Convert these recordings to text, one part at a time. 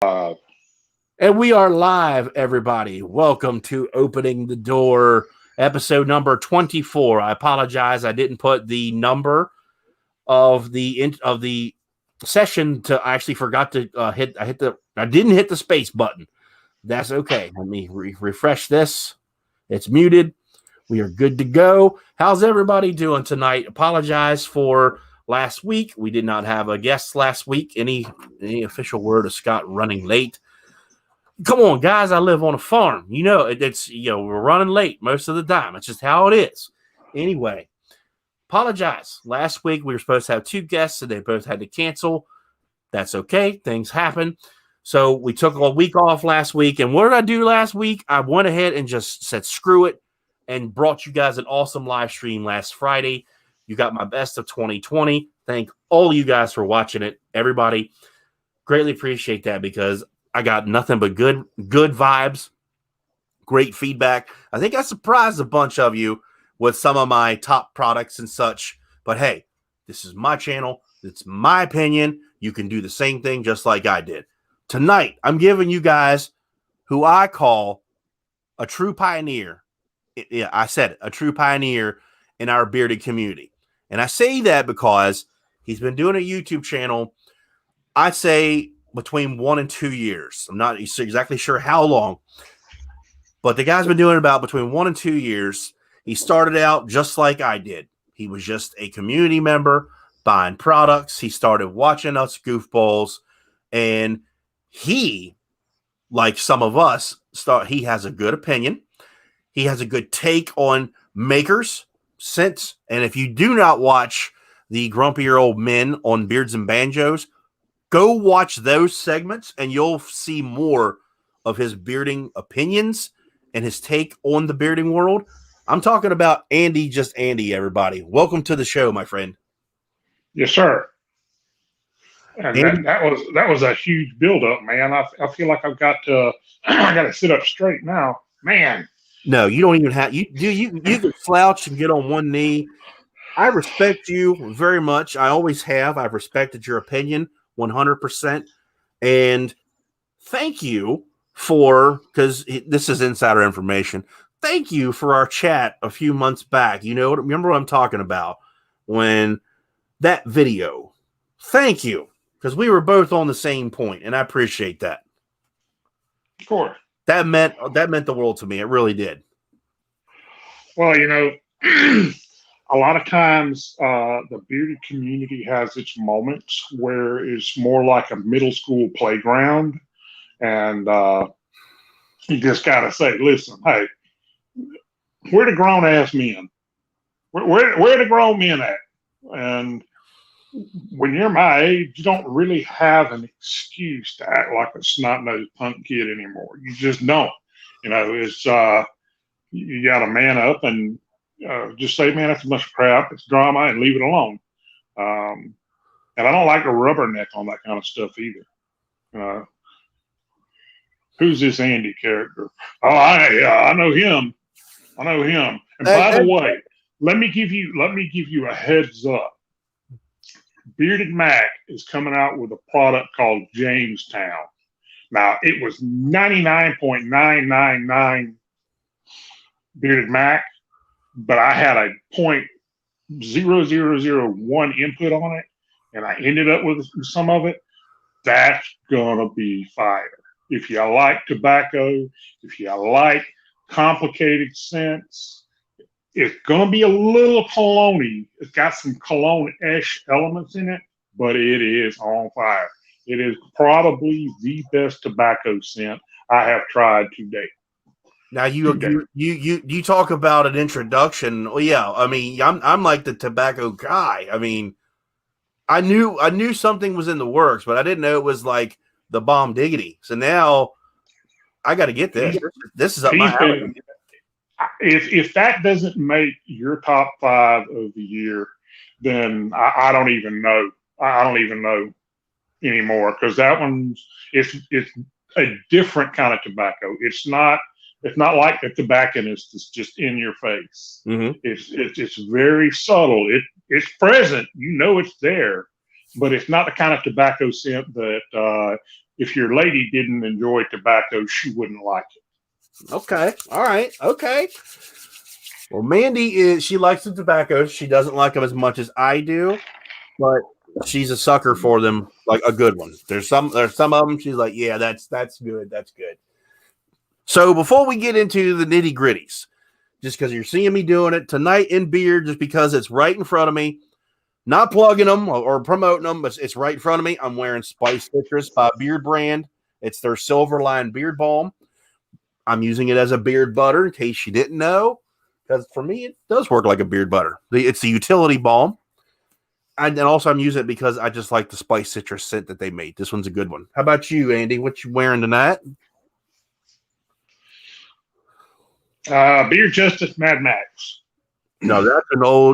And we are live, everybody. Welcome to Opening the Door, episode number 24. I apologize, I didn't put the number of the session to. I actually forgot to I didn't hit the space button. That's okay. Let me refresh this. It's muted. We are good to go. How's everybody doing tonight? Apologize for last week. We did not have a guest last week. Any official word of Scott running late? Come on, guys. I live on a farm. You know, we're running late most of the time. It's just how it is. Anyway, apologize. Last week we were supposed to have two guests and they both had to cancel. That's okay. Things happen. So we took a week off last week. And what did I do last week? I went ahead and just said, screw it, and brought you guys an awesome live stream last Friday. You got my best of 2020. Thank all you guys for watching it. Everybody, greatly appreciate that because I got nothing but good vibes, great feedback. I think I surprised a bunch of you with some of my top products and such. But hey, this is my channel. It's my opinion. You can do the same thing just like I did. Tonight, I'm giving you guys who I call a true pioneer. Yeah, I said it, a true pioneer in our bearded community. And I say that because he's been doing a YouTube channel, I'd say, between 1 and 2 years. I'm not exactly sure how long, but the guy's been doing it about between 1 and 2 years. He started out just like I did. He was just a community member buying products. He started watching us goofballs, and he, like some of us, he has a good opinion. He has a good take on makers, scents, and if you do not watch the grumpier old men on Beards and Banjos, go watch those segments and you'll see more of his bearding opinions and his take on the bearding world. I'm talking about Andy, just Andy, everybody. Welcome to the show, my friend. Yes, sir. And that was a huge buildup, man. I feel like I've got to I got to sit up straight now, man. No, you don't even have you can slouch and get on one knee. I respect you very much. I always have. I've respected your opinion 100%. And thank you for, because this is insider information, thank you for our chat a few months back. Remember what I'm talking about when that video. Thank you, because we were both on the same point, and I appreciate that. Of course. That meant the world to me. It really did. Well, a lot of times the bearded community has its moments where it's more like a middle school playground, and you just got to say, listen, hey, where the grown ass men? Where the grown men at? And when you're my age, you don't really have an excuse to act like a snot-nosed punk kid anymore. You just don't. It's you got to man up and just say, man, that's a bunch of crap. It's drama, and leave it alone. And I don't like a rubberneck on that kind of stuff either. Who's this Andy character? Oh, I know him. I know him. And by the way, let me give you a heads up. Bearded Mac is coming out with a product called Jamestown. Now, it was 99.999 Bearded Mac, but I had a 0.0001 input on it, and I ended up with some of it. That's gonna be fire. If you like tobacco, if you like complicated scents, it's gonna be a little cologne-y. It's got some cologne-ish elements in it, but it is on fire. It is probably the best tobacco scent I have tried to date. Now you talk about an introduction. Well, yeah, I mean, I'm like the tobacco guy. I mean, I knew something was in the works, but I didn't know it was like the bomb diggity. So now I got to get this. This is up my alley. If that doesn't make your top 5 of the year, then I don't even know. I don't even know anymore, because that one's it's a different kind of tobacco. It's not like the tobacconist is just in your face. Mm-hmm. It's very subtle. It's present. It's there, but it's not the kind of tobacco scent that if your lady didn't enjoy tobacco, she wouldn't like it. Okay. All right. Okay. Well, she likes the tobacco. She doesn't like them as much as I do, but she's a sucker for them, like a good one. There's some of them she's like, yeah, that's good. That's good. So before we get into the nitty gritties, just because you're seeing me doing it tonight in beer, just because it's right in front of me, not plugging them or promoting them, but it's right in front of me. I'm wearing Spice Citrus by Beard Brand. It's their Silver Line Beard Balm. I'm using it as a beard butter in case you didn't know, because for me, it does work like a beard butter. It's the utility balm. And then also I'm using it because I just like the Spice Citrus scent that they made. This one's a good one. How about you, Andy? What you wearing tonight? Beer Justice Mad Max. No,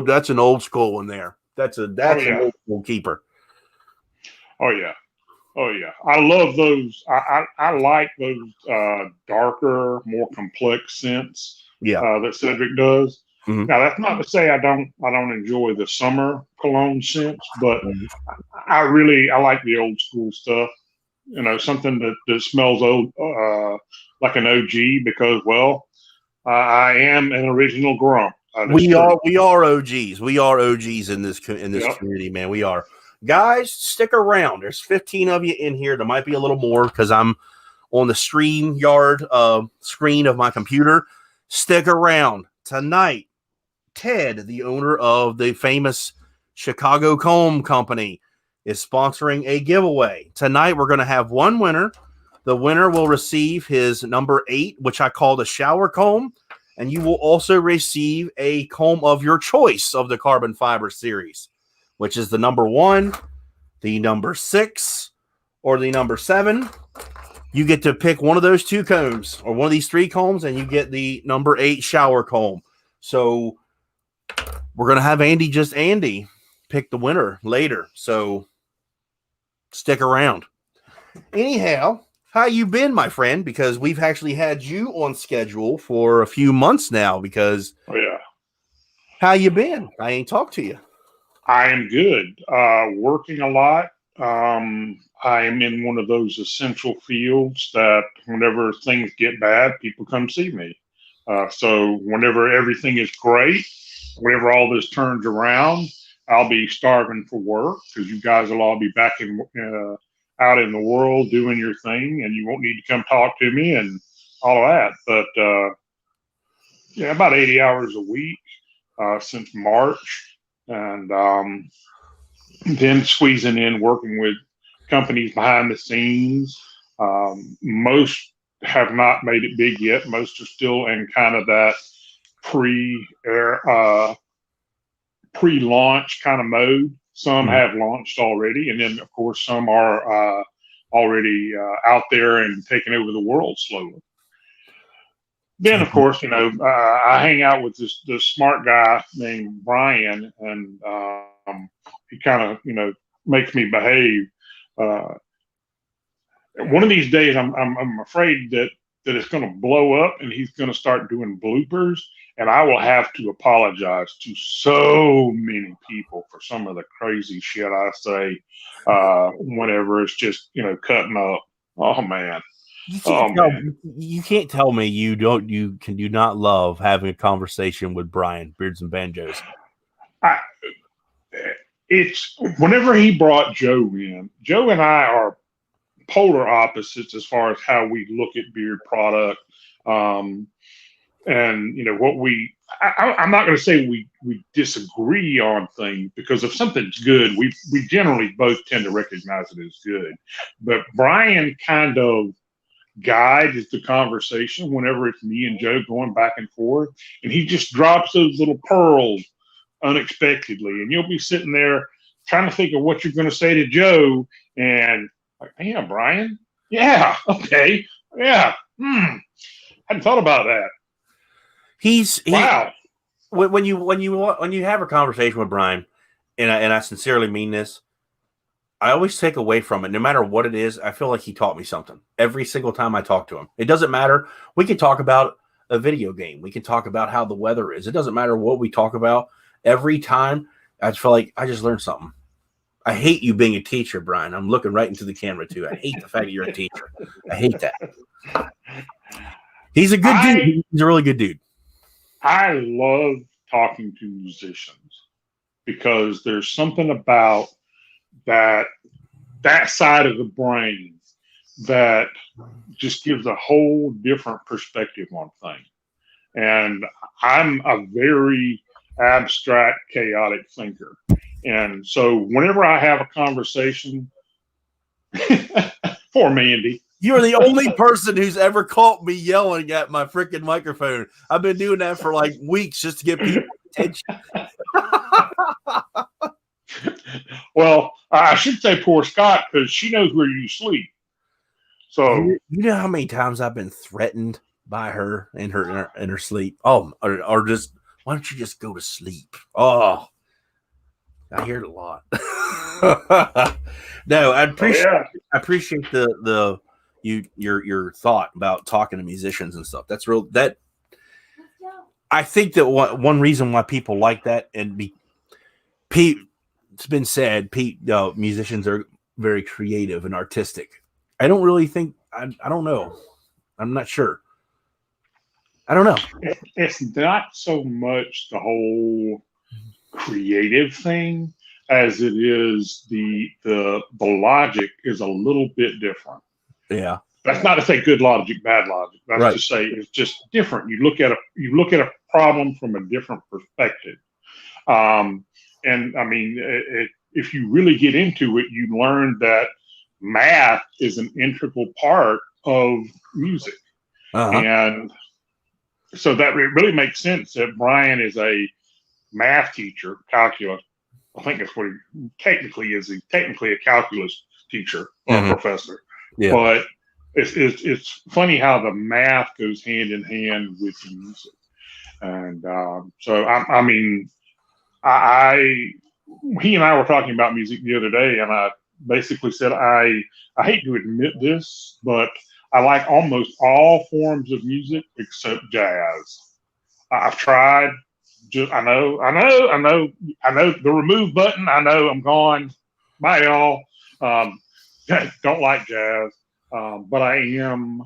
that's an old school one there. That's an old school keeper. Oh yeah. Oh yeah. I love those. I like those darker, more complex scents that Cedric does. Mm-hmm. Now that's not to say I don't enjoy the summer cologne scents, but I like the old school stuff. You know, something that smells old, like an OG, because I am an original grump. We are OGs. We are OGs in this community, man. We are. Guys, stick around. There's 15 of you in here. There might be a little more because I'm on the StreamYard screen of my computer. Stick around. Tonight, Ted, the owner of the famous Chicago Comb Company, is sponsoring a giveaway. Tonight, we're going to have one winner. The winner will receive his number 8, which I call the shower comb. And you will also receive a comb of your choice of the carbon fiber series, which is the number 1, the number 6, or the number 7. You get to pick one of those 2 combs or one of these 3 combs, and you get the number 8 shower comb. So we're going to have Andy pick the winner later. So stick around. Anyhow, how you been, my friend? Because we've actually had you on schedule for a few months now. Because how you been? I ain't talked to you. I am good. Working a lot. I am in one of those essential fields that whenever things get bad, people come see me. So whenever everything is great, whenever all this turns around, I'll be starving for work because you guys will all be back out in the world doing your thing, and you won't need to come talk to me and all of that. But about 80 hours a week since March, and then squeezing in working with companies behind the scenes. Most have not made it big yet. Most are still in kind of that pre-launch kind of mode. Some have launched already, and then of course some are already out there and taking over the world slowly. Then of course, I hang out with this smart guy named Brian, and he kind of makes me behave. One of these days, I'm afraid that it's going to blow up, and he's going to start doing bloopers, and I will have to apologize to so many people for some of the crazy shit I say whenever it's just cutting up. Oh man. You can't tell me you do not love having a conversation with Brian Beards and Banjos. It's whenever he brought Joe in. Joe and I are polar opposites as far as how we look at beard product. And what I'm not going to say we disagree on things, because if something's good, we generally both tend to recognize it as good. But Brian kind of guides the conversation whenever it's me and Joe going back and forth, and he just drops those little pearls unexpectedly, and you'll be sitting there trying to think of what you're going to say to Joe, and like, damn, Brian, yeah, okay, yeah, hadn't thought about that. Wow. When you have a conversation with Brian, and I sincerely mean this, I always take away from it, no matter what it is. I feel like he taught me something every single time I talk to him. It doesn't matter. We can talk about a video game. We can talk about how the weather is. It doesn't matter what we talk about. Every time I feel like I just learned something. I hate you being a teacher, Brian. I'm looking right into the camera too. I hate the fact that you're a teacher. I hate that. He's a good dude. He's a really good dude. I love talking to musicians because there's something about that side of the brain that just gives a whole different perspective on things. And I'm a very abstract, chaotic thinker. And so whenever I have a conversation, poor Mandy. You're the only person who's ever caught me yelling at my freaking microphone. I've been doing that for like weeks just to get people's attention. Well, I should say poor Scott because she knows where you sleep. So you know how many times I've been threatened by her in her sleep? Oh, or just why don't you just go to sleep? Oh, I hear it a lot. No, I appreciate the your thought about talking to musicians and stuff. That's real. That I think that one reason why people like that Pete, it's been said, musicians are very creative and artistic. I don't really think. I don't know. I'm not sure. I don't know. It's not so much the whole creative thing as it is the logic is a little bit different. Yeah. That's not to say good logic, bad logic. That's right. To say it's just different. You look at a problem from a different perspective. And I mean, if you really get into it, you learn that math is an integral part of music. And so that it really makes sense that Brian is a math teacher, calculus. I think that's what he technically is. He's technically a calculus teacher or professor. Yeah. But it's funny how the math goes hand in hand with the music. And so, I mean, he and I were talking about music the other day, and I basically said, I hate to admit this, but I like almost all forms of music except jazz. I've tried. I know the remove button. I know I'm gone. Bye, y'all. Don't like jazz, but I am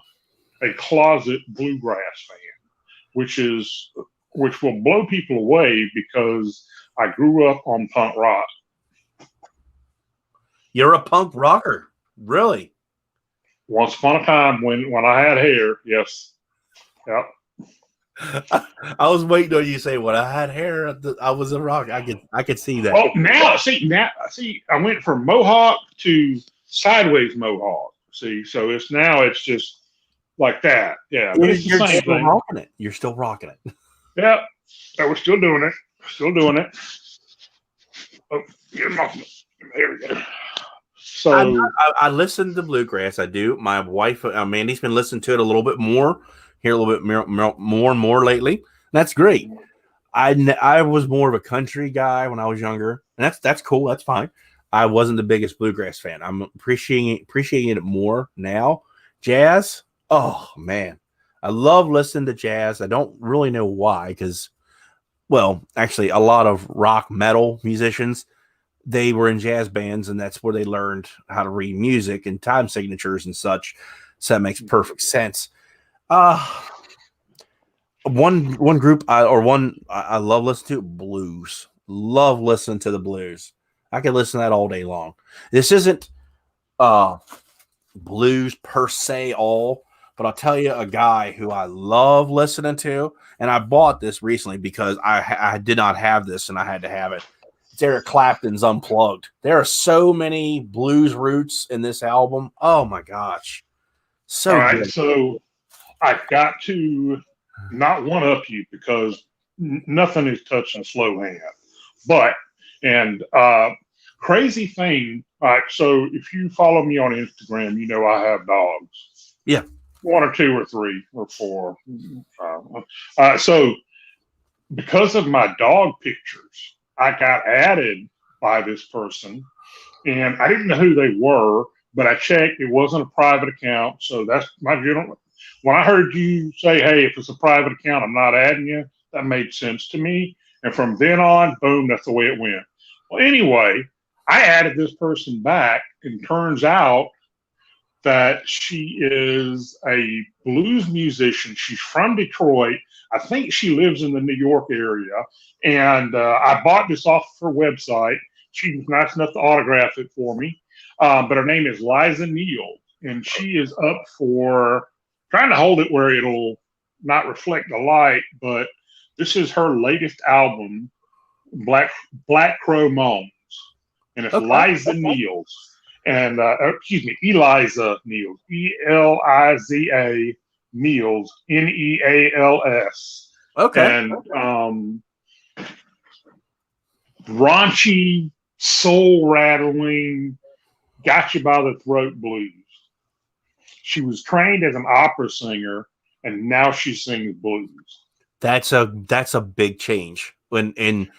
a closet bluegrass fan, which will blow people away because I grew up on punk rock. You're a punk rocker, really? Once upon a time, when I had hair, yes, yep. I was waiting on you to say when I had hair. I was a rock. I could see that. Oh, now see, I went from mohawk to sideways mohawk. See, so it's just like that. Yeah, but it's the same thing. Rocking it. You're still rocking it. Yeah, we're still doing it. Still doing it. Oh, here we go. So I listen to bluegrass. I do. My wife, Mandy's been listening to it a little bit more. Here a little bit more and more lately. That's great. I was more of a country guy when I was younger, and that's cool. That's fine. I wasn't the biggest bluegrass fan. I'm appreciating it more now. Jazz, oh man, I love listening to jazz. I don't really know why, because, well, actually, a lot of rock metal musicians, they were in jazz bands, and that's where they learned how to read music and time signatures and such. So that makes perfect sense. One group I love listening to, blues. Love listening to the blues. I can listen to that all day long. This isn't blues per se but I'll tell you a guy who I love listening to, and I bought this recently because I did not have this and I had to have it. It's Eric Clapton's Unplugged. There are so many blues roots in this album. Oh my gosh. So all right, good. So I've got to not one up you because nothing is touching slow hand. But, and crazy thing, all right, so if you follow me on Instagram, you know I have dogs. Yeah. 1 or 2 or 3 or 4. So because of my dog pictures, I got added by this person, and I didn't know who they were, but I checked. It wasn't a private account, so that's my general. When I heard you say, hey, if it's a private account, I'm not adding you, that made sense to me. And from then on, boom, that's the way it went. Well, anyway, I added this person back, and turns out that she is a blues musician. She's from Detroit. I think she lives in the New York area. And I bought this off of her website. She was nice enough to autograph it for me. But her name is Liza Neal, and she is up for trying to hold it where it'll not reflect the light. But this is her latest album, Black Crow Moans, and it's Liza Neal's. And excuse me, Eliza Neals, Eliza Neals, Neals. Okay. And raunchy, soul rattling, got you by the throat blues. She was trained as an opera singer, and now she sings blues. That's a big change when in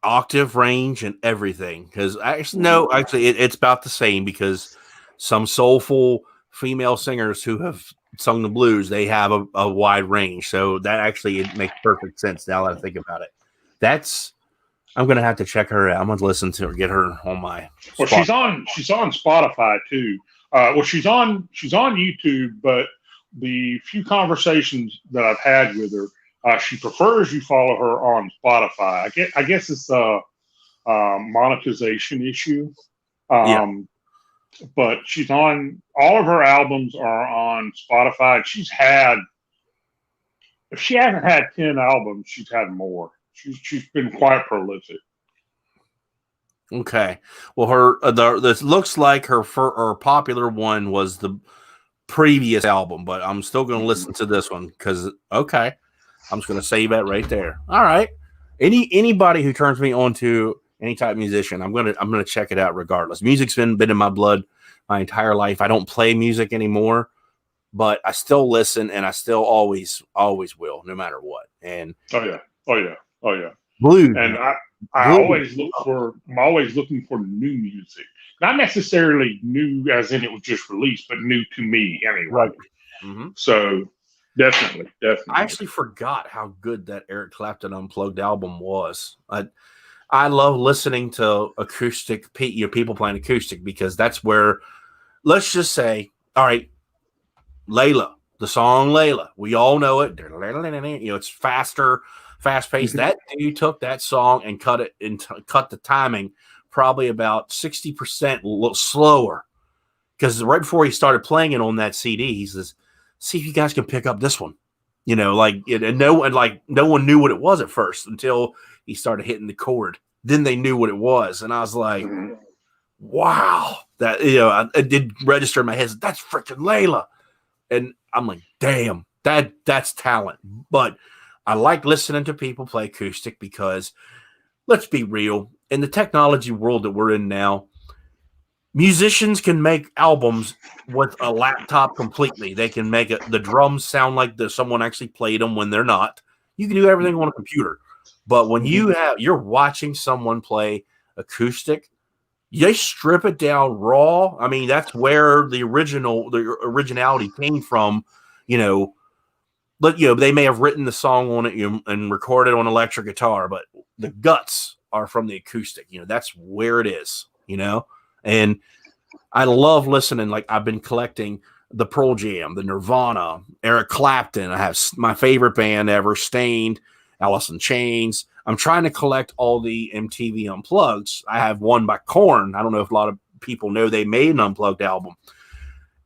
octave range and everything. Because actually it's about the same, because some soulful female singers who have sung the blues, they have a wide range. So that actually, it makes perfect sense now that I think about it. I'm gonna have to check her out. I'm gonna listen to her, get her on my. Well, Spotify. she's on Spotify too. Well, she's on YouTube, but the few conversations that I've had with her, she prefers you follow her on Spotify. I guess it's a monetization issue. Yeah. But she's on, all of her albums are on Spotify. If she hasn't had 10 albums, she's had more. She's been quite prolific. Okay. Well, this looks like her popular one was the previous album, but I'm still going to listen to this one because okay, I'm just going to save that right there. All right. Anybody who turns me on to any type of musician, I'm gonna check it out regardless. Music's been in my blood my entire life. I don't play music anymore, but I still listen, and I still always will, no matter what. And oh yeah, blues. And I'm always looking for new music, not necessarily new as in it was just released, but new to me anyway. Right. Mm-hmm. So definitely. I actually forgot how good that Eric Clapton Unplugged album was. I love listening to acoustic, people playing acoustic, because that's where, let's just say, all right, Layla, the song Layla, we all know it. It's faster, fast-paced. That dude took that song and cut the timing probably about 60% a little slower, because right before he started playing it on that CD, he says, "See if you guys can pick up this one." And no one knew what it was at first until he started hitting the chord. Then they knew what it was, and I was like, "Wow!" That it did register in my head. That's freaking Layla, and I'm like, "Damn, that's talent." But I like listening to people play acoustic because, let's be real, in the technology world that we're in now, musicians can make albums with a laptop completely. They can make the drums sound like someone actually played them when they're not. You can do everything on a computer. But when you're watching someone play acoustic, they strip it down raw. I mean, that's where the originality came from. But they may have written the song on it and recorded on electric guitar, but the guts are from the acoustic. That's where it is. And I love listening. Like, I've been collecting the Pearl Jam, the Nirvana, Eric Clapton. I have my favorite band ever, Stained, Alice in Chains. I'm trying to collect all the MTV Unplugged. I have one by Korn. I don't know if a lot of people know they made an Unplugged album,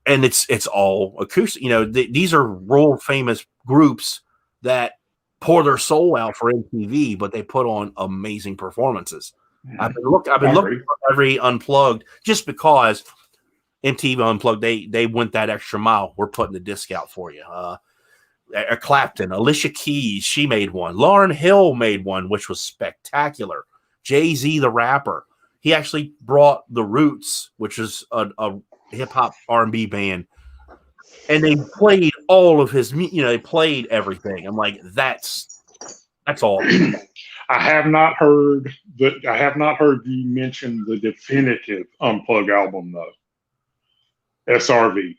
and it's all acoustic. These are world famous groups that pour their soul out for MTV, but they put on amazing performances. I've been looking for every Unplugged, just because MTV Unplugged, they went that extra mile. We're putting the disc out for you. Clapton, Alicia Keys, she made one. Lauryn Hill made one, which was spectacular. Jay-Z, the rapper, he actually brought The Roots, which is a hip-hop R&B band, and they played all of his, they played everything. I'm like, that's all. I have not heard you mention the definitive Unplugged album though. SRV.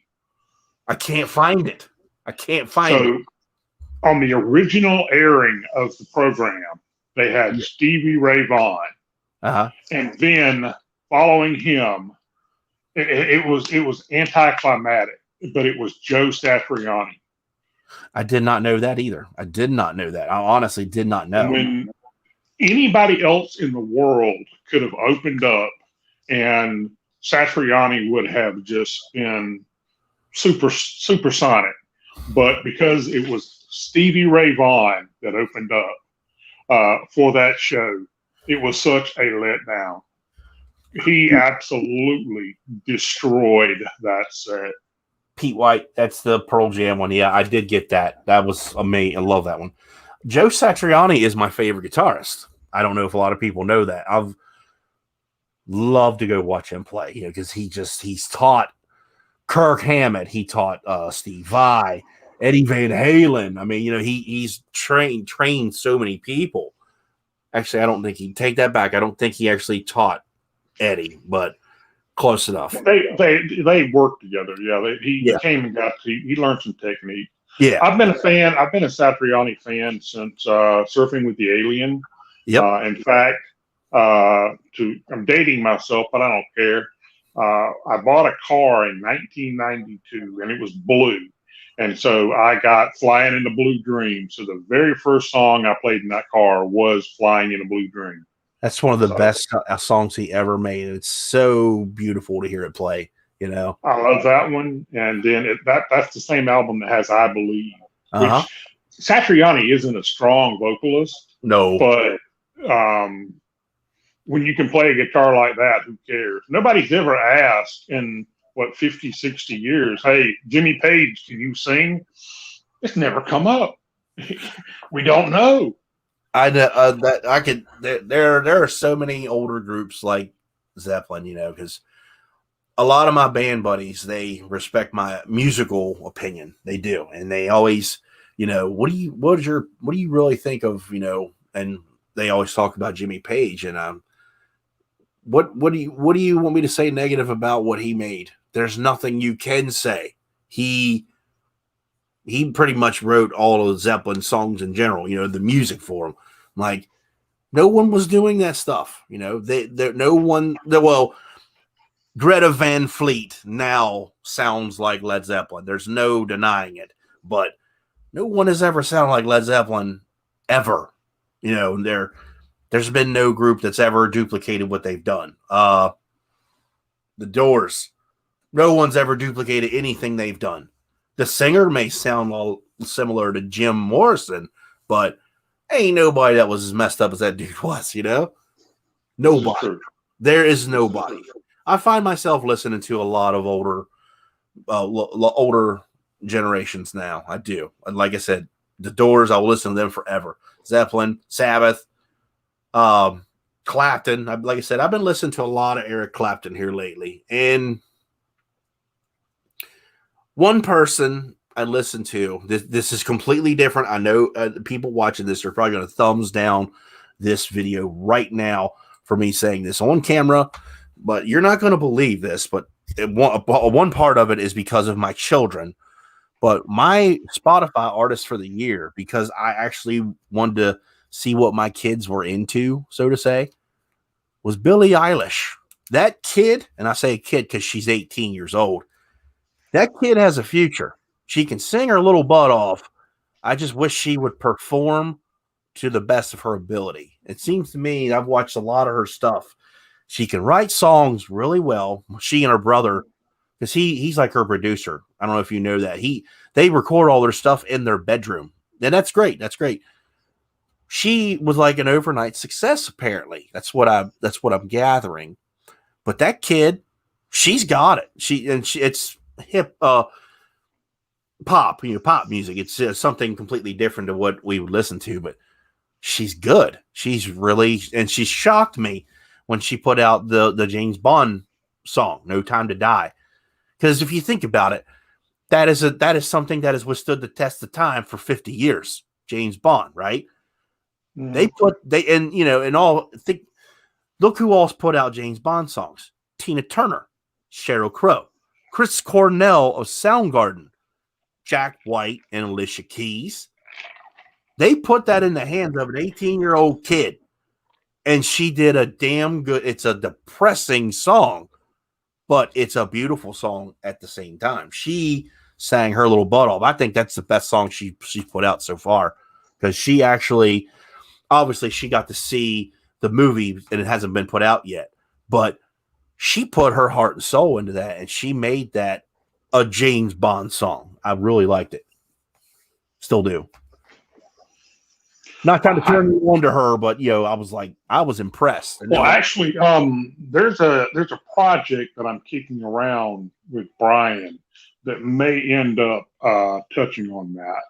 I can't find it. So, on the original airing of the program, they had Stevie Ray Vaughan Uh-huh. And then following him, it was anticlimactic, but it was Joe Satriani. I did not know that either. I did not know that. I honestly did not know. When anybody else in the world could have opened up and Satriani would have just been supersonic. But because it was Stevie Ray Vaughan that opened up for that show, it was such a letdown. He absolutely destroyed that set. Pete White, that's the Pearl Jam one. Yeah, I did get that. That was amazing. I love that one. Joe Satriani is my favorite guitarist. I don't know if a lot of people know that. I've loved to go watch him play, because he's taught Kirk Hammett, he taught Steve Vai, Eddie Van Halen. I mean, he's trained so many people. Actually, I don't think he'd take that back. I don't think he actually taught Eddie, but close enough. They worked together. Yeah, he came and he learned some technique. Yeah, I've been a Satriani fan since Surfing with the Alien. Yep. In fact, I'm dating myself, but I don't care. I bought a car in 1992, and it was blue. And so I got Flying in a Blue Dream. So the very first song I played in that car was Flying in a Blue Dream. That's one of the best songs he ever made. It's so beautiful to hear it play, I love that one. And then that's the same album that has I Believe. Uh-huh. Which Satriani isn't a strong vocalist. No. But when you can play a guitar like that, who cares? Nobody's ever asked in 50, 60 years, hey, Jimmy Page, can you sing? It's never come up. We don't know. I know that I could. There are so many older groups like Zeppelin, because a lot of my band buddies, they respect my musical opinion. They do, and they always, what do you really think of, and they always talk about Jimmy Page, and what do you want me to say negative about what he made? There's nothing you can say. He pretty much wrote all of Zeppelin songs in general, the music for them. Like, no one was doing that stuff. Greta Van Fleet now sounds like Led Zeppelin. There's no denying it. But no one has ever sounded like Led Zeppelin ever. There's been no group that's ever duplicated what they've done. The Doors. No one's ever duplicated anything they've done. The singer may sound all similar to Jim Morrison, but ain't nobody that was as messed up as that dude was, Nobody. There is nobody. I find myself listening to a lot of older generations now. I do. And like I said, the Doors, I'll listen to them forever. Zeppelin, Sabbath, Clapton. Like I said, I've been listening to a lot of Eric Clapton here lately. And one person I listen to, this is completely different. I know people watching this are probably going to thumbs down this video right now for me saying this on camera, but you're not going to believe this, but one part of it is because of my children. But my Spotify artist for the year, because I actually wanted to see what my kids were into, so to say, was Billie Eilish. That kid, and I say kid because she's 18 years old, that kid has a future. She can sing her little butt off. I just wish she would perform to the best of her ability. It seems to me, I've watched a lot of her stuff. She can write songs really well. She and her brother, because he's like her producer. I don't know if you know that. They record all their stuff in their bedroom. And that's great. That's great. She was like an overnight success, apparently. That's what I'm gathering. But that kid, she's got it. It's hip pop, pop music. It's something completely different to what we would listen to, but she's good. She's shocked me when she put out the James Bond song, No Time to Die. Because if you think about it, that is something that has withstood the test of time for 50 years. James Bond, right? Mm-hmm. Look who else put out James Bond songs: Tina Turner, Sheryl Crow, Chris Cornell of Soundgarden, Jack White, and Alicia Keys. They put that in the hands of an 18-year-old kid, And she did a damn good. It's a depressing song, but it's a beautiful song at the same time. She sang her little butt off. I think that's the best song she's put out so far, because she actually, obviously, she got to see the movie and it hasn't been put out yet, but she put her heart and soul into that, and she made that a James Bond song. I really liked it. Still do. Not trying to turn you on to her, but I was impressed. Well, actually, there's a project that I'm kicking around with Brian that may end up touching on that.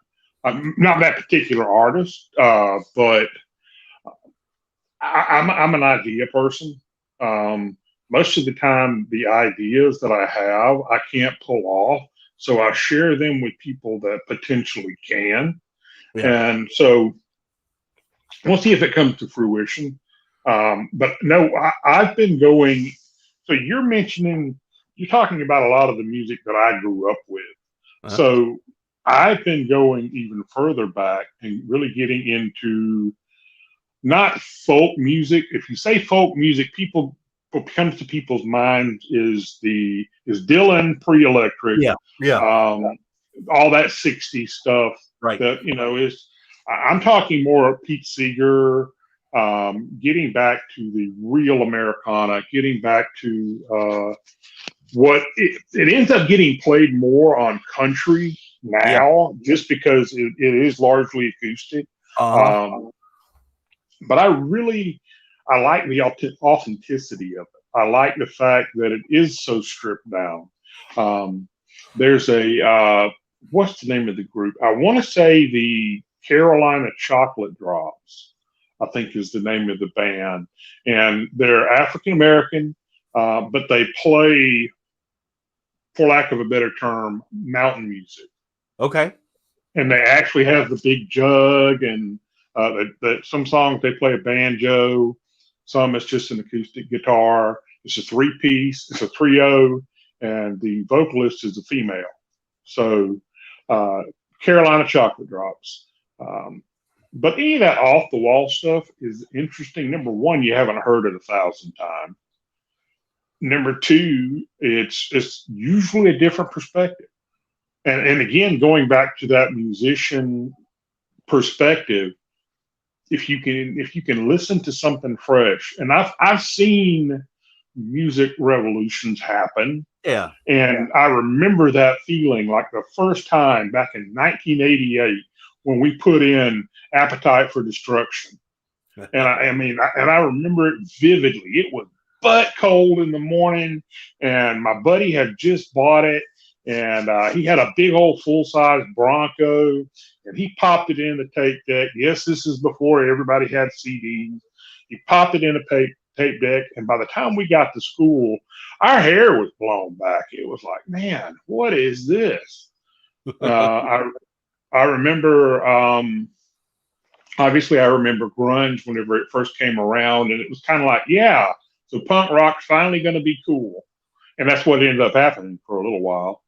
Not that particular artist, but I'm an idea person. Most of the time, the ideas that I have, I can't pull off. So I share them with people that potentially can. Yeah. And so we'll see if it comes to fruition. But no, I've been going. So you're talking about a lot of the music that I grew up with. Uh-huh. So I've been going even further back and really getting into not folk music. If you say folk music, what comes to people's minds is Dylan, pre-electric, all that 60s stuff, right? That is. I'm talking more Pete Seeger, getting back to the real Americana, getting back to what it ends up getting played more on country now, just because it is largely acoustic. But I like the authenticity of it. I like the fact that it is so stripped down. There's what's the name of the group? I want to say the Carolina Chocolate Drops, I think is the name of the band. And they're African American, but they play, for lack of a better term, mountain music. Okay. And they actually have the big jug, and some songs they play a banjo, some it's just an acoustic guitar. It's a 3-piece, it's a trio, and the vocalist is a female. So Carolina Chocolate Drops. But any of that off the wall stuff is interesting. Number one, you haven't heard it 1,000 times. Number two, it's usually a different perspective. And again, going back to that musician perspective, if you can listen to something fresh, and I've seen music revolutions happen. Yeah. And I remember that feeling like the first time back in 1988 when we put in Appetite for Destruction. And I remember it vividly. It was butt cold in the morning, and my buddy had just bought it, and he had a big old full-size Bronco, and he popped it in the tape deck. Yes, this is before everybody had CDs. He popped it in a tape deck, and by the time we got to school, our hair was blown back. It was like, man, what is this? I remember, obviously, I remember grunge whenever it first came around, and it was kind of like, yeah, so punk rock's finally going to be cool. And that's what ended up happening for a little while.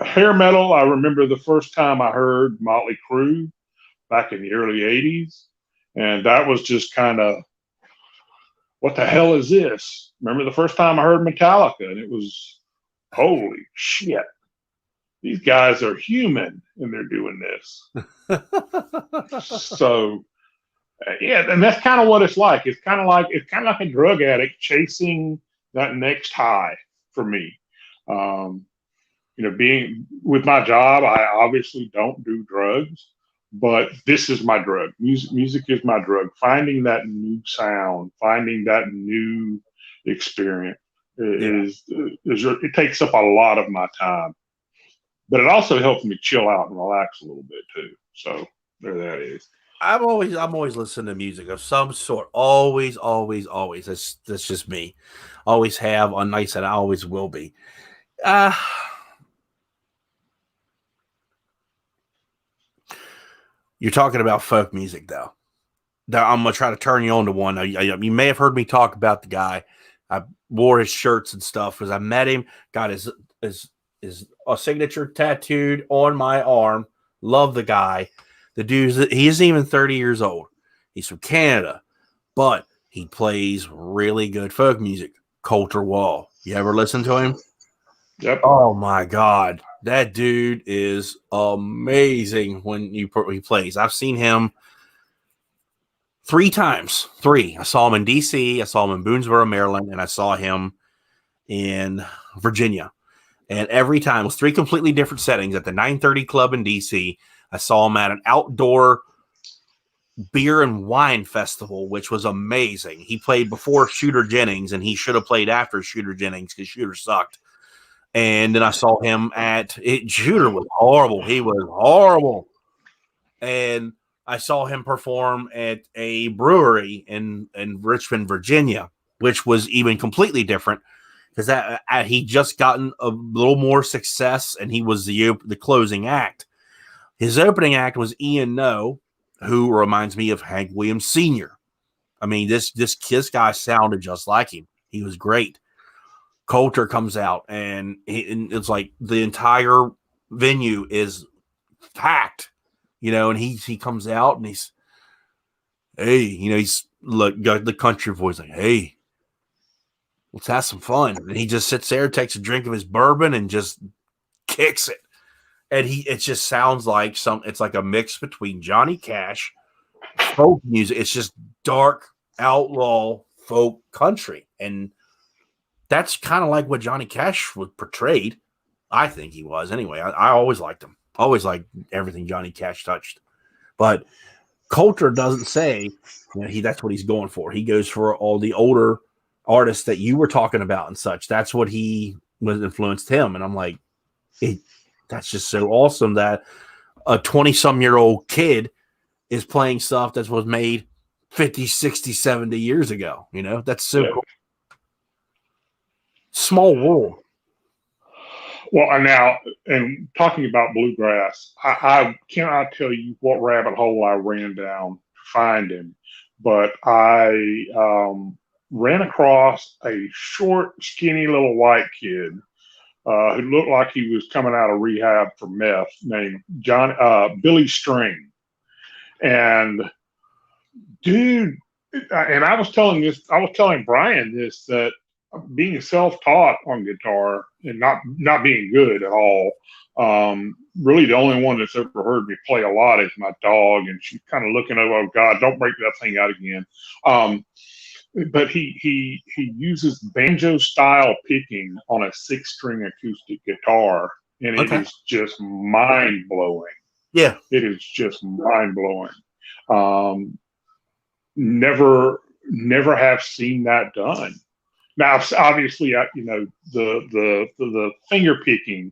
Hair metal, I remember the first time I heard Motley Crue back in the early 80s, and that was just kind of, what the hell is this? Remember the first time I heard Metallica, and it was, holy shit. These guys are human and they're doing this. So, yeah, and that's kind of what it's like. It's kind of like a drug addict chasing that next high for me. Being with my job, I obviously don't do drugs, but this is my drug. Music is my drug. Finding that new sound, finding that new experience it takes up a lot of my time. But it also helps me chill out and relax a little bit too. So there that is. I'm always listening to music of some sort. Always. That's just me. Always have on nights that I always will be. You're talking about folk music though. I'm gonna try to turn you on to one. You may have heard me talk about the guy. I wore his shirts and stuff because I met him. Got his a signature tattooed on my arm. Love the guy. The dude, he isn't even 30 years old. He's from Canada, but he plays really good folk music. Coulter Wall. You ever listen to him? Yep. Oh my God. That dude is amazing when he plays. I've seen him 3 times. 3. I saw him in DC, I saw him in Boonesboro, Maryland, and I saw him in Virginia. And every time it was 3 completely different settings. At the 930 Club in DC, I saw him at an outdoor beer and wine festival, which was amazing. He played before Shooter Jennings, and he should have played after Shooter Jennings because Shooter sucked. And then I saw him at it. Shooter was horrible. He was horrible. And I saw him perform at a brewery in Richmond, Virginia, which was even completely different because he just gotten a little more success, and he was the closing act. His opening act was Ian No, who reminds me of Hank Williams Sr. I mean, this guy sounded just like him. He was great. Coulter comes out, and it's like the entire venue is packed, and he comes out, and he's, hey, he's got the country voice like, hey, let's have some fun. And he just sits there, takes a drink of his bourbon, and just kicks it. And it just sounds like it's like a mix between Johnny Cash, folk music. It's just dark, outlaw folk country. And that's kind of like what Johnny Cash was portrayed. I think he was. Anyway, I always liked him. Always liked everything Johnny Cash touched. But Coulter doesn't say that's what he's going for. He goes for all the older artists that you were talking about and such. That's what he was influenced him. And I'm like, that's just so awesome that a 20-some-year-old kid is playing stuff that was made 50, 60, 70 years ago. That's so cool. Small world. Well, and talking about bluegrass, I cannot tell you what rabbit hole I ran down to find him, but I ran across a short, skinny little white kid who looked like he was coming out of rehab for meth, named Billy String. And dude, and I was telling Brian this, that being self-taught on guitar and not being good at all, really the only one that's ever heard me play a lot is my dog, and she's kind of looking over, oh God, don't break that thing out again. But he uses banjo style picking on a 6-string acoustic guitar, and it is just mind blowing. Yeah, it is just mind blowing. Never have seen that done. Now, obviously, the finger picking.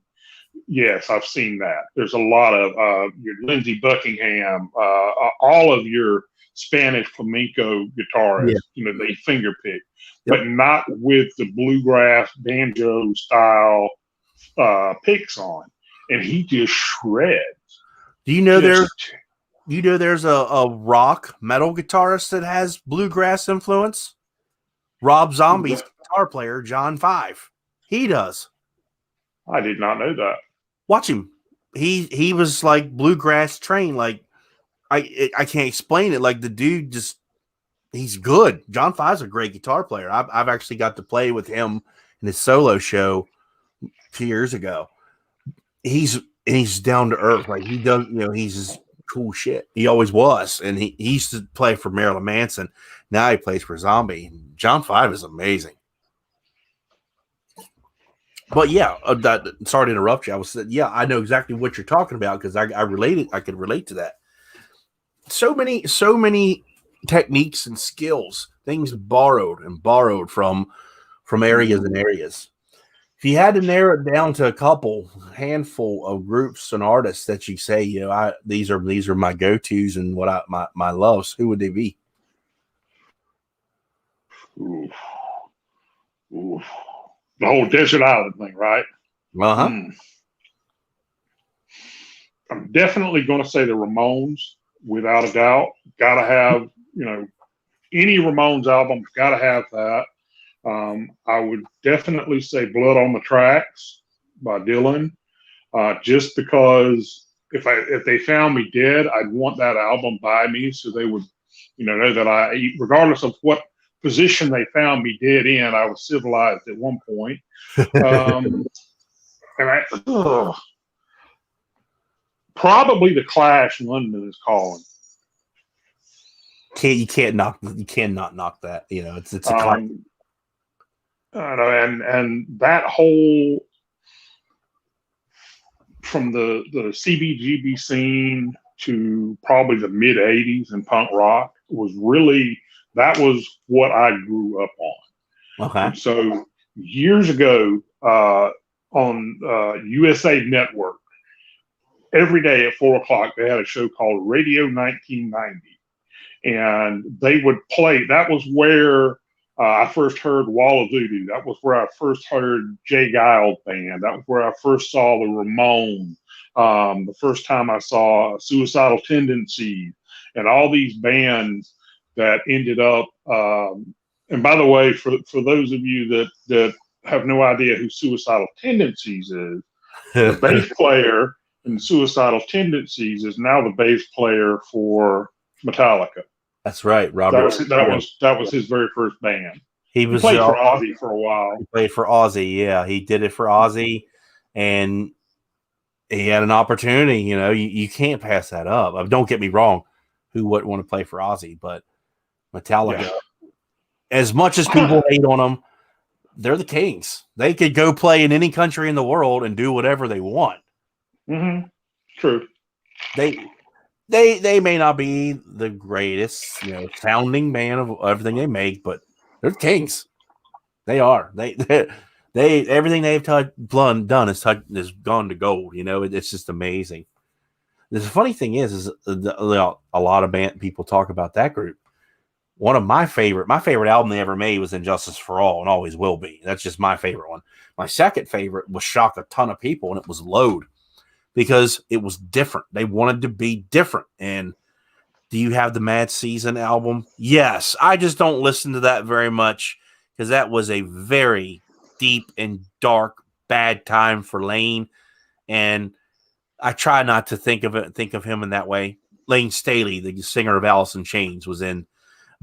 Yes, I've seen that. There's a lot of your Lindsey Buckingham, all of your Spanish flamenco guitarists, they finger pick, but not with the bluegrass banjo style picks on. And he just shreds. Do you know there's a rock metal guitarist that has bluegrass influence? Rob Zombie's guitar player, John 5. He does. I did not know that. Watch him. He was like bluegrass trained. Like I can't explain it. Like the dude he's good. John 5's a great guitar player. I've actually got to play with him in his solo show 2 years ago. He's down to earth. Like he does, he's just cool shit. He always was. And he used to play for Marilyn Manson. Now he plays for Zombie. John 5 is amazing. But yeah, sorry to interrupt you. I know exactly what you're talking about because I could relate to that. So many techniques and skills, things borrowed from areas and areas. If you had to narrow it down to a handful of groups and artists that you say, these are my go-tos and what my loves, who would they be? Oof. The whole desert island thing, right? Uh-huh. I'm definitely going to say the Ramones, without a doubt. Got to have, any Ramones album, got to have that. I would definitely say Blood on the Tracks by Dylan, just because if they found me dead, I'd want that album by me so they would know that regardless of what position they found me dead in, I was civilized at one point. And probably the Clash London is calling. You cannot knock that. It's a classic. And that whole, from the CBGB scene to probably the mid '80s in punk rock that was what I grew up on. Okay. And so years ago, on USA Network, every day at 4:00 they had a show called Radio 1990, and they would play. That was where I first heard Wall of Voodoo. That was where I first heard Jay Giles Band. That was where I first saw the Ramones. The first time I saw Suicidal Tendencies and all these bands that ended up. And by the way, for those of you that have no idea who Suicidal Tendencies is, the bass player in Suicidal Tendencies is now the bass player for Metallica. That's right, Robert. That was his very first band. He played for Ozzy for a while. He played for Ozzy, yeah. He did it for Ozzy, and he had an opportunity. You can't pass that up. Don't get me wrong. Who wouldn't want to play for Ozzy? But Metallica, as much as people hate on them, they're the kings. They could go play in any country in the world and do whatever they want. Mm-hmm. True. They may not be the greatest, sounding band of everything they make, but they're kings. They are. They everything they've done has gone to gold. It's just amazing. The funny thing is a lot of people talk about that group. One of my favorite album they ever made was Injustice for All, and always will be. That's just my favorite one. My second favorite was shocked a ton of people, and it was Load, because it was different. They wanted to be different. And do you have the Mad Season album? Yes. I just don't listen to that very much because that was a very deep and dark, bad time for Lane. And I try not to think of him in that way. Lane Staley, the singer of Alice in Chains, was in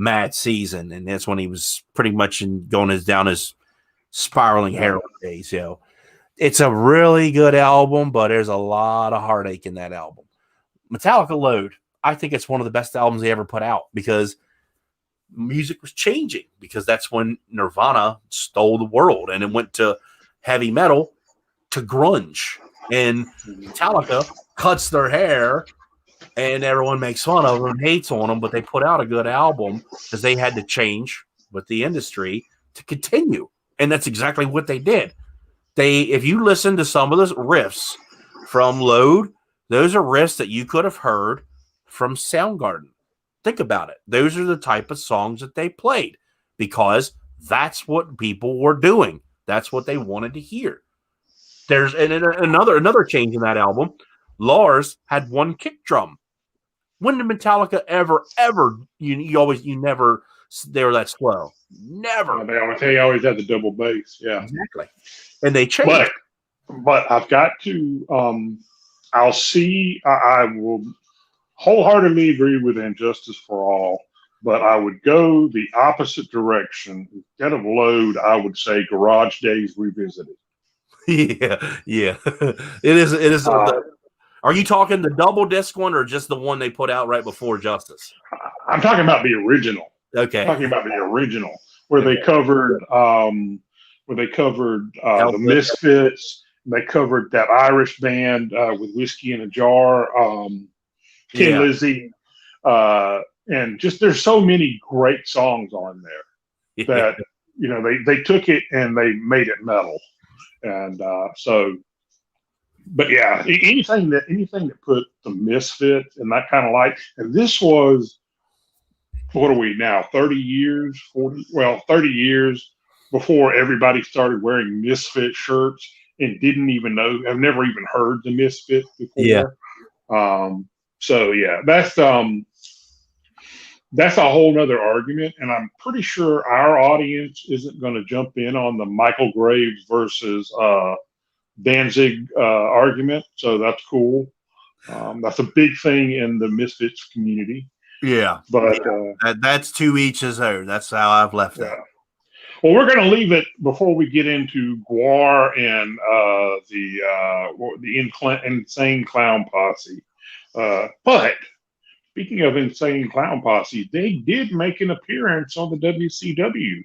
Mad Season, and that's when he was pretty much going down his spiraling heroin days. It's a really good album, but there's a lot of heartache in that album. Metallica Load, I think it's one of the best albums they ever put out because music was changing, because that's when Nirvana stole the world and it went to heavy metal to grunge. And Metallica cuts their hair and everyone makes fun of them and hates on them, but they put out a good album because they had to change with the industry to continue. And that's exactly what they did. If you listen to some of the riffs from Load, those are riffs that you could have heard from Soundgarden. Think about it. Those are the type of songs that they played because that's what people were doing. That's what they wanted to hear. There's another change in that album. Lars had one kick drum. When did Metallica ever they were that slow? Never. They always had the double bass. Yeah, exactly. And they changed. But I've got to. I will wholeheartedly agree with Injustice for All, but I would go the opposite direction. Instead of Load, I would say Garage Days Revisited. Yeah. It is. Are you talking the double disc one or just the one they put out right before Justice? I'm talking about the original. Okay. I'm talking about the original where they covered the Misfits. They covered that Irish band with Whiskey in a Jar, Tin Lizzy, and just there's so many great songs on there that they took it and they made it metal, and but yeah, anything that put the Misfits and that kind of light, and this was, what are we now, 30 years before everybody started wearing Misfit shirts and didn't even know, I've never even heard the Misfits before. So yeah, that's a whole nother argument, and I'm pretty sure our audience isn't going to jump in on the Michael Graves versus Danzig argument. So that's cool. That's a big thing in the Misfits community. Yeah. But that's to each his own. That's how I've left that. Well, we're going to leave it before we get into Guar and the Insane Clown Posse. But speaking of Insane Clown Posse, they did make an appearance on the WCW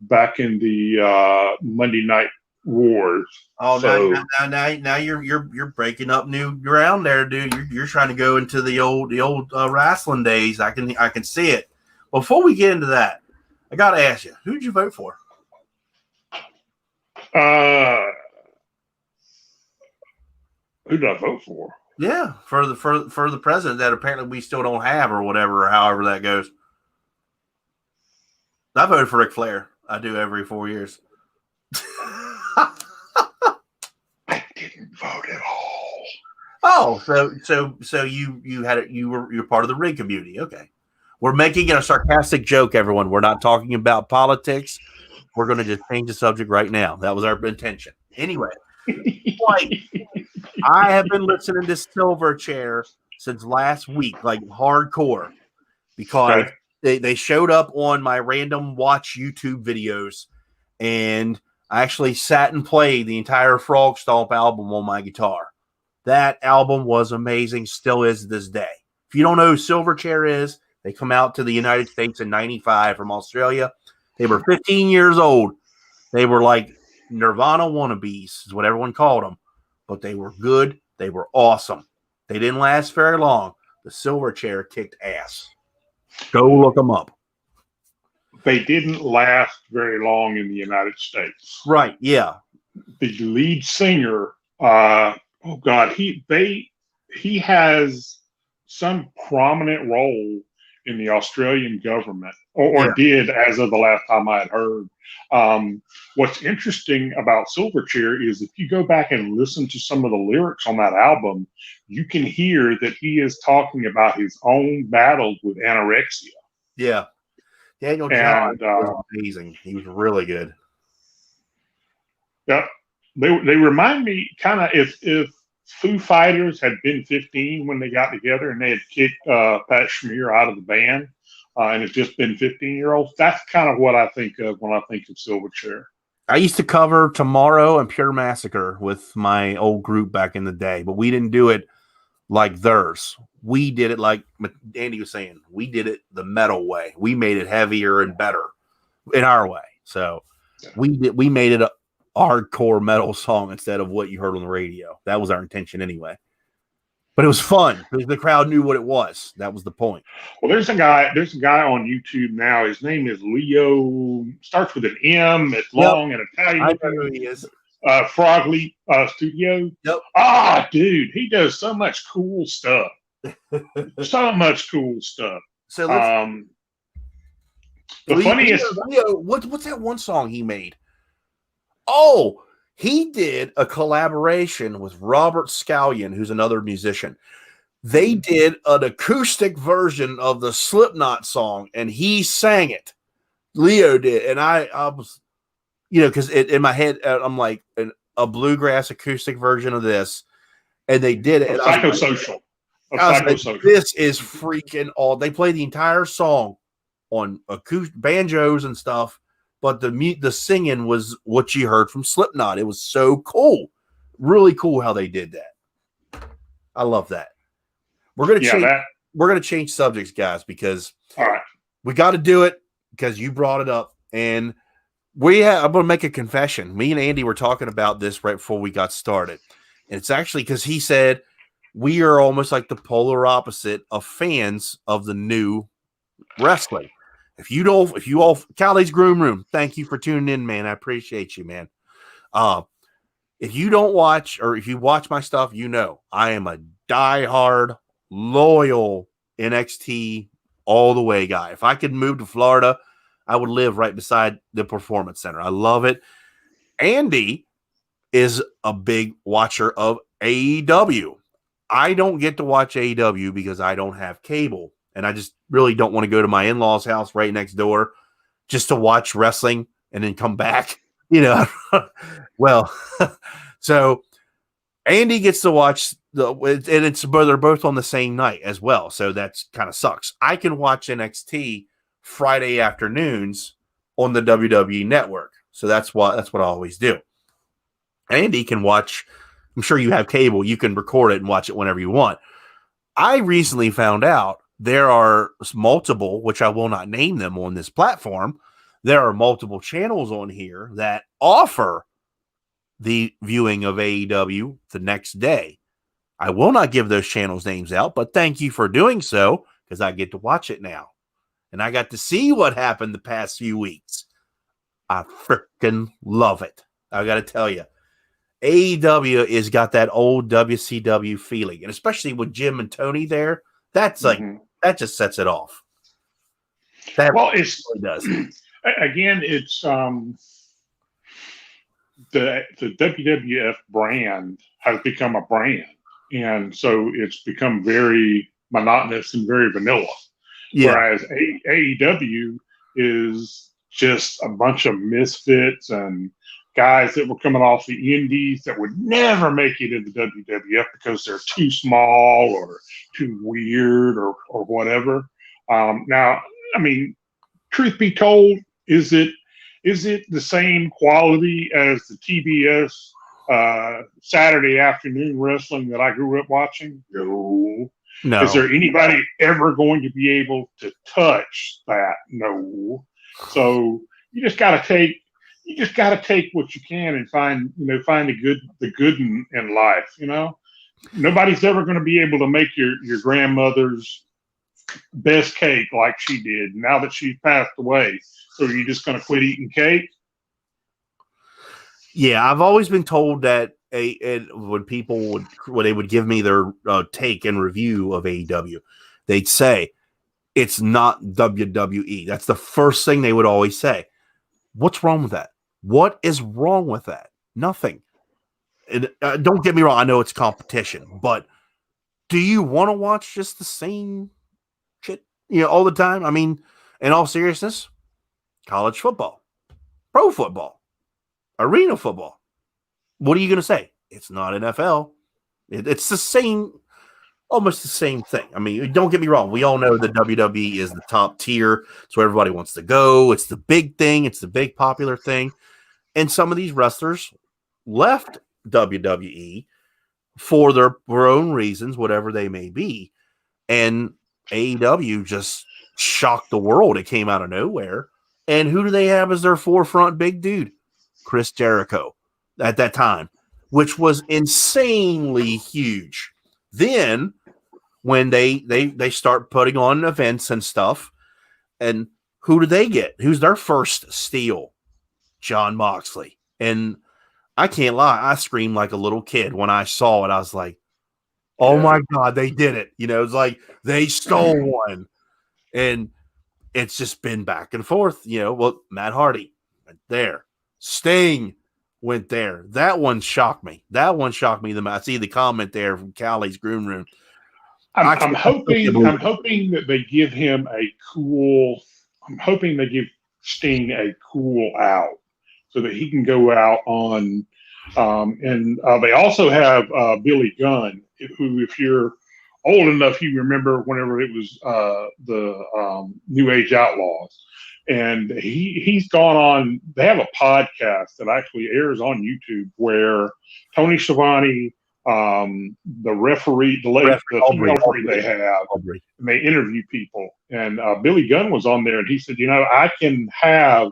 back in the Monday Night Wars. Oh, so, now you're breaking up new ground there, dude. You're trying to go into the old wrestling days. I can see it. Before we get into that, I got to ask you, who'd you vote for? Who did I vote for? Yeah, for the president that apparently we still don't have, or whatever, or however that goes. I voted for Ric Flair. I do every 4 years. I didn't vote at all. Oh, so you're part of the Rig community. Okay. We're making it a sarcastic joke, everyone. We're not talking about politics. We're going to just change the subject right now. That was our intention. Anyway, I have been listening to Silverchair since last week, like hardcore, because they showed up on my random watch YouTube videos, and I actually sat and played the entire Frog Stomp album on my guitar. That album was amazing, still is to this day. If you don't know who Silverchair is, they come out to the United States in 95 from Australia. They were 15 years old. They were like Nirvana wannabes, is what everyone called them. But they were good. They were awesome. They didn't last very long. The Silverchair kicked ass. Go look them up. They didn't last very long in the United States. Right, yeah. The lead singer, he has some prominent role in the Australian government, or did as of the last time I had heard. What's interesting about Silverchair is if you go back and listen to some of the lyrics on that album, you can hear that he is talking about his own battles with anorexia. Yeah. Daniel John was amazing. He was really good. Yeah. They remind me kind of if Foo Fighters had been 15 when they got together and they had kicked Pat Schmier out of the band, and it's just been 15-year-olds. That's kind of what I think of when I think of Silverchair. I used to cover Tomorrow and Pure Massacre with my old group back in the day, but we didn't do it like theirs. We did it like Andy was saying. We did it the metal way. We made it heavier and better in our way. So we made it a hardcore metal song instead of what you heard on the radio. That was our intention anyway. But it was fun because the crowd knew what it was. That was the point. Well, there's a guy on YouTube now. His name is Leo. Starts with an M. It's long and Italian. I know who he is. Frogly Studio. Yep. Dude, he does so much cool stuff. So much cool stuff. So the funniest. Leo, what's that one song he made? Oh, he did a collaboration with Robert Scallion, who's another musician. They did an acoustic version of the Slipknot song, and he sang it. Leo did, and I was, because in my head, I'm like a bluegrass acoustic version of this, and they did it. Psychosocial. This is freaking all. They played the entire song on acoustic banjos and stuff. But the singing was what you heard from Slipknot. It was so cool. Really cool how they did that. I love that. We're gonna change subjects, guys, because we got to do it because you brought it up. And I'm gonna make a confession. Me and Andy were talking about this right before we got started. And it's actually because he said we are almost like the polar opposite of fans of the new wrestling. If you all Callie's Groom Room, thank you for tuning in, man. I appreciate you, man. If you don't watch, or if you watch my stuff, I am a diehard, loyal NXT all the way guy. If I could move to Florida, I would live right beside the Performance Center. I love it. Andy is a big watcher of AEW. I don't get to watch AEW because I don't have cable. And I just really don't want to go to my in-laws' house right next door just to watch wrestling and then come back, Well, so Andy gets to watch they're both on the same night as well, so that's kind of sucks. I can watch NXT Friday afternoons on the WWE Network, so that's what I always do. Andy can watch. I'm sure you have cable. You can record it and watch it whenever you want. I recently found out there are multiple, which I will not name them on this platform. There are multiple channels on here that offer the viewing of AEW the next day. I will not give those channels names out, but thank you for doing so because I get to watch it now. And I got to see what happened the past few weeks. I freaking love it. I got to tell you, AEW has got that old WCW feeling, and especially with Jim and Tony there, that's like that just sets it off. It really does. Again, it's the WWF brand has become a brand, and so it's become very monotonous and very vanilla. Yeah. Whereas AEW is just a bunch of misfits and guys that were coming off the indies that would never make it into WWF because they're too small or too weird or whatever. Now, I mean, truth be told, is it the same quality as the TBS Saturday afternoon wrestling that I grew up watching? No. Is there anybody ever going to be able to touch that? No. So you just got to take what you can and find the good in life. Nobody's ever going to be able to make your grandmother's best cake like she did now that she's passed away. So are you just going to quit eating cake? Yeah, I've always been told that when people when they would give me their take and review of AEW, they'd say it's not WWE. That's the first thing they would always say. What's wrong with that? What is wrong with that? Nothing. And, don't get me wrong. I know it's competition, but do you want to watch just the same shit, all the time? I mean, in all seriousness, college football, pro football, arena football. What are you going to say? It's not NFL. It's the same, almost the same thing. I mean, don't get me wrong. We all know that WWE is the top tier. It's where everybody wants to go. It's the big thing. It's the big popular thing. And some of these wrestlers left WWE for their own reasons, whatever they may be. And AEW just shocked the world. It came out of nowhere. And who do they have as their forefront big dude? Chris Jericho at that time, which was insanely huge. Then when they start putting on events and stuff, and who do they get? Who's their first steal? John Moxley. And I can't lie, I screamed like a little kid when I saw it. I was like, oh my God, they did it. It's like they stole one. And it's just been back and forth. Matt Hardy went there. Sting went there. That one shocked me. The most. I see the comment there from Callie's Groom Room. I'm hoping that they give him I'm hoping they give Sting a cool out so that he can go out on. And they also have Billy Gunn, who, if you're old enough, you remember whenever it was the New Age Outlaws. And he's gone on. They have a podcast that actually airs on YouTube where Tony Schiavone, the referee, the female referee they have, and they interview people. And Billy Gunn was on there, and he said, I can have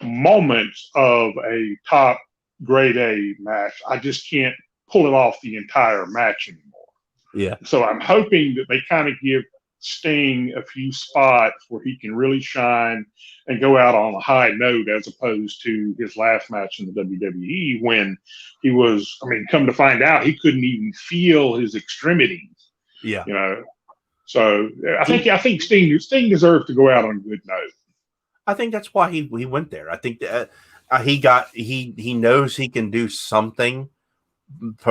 moments of a top grade A match. I just can't pull it off the entire match anymore. Yeah. So I'm hoping that they kind of give Sting a few spots where he can really shine and go out on a high note, as opposed to his last match in the WWE when he was, come to find out, he couldn't even feel his extremities. Yeah. So I think Sting deserves to go out on a good note. I think that's why he went there. I think that he knows he can do something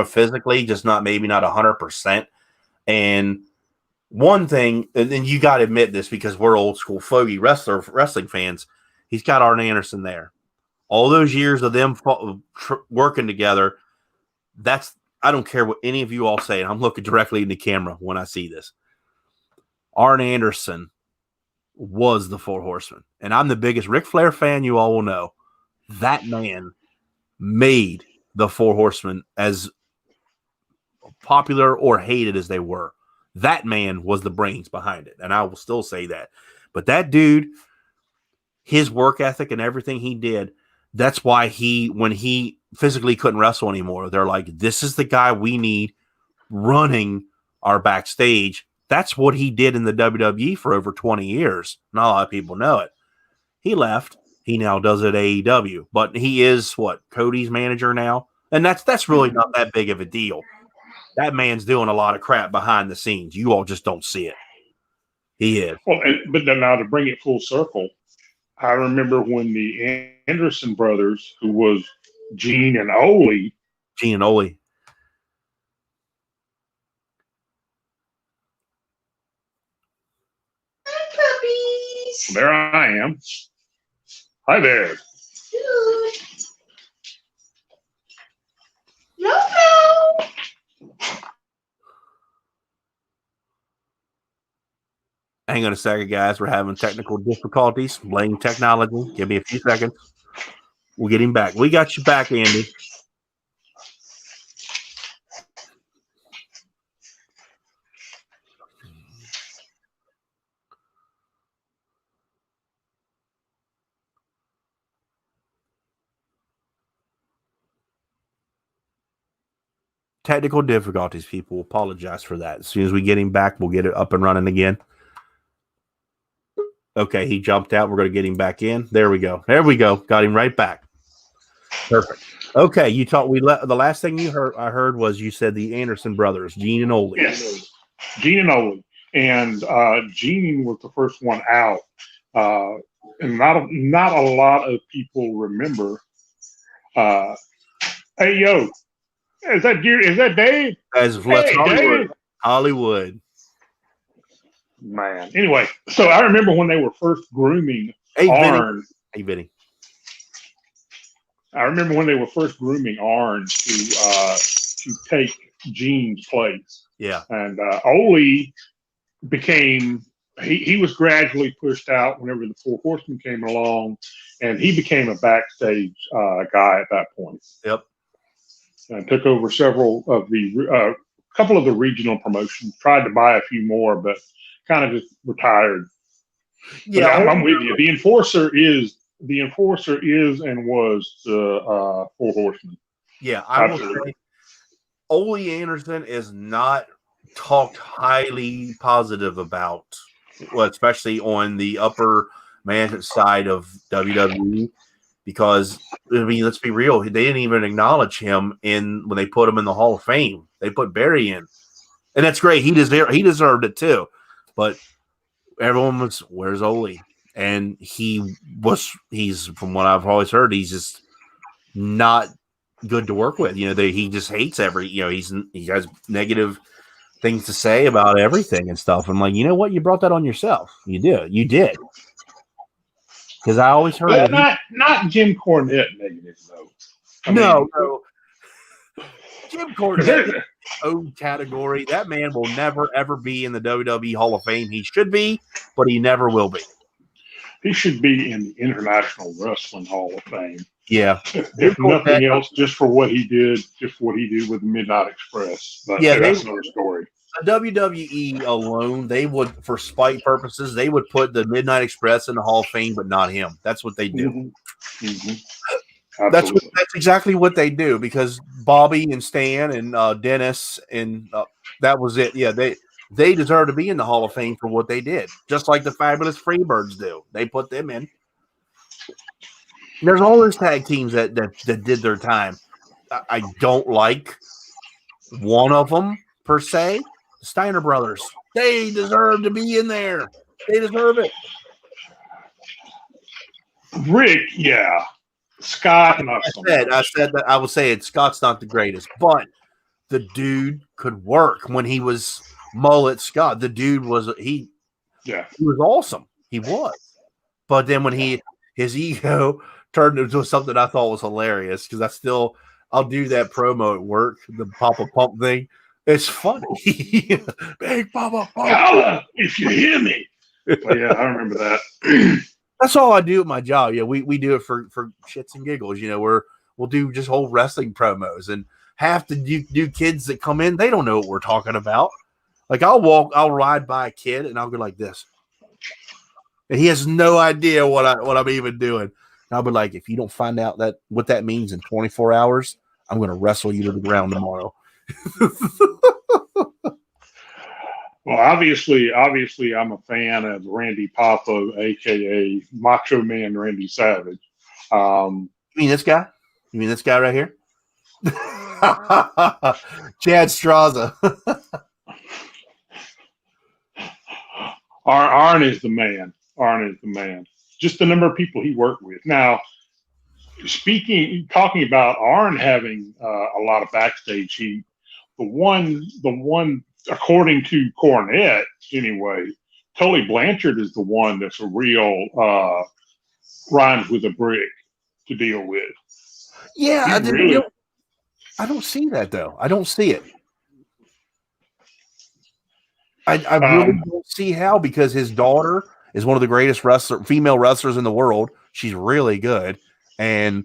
physically, just maybe not 100%. And one thing, and then you got to admit this because we're old school fogey wrestling fans, he's got Arn Anderson there. All those years of them working together, that's I don't care what any of you all say. I'm looking directly in the camera when I see this. Arn Anderson was the Four Horsemen. And I'm the biggest Ric Flair fan you all will know. That man made the Four Horsemen as popular or hated as they were. That man was the brains behind it. And I will still say that. But that dude, his work ethic and everything he did, that's why when he physically couldn't wrestle anymore, they're like, this is the guy we need running our backstage. That's what he did in the WWE for over 20 years. Not a lot of people know it. He left. He now does it at AEW. But he is, Cody's manager now? And that's really not that big of a deal. That man's doing a lot of crap behind the scenes. You all just don't see it. He is. Well, but then now to bring it full circle, I remember when the Anderson brothers, who was Gene and Ole. Hi, puppies. There I am. Hi there. Good. Hello. Hang on a second, guys. We're having technical difficulties. Blame technology. Give me a few seconds. We'll get him back. We got you back, Andy. Technical difficulties, people. Apologize for that. As soon as we get him back, we'll get it up and running again. Okay, he jumped out. We're going to get him back in. There we go. Got him right back. Perfect. Okay, you talked. The last thing I heard was you said the Anderson brothers, Gene and Ole. Yes, Gene and Ole, and Gene was the first one out, and not a lot of people remember. Hey, yo, is that Dave? Hey, Hollywood. Man. Anyway, so I remember when they were first grooming Arn. Hey, Vinny. I remember when they were first grooming Arn to take Gene's place. Yeah. And Ole became he was gradually pushed out whenever the Four Horsemen came along, and he became a backstage guy at that point. Yep. And took over several of the couple of the regional promotions. Tried to buy a few more, but kind of just retired. Yeah, I'm with you. The enforcer is and was the Four Horsemen. Yeah, I will say Ole Anderson is not talked highly positive about, especially on the upper management side of WWE, because let's be real, they didn't even acknowledge him when they put him in the Hall of Fame. They put Barry in, and that's great. He deserved it too. But everyone was, where's Ole? And he's from what I've always heard, he's just not good to work with. He just hates he has negative things to say about everything and stuff. I'm like, you know what? You brought that on yourself. You did. Because I always heard not Jim Cornette negative though. No. Jim Cornette. Own category. That man will never ever be in the WWE Hall of Fame. He should be, but he never will be. He should be in the International Wrestling Hall of Fame. Yeah. If nothing else, just for what he did with the Midnight Express. But yeah, that's another story. The WWE alone, they would, for spite purposes, they would put the Midnight Express in the Hall of Fame, but not him. That's what they do. Mm-hmm. Mm-hmm. That's exactly what they do, because Bobby and Stan and Dennis and that was it. Yeah, they deserve to be in the Hall of Fame for what they did, just like the Fabulous Freebirds do. They put them in. There's all those tag teams that did their time. I don't like one of them per se. The Steiner Brothers. They deserve to be in there. They deserve it. Rick, yeah. Scott, not so much. I said that I would say Scott's not the greatest, but the dude could work when he was mullet Scott. The dude was he was awesome. He was. But then when his ego turned into something I thought was hilarious, because I still I'll do that promo at work, the Papa Pump thing. It's funny. Big Papa Pump. Holla if you hear me. But yeah, I remember that. That's all I do at my job. Yeah, we do it for shits and giggles. We'll do just whole wrestling promos, and half the new kids that come in, they don't know what we're talking about. Like I'll ride by a kid and I'll go like this. And he has no idea what I'm even doing. And I'll be like, if you don't find out what that means in 24 hours, I'm going to wrestle you to the ground tomorrow. Well, obviously, I'm a fan of Randy Papa, aka Macho Man Randy Savage. You mean this guy? You mean this guy right here? Chad Straza. Arn is the man. Arn is the man. Just the number of people he worked with. Now, talking about Arn having a lot of backstage heat, the one, according to Cornette, anyway, Tully Blanchard is the one that's a real rhymes with a brick to deal with. Yeah, I don't see that though. I don't see it. I really don't see how, because his daughter is one of the greatest female wrestlers in the world. She's really good. And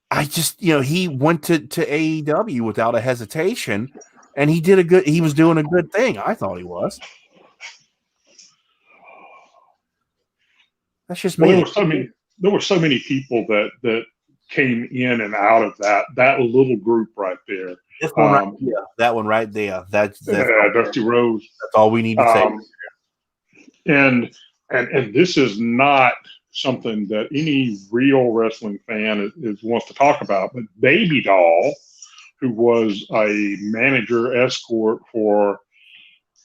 I just, he went to AEW without a hesitation, and he was doing a good thing. I thought he was. That's just me. Well, there were so many people that came in and out of that little group right there. This one right there, that one right there. That's Dusty Rose. That's all we need to say. And this is not something that any real wrestling fan wants to talk about. But Baby Doll, who was a manager escort for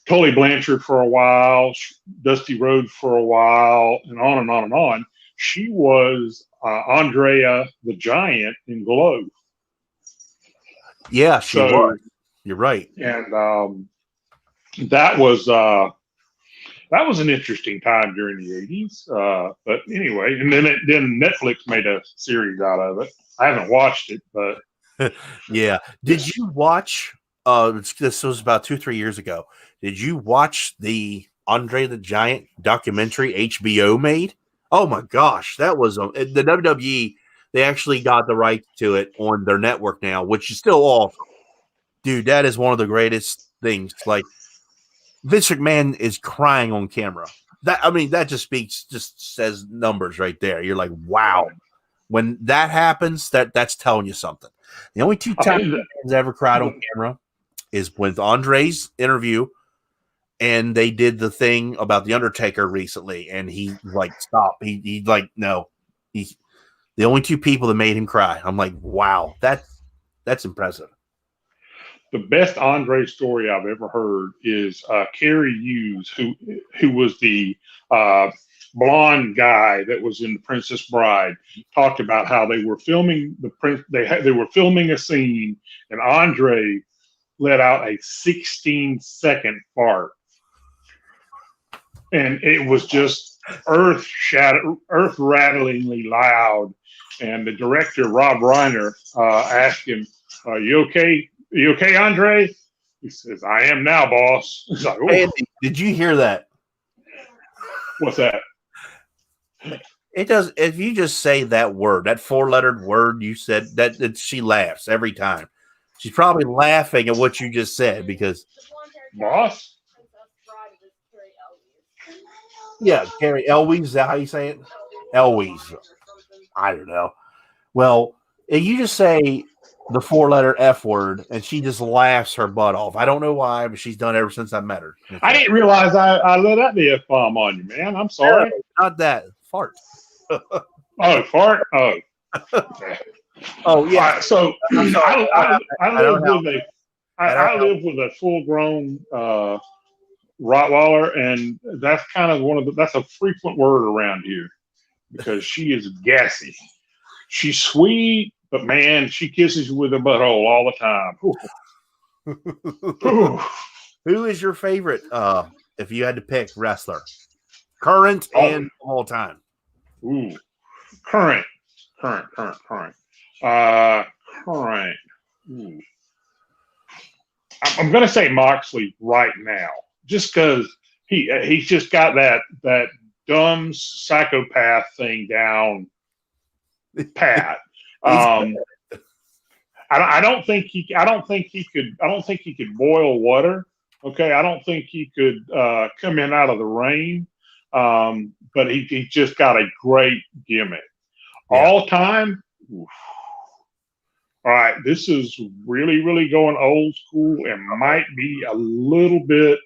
Tully Blanchard for a while, Dusty Rhodes for a while, and on and on and on. She was Andrea the Giant in Glow. Yeah, she was. You're right. And that was an interesting time during the 80s. But anyway, and then Netflix made a series out of it. I haven't watched it, but yeah. Did you watch? This was about 2-3 years ago. Did you watch the Andre the Giant documentary HBO made? Oh my gosh, that was the WWE. They actually got the right to it on their network now, which is still awesome. Dude, that is one of the greatest things. Like, Vince McMahon is crying on camera. That just says numbers right there. You're like, wow. When that happens, that's telling you something. The only two times he's ever cried on camera is with Andre's interview, and they did the thing about the Undertaker recently, and he like stopped. He like, no. He's the only two people that made him cry. I'm like, wow, that's impressive. The best Andre story I've ever heard is Kerry Hughes, who was the blonde guy that was in The Princess Bride, talked about how they were filming they were filming a scene, and Andre let out a 16-second fart, and it was just earth-rattlingly loud. And the director, Rob Reiner, asked him, "You okay? You okay, Andre?" He says, "I am now, boss." He's like, Andy, did you hear that? What's that? It does. If you just say that word, that 4-lettered word you said, that she laughs every time. She's probably laughing at what you just said because boss. Yeah, Carrie Elwes. Is that how you say it? Elwes. I don't know. Well, if you just say the 4-letter F word, and she just laughs her butt off. I don't know why, but she's done it ever since I met her. I didn't realize I let out the F-bomb on you, man. I'm sorry. No, not that. Fart. Oh, fart? Oh. Oh, yeah. Right, so I live with a full-grown Rottweiler, and that's kind of that's a frequent word around here because she is gassy. She's sweet, but man, she kisses you with her butthole all the time. Ooh. Who is your favorite, if you had to pick, wrestler? Current and all time. Ooh. Current. All right. Ooh. I'm going to say Moxley right now, just because he's just got that dumb psychopath thing down pat. I don't think he could boil water. Okay, I don't think he could come in out of the rain. But he just got a great gimmick. Yeah. All time. Oof. All right, this is really, really going old school and might be a little bit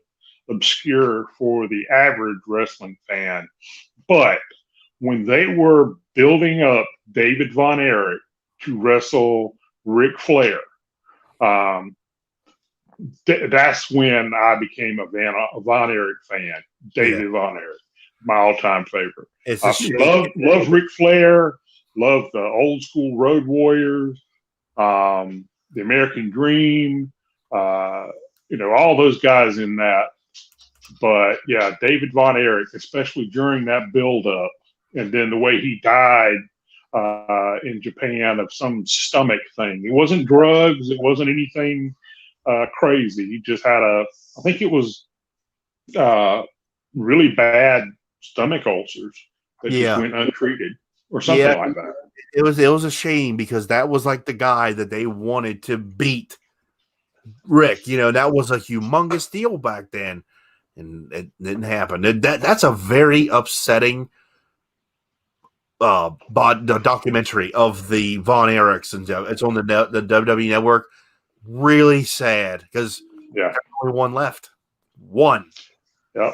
obscure for the average wrestling fan. But when they were building up David Von Erich to wrestle Ric Flair, that's when I became a Von Erich fan. David Von Erich, my all-time favorite. Love Ric Flair. Love the old school Road Warriors. The American Dream, all those guys in that. But yeah, David Von Erich, especially during that build-up, and then the way he died in Japan of some stomach thing. It wasn't drugs. It wasn't anything crazy. He just had I think it was really bad stomach ulcers that just went untreated or something like that. It was a shame because that was like the guy that they wanted to beat Rick. That was a humongous deal back then, and it didn't happen. That's a very upsetting the documentary of the Von Erichs, and it's on the WWE Network. Really sad because there's only one left. One. Yep.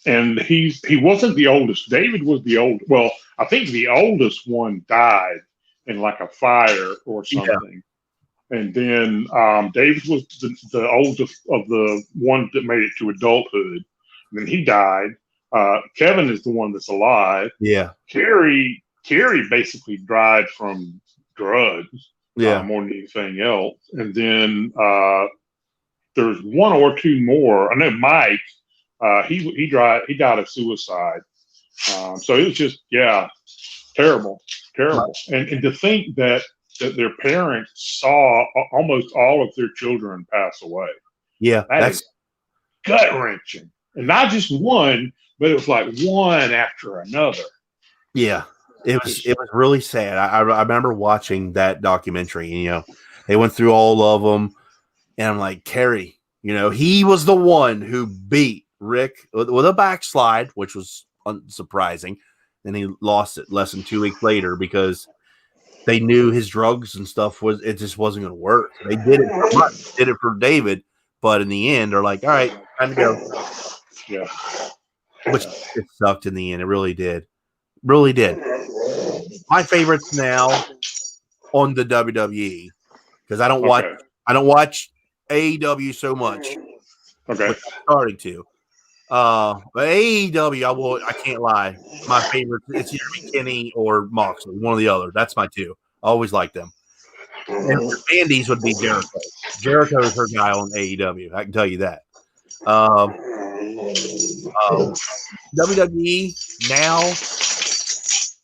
And he wasn't the oldest. David was the old. Well, I think the oldest one died in like a fire or something. Yeah. And then David was the oldest of the ones that made it to adulthood. And then he died. Kevin is the one that's alive. Yeah. Kerry basically died from drugs. More than anything else. And then there's one or two more. I know Mike. He died of suicide. So it was just terrible. And to think that their parents saw almost all of their children pass away. Yeah, that's gut wrenching. And not just one, but it was like one after another. Yeah, it was really sad. I remember watching that documentary. They went through all of them, and I'm like, Kerry, he was the one who beat Rick with a backslide, which was unsurprising. Then he lost it less than 2 weeks later because they knew his drugs and stuff just wasn't going to work. They did it for David, but in the end, they're like, all right, time to go. Yeah, which it sucked in the end. It really did, really did. My favorites now on the WWE because I don't watch AEW so much. Okay, I'm starting to. But AEW, I can't lie. My favorite is either Kenny or Moxley, one or the other. That's my two. I always like them. And Andy's would be Jericho. Jericho is her guy on AEW. I can tell you that. WWE now,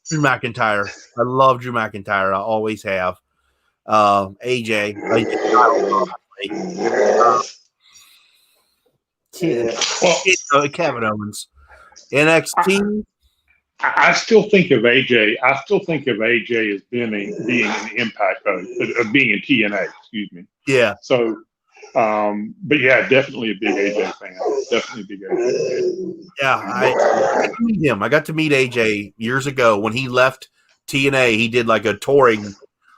Drew McIntyre. I love Drew McIntyre. I always have. AJ. Kevin Owens. NXT. I still think of AJ. I still think of AJ as being an Impact of being in TNA. Excuse me. Yeah. So, but yeah, definitely a big AJ fan. Definitely a big AJ fan. Yeah, I got to meet him. I got to meet AJ years ago when he left TNA. He did like a touring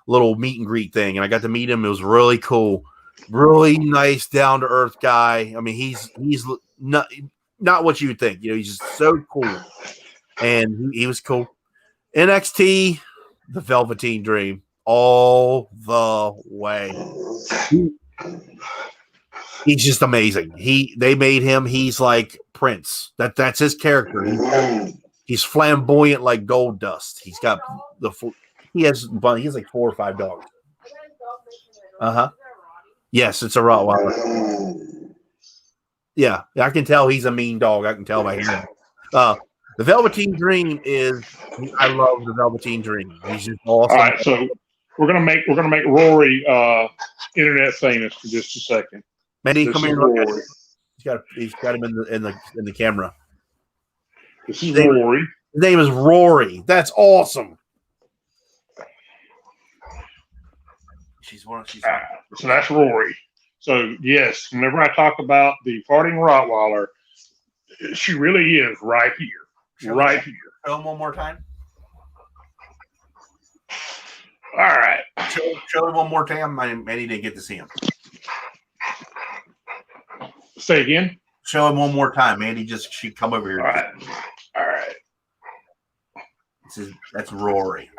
little meet and greet thing, and I got to meet him. It was really cool. Really nice, down to earth guy. I mean, he's not what you would think. He's just so cool, and he was cool. NXT, the Velveteen Dream, all the way. He's just amazing. They made him. He's like Prince. That's his character. He's flamboyant like gold dust. He's got he has like 4 or 5 dogs. Yes, it's a Rottweiler. Yeah, I can tell he's a mean dog. I can tell by him. The Velveteen Dream I love the Velveteen Dream. He's just awesome. All right, so we're gonna make Rory internet famous for just a second. Mandy, This come is here. Rory. He's got him in the camera. This is Rory. His name is Rory. That's awesome. So that's Rory. So yes, whenever I talk about the farting Rottweiler, she really is right here. Right here. Show him one more time. All right. Show him one more time. Manny didn't get to see him. Say again. Show him one more time. Mandy she come over here. All right. That's Rory.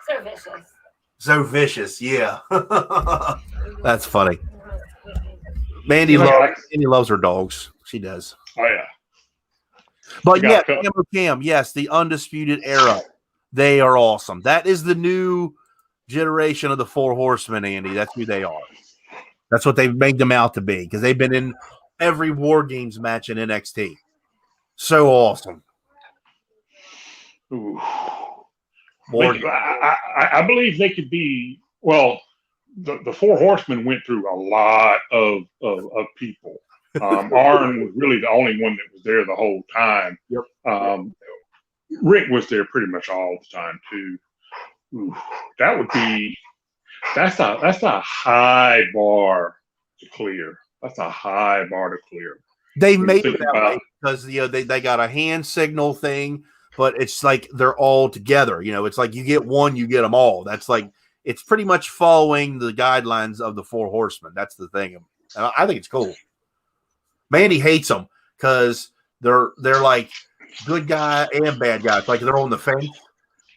So vicious. So vicious, yeah. That's funny. Mandy loves her dogs. She does. Oh yeah. But yeah, Cam, yes, the Undisputed Era. They are awesome. That is the new generation of the Four Horsemen, Andy. That's who they are. That's what they've made them out to be because they've been in every War Games match in NXT. So awesome. Ooh. I believe they could be. Well, the Four Horsemen went through a lot of people. Arn was really the only one that was there the whole time. Yep. Rick was there pretty much all the time too. Ooh, that's a high bar to clear. That's a high bar to clear. They made it that way because they got a hand signal thing, but it's like they're all together. It's like you get one, you get them all. That's like it's pretty much following the guidelines of the Four Horsemen. That's the thing. And I think it's cool. Mandy hates them because they're like good guy and bad guy. It's like they're on the fence.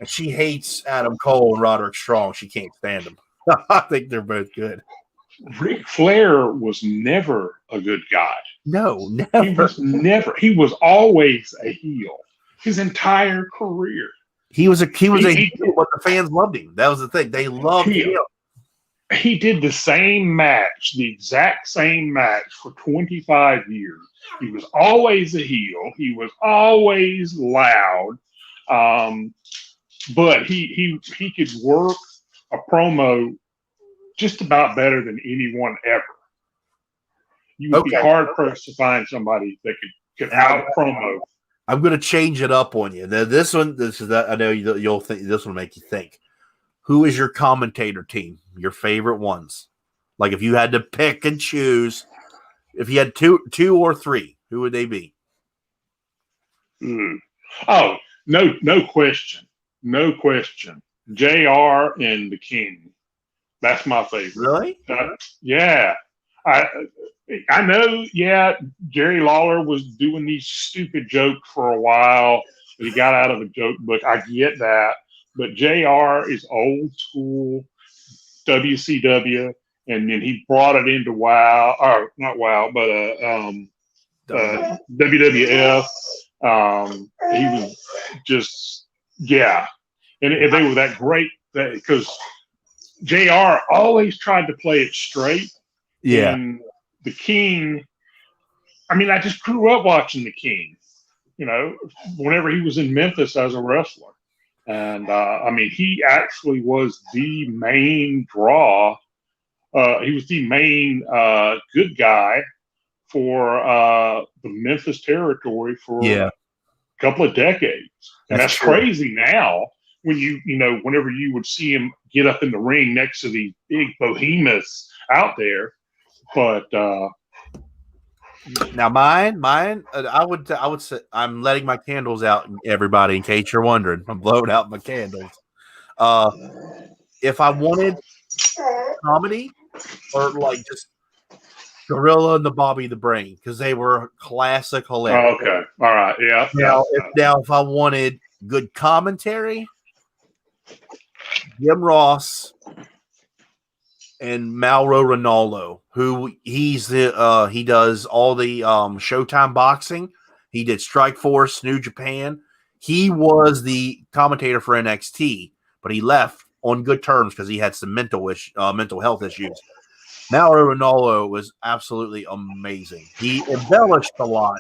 And she hates Adam Cole and Roderick Strong. She can't stand them. I think they're both good. Ric Flair was never a good guy. No, never. He was always a heel. His entire career. He was a heel, but the fans loved him. That was the thing. They loved him. He did the exact same match for 25 years. He was always a heel. He was always loud. But he could work a promo just about better than anyone ever. You would be hard pressed to find somebody that could out promo. I'm going to change it up on you. Now, I know you'll think this will make you think. Who is your commentator team? Your favorite ones? Like if you had to pick and choose, if you had two or three, who would they be? Oh, no question. No question. JR and the King. That's my favorite. Really? Yeah. I know, Jerry Lawler was doing these stupid jokes for a while, but he got out of the joke book. I get that. But JR is old school WCW, and then he brought it into WoW, or not WoW, but WWF. He was just, and they were that great because JR always tried to play it straight. Yeah. And the King, I just grew up watching the King, whenever he was in Memphis as a wrestler. And, he actually was the main draw. He was the main good guy for the Memphis territory for a couple of decades. And that's crazy now when whenever you would see him get up in the ring next to these big behemoths out there. But now mine, I would say I'm letting my candles out, everybody, in case you're wondering. I'm blowing out my candles. If I wanted comedy or like just Gorilla and the Bobby the Brain, because they were classic hilarious. Okay. All right. Yeah. Now, if I wanted good commentary, Jim Ross and Mauro Ronaldo, who he does all the Showtime boxing. He did Strikeforce, New Japan. He was the commentator for NXT, but he left on good terms because he had some mental health issues. Mauro Ronaldo was absolutely amazing. He embellished a lot,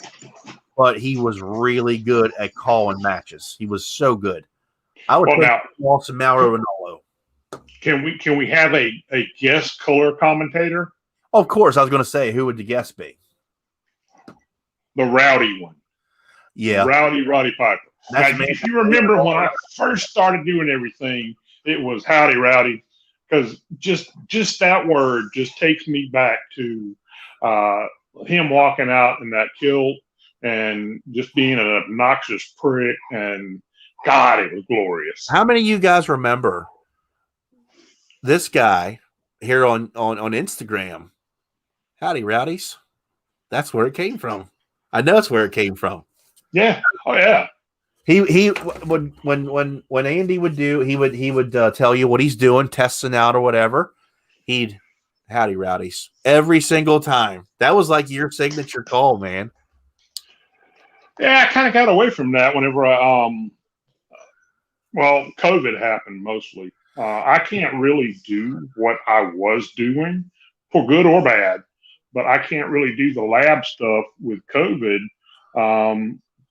but he was really good at calling matches. He was so good. I would Well, take now, Lawson Mauro Ranallo. can we have a guest color commentator? Of course, I was going to say, who would the guest be? The rowdy one. Yeah. Roddy Piper. Now, if you remember when I first started doing everything, it was howdy rowdy, because just that word just takes me back to him walking out in that kilt and just being an obnoxious prick, and God, it was glorious. How many of you guys remember this guy here on Instagram? Howdy Rowdies. That's where it came from. I know it's where it came from. Yeah. Oh yeah. He would when Andy would do, he would tell you what he's doing, testing out or whatever. He'd howdy Rowdies every single time. That was like your signature call, man. Yeah, I kind of got away from that whenever COVID happened mostly. I can't really do what I was doing, for good or bad, but I can't really do the lab stuff with COVID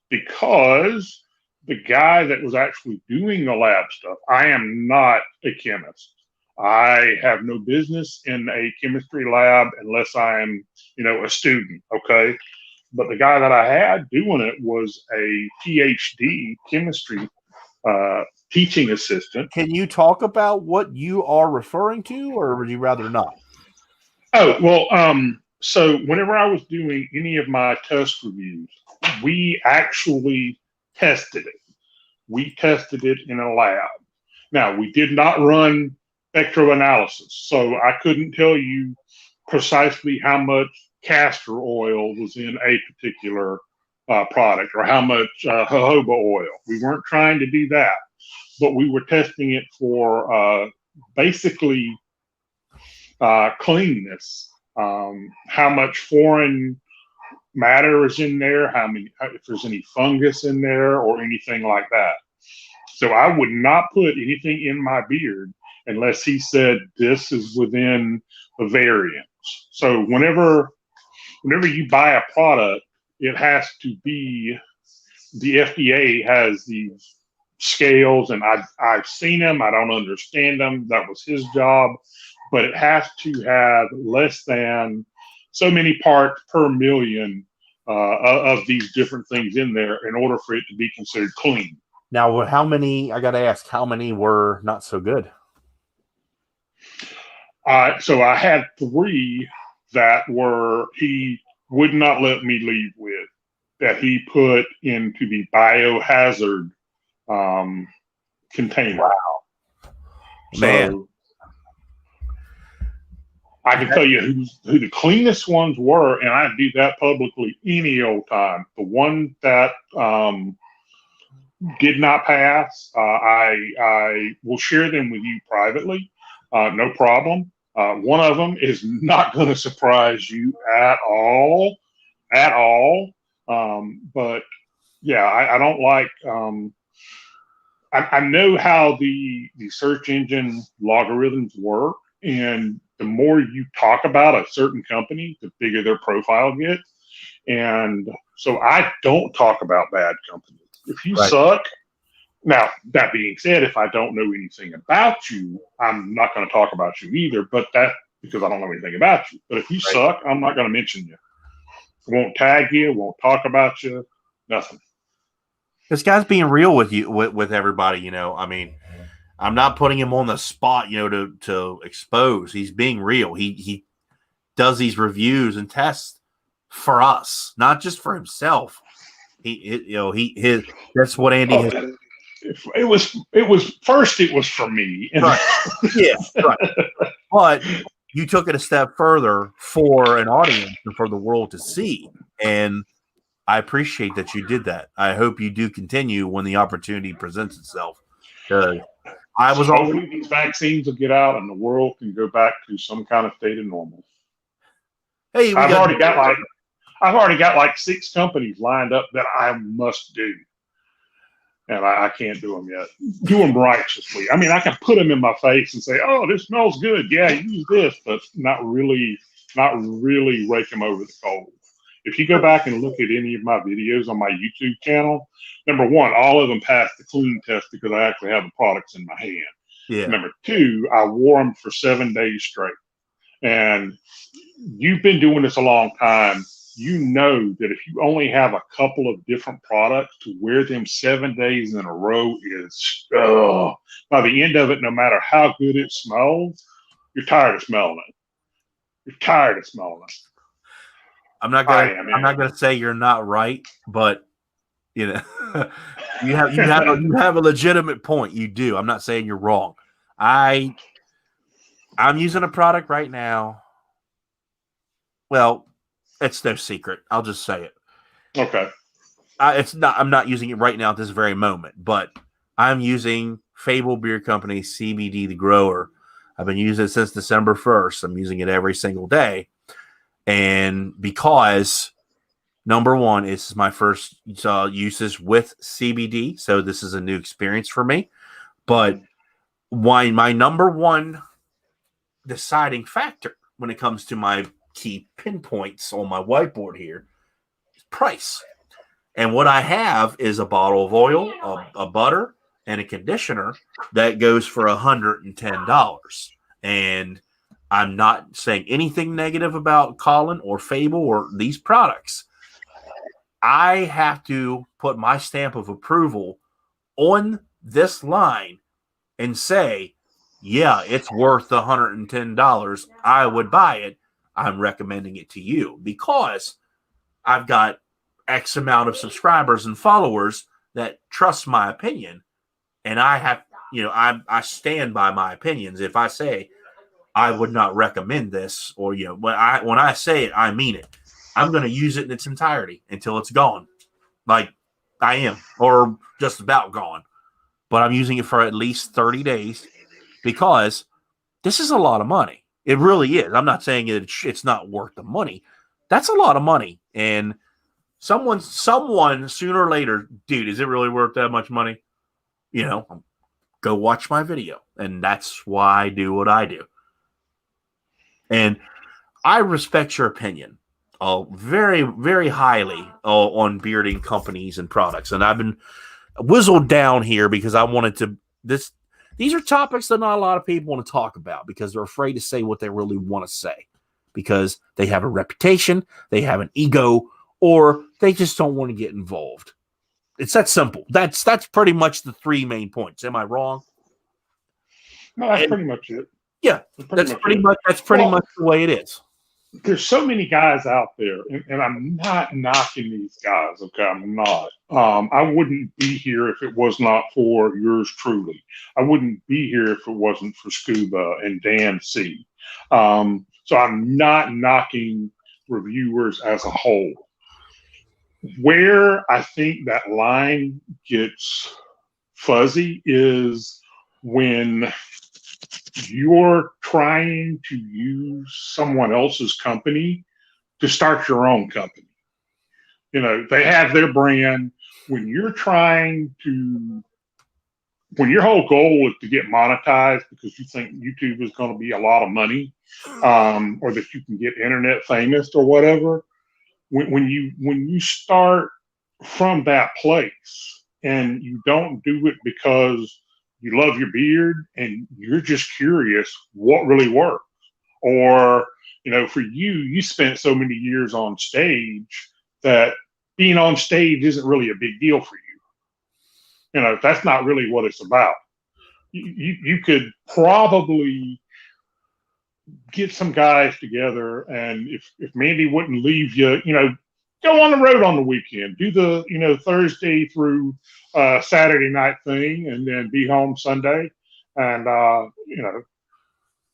because the guy that was actually doing the lab stuff, I am not a chemist. I have no business in a chemistry lab unless I am, a student, okay? But the guy that I had doing it was a PhD chemistry teaching assistant. Can you talk about what you are referring to, or would you rather not? Oh, well, so whenever I was doing any of my test reviews, we actually tested it. We tested it in a lab. Now, we did not run spectroanalysis, so I couldn't tell you precisely how much castor oil was in a particular product or how much jojoba oil. We weren't trying to do that, but we were testing it for basically cleanness, how much foreign matter is in there, if there's any fungus in there or anything like that. So I would not put anything in my beard unless he said this is within the variance. So whenever you buy a product, it has to be, the FDA has these scales, and I've seen them. I don't understand them. That was his job, but it has to have less than so many parts per million of these different things in there in order for it to be considered clean. Now, how many? I got to ask, how many were not so good? So I had 3 that he would not let me leave with, that he put into the biohazard container. Wow. Man. So I can tell you who the cleanest ones were, and I do that publicly any old time. The one that did not pass, I will share them with you privately. No problem. One of them is not going to surprise you at all. But yeah, I don't like. I know how the search engine logarithms work, and the more you talk about a certain company, the bigger their profile gets. And so I don't talk about bad companies. If you suck, now that being said, if I don't know anything about you, I'm not going to talk about you either. But that's because I don't know anything about you. But if you suck, I'm not going to mention you. I won't tag you. Won't talk about you. Nothing. This guy's being real with you, with everybody. I mean, I'm not putting him on the spot, to expose. He's being real. He does these reviews and tests for us, not just for himself. That's what Andy has. It was for me. Right. Yeah, right. But you took it a step further for an audience and for the world to see. And I appreciate that you did that. I hope you do continue when the opportunity presents itself. Hopefully these vaccines will get out and the world can go back to some kind of state of normal. Hey, I've already got like 6 companies lined up that I must do. And I can't do them yet. Do them righteously. I mean, I can put them in my face and say, "Oh, this smells good. Yeah, use this," but not really rake them over the coals. If you go back and look at any of my videos on my YouTube channel, number one, all of them passed the clean test because I actually have the products in my hand. Yeah. Number two, I wore them for 7 days straight. And you've been doing this a long time. You know that if you only have a couple of different products, to wear them 7 days in a row is, by the end of it, no matter how good it smells, you're tired of smelling it. You're tired of smelling it. I'm not gonna say you're not right, but you know, you have a legitimate point. You do. I'm not saying you're wrong. I'm using a product right now. Well, it's no secret. I'll just say it. Okay. I'm not using it right now at this very moment, but I'm using Fable Beer Company CBD the Grower. I've been using it since December 1st. I'm using it every single day. And because, number one, it's my first uses with CBD, so this is a new experience for me. But my number one deciding factor when it comes to my key pinpoints on my whiteboard here is price. And what I have is a bottle of oil, a butter, and a conditioner that goes for $110. And I'm not saying anything negative about Colin or Fable or these products. I have to put my stamp of approval on this line and say, yeah, it's worth $110. I would buy it. I'm recommending it to you because I've got X amount of subscribers and followers that trust my opinion. And I have, I stand by my opinions. If I say I would not recommend this, or, when I say it, I mean it. I'm going to use it in its entirety until it's gone. Like I am, or just about gone. But I'm using it for at least 30 days because this is a lot of money. It really is. I'm not saying it's not worth the money. That's a lot of money. And someone sooner or later, dude, is it really worth that much money? Go watch my video. And that's why I do what I do. And I respect your opinion very, very highly on bearding companies and products. And I've been whizzled down here because I wanted to these are topics that not a lot of people want to talk about because they're afraid to say what they really want to say because they have a reputation, they have an ego, or they just don't want to get involved. It's that simple. That's pretty much the three main points. Am I wrong? No, that's pretty much it. Yeah, that's pretty much the way it is. There's so many guys out there, and I'm not knocking these guys. Okay, I'm not. I wouldn't be here if it was not for yours truly. I wouldn't be here if it wasn't for Scuba and Dan C. So I'm not knocking reviewers as a whole. Where I think that line gets fuzzy is when you're trying to use someone else's company to start your own company. They have their brand. When your whole goal is to get monetized because you think YouTube is going to be a lot of money, or that you can get internet famous or whatever, when you start from that place and you don't do it because you love your beard and you're just curious what really works, or for you spent so many years on stage that being on stage isn't really a big deal for you. That's not really what it's about. You could probably get some guys together, and if Mandy wouldn't leave you, go on the road on the weekend, do the Thursday through Saturday night thing, and then be home Sunday, and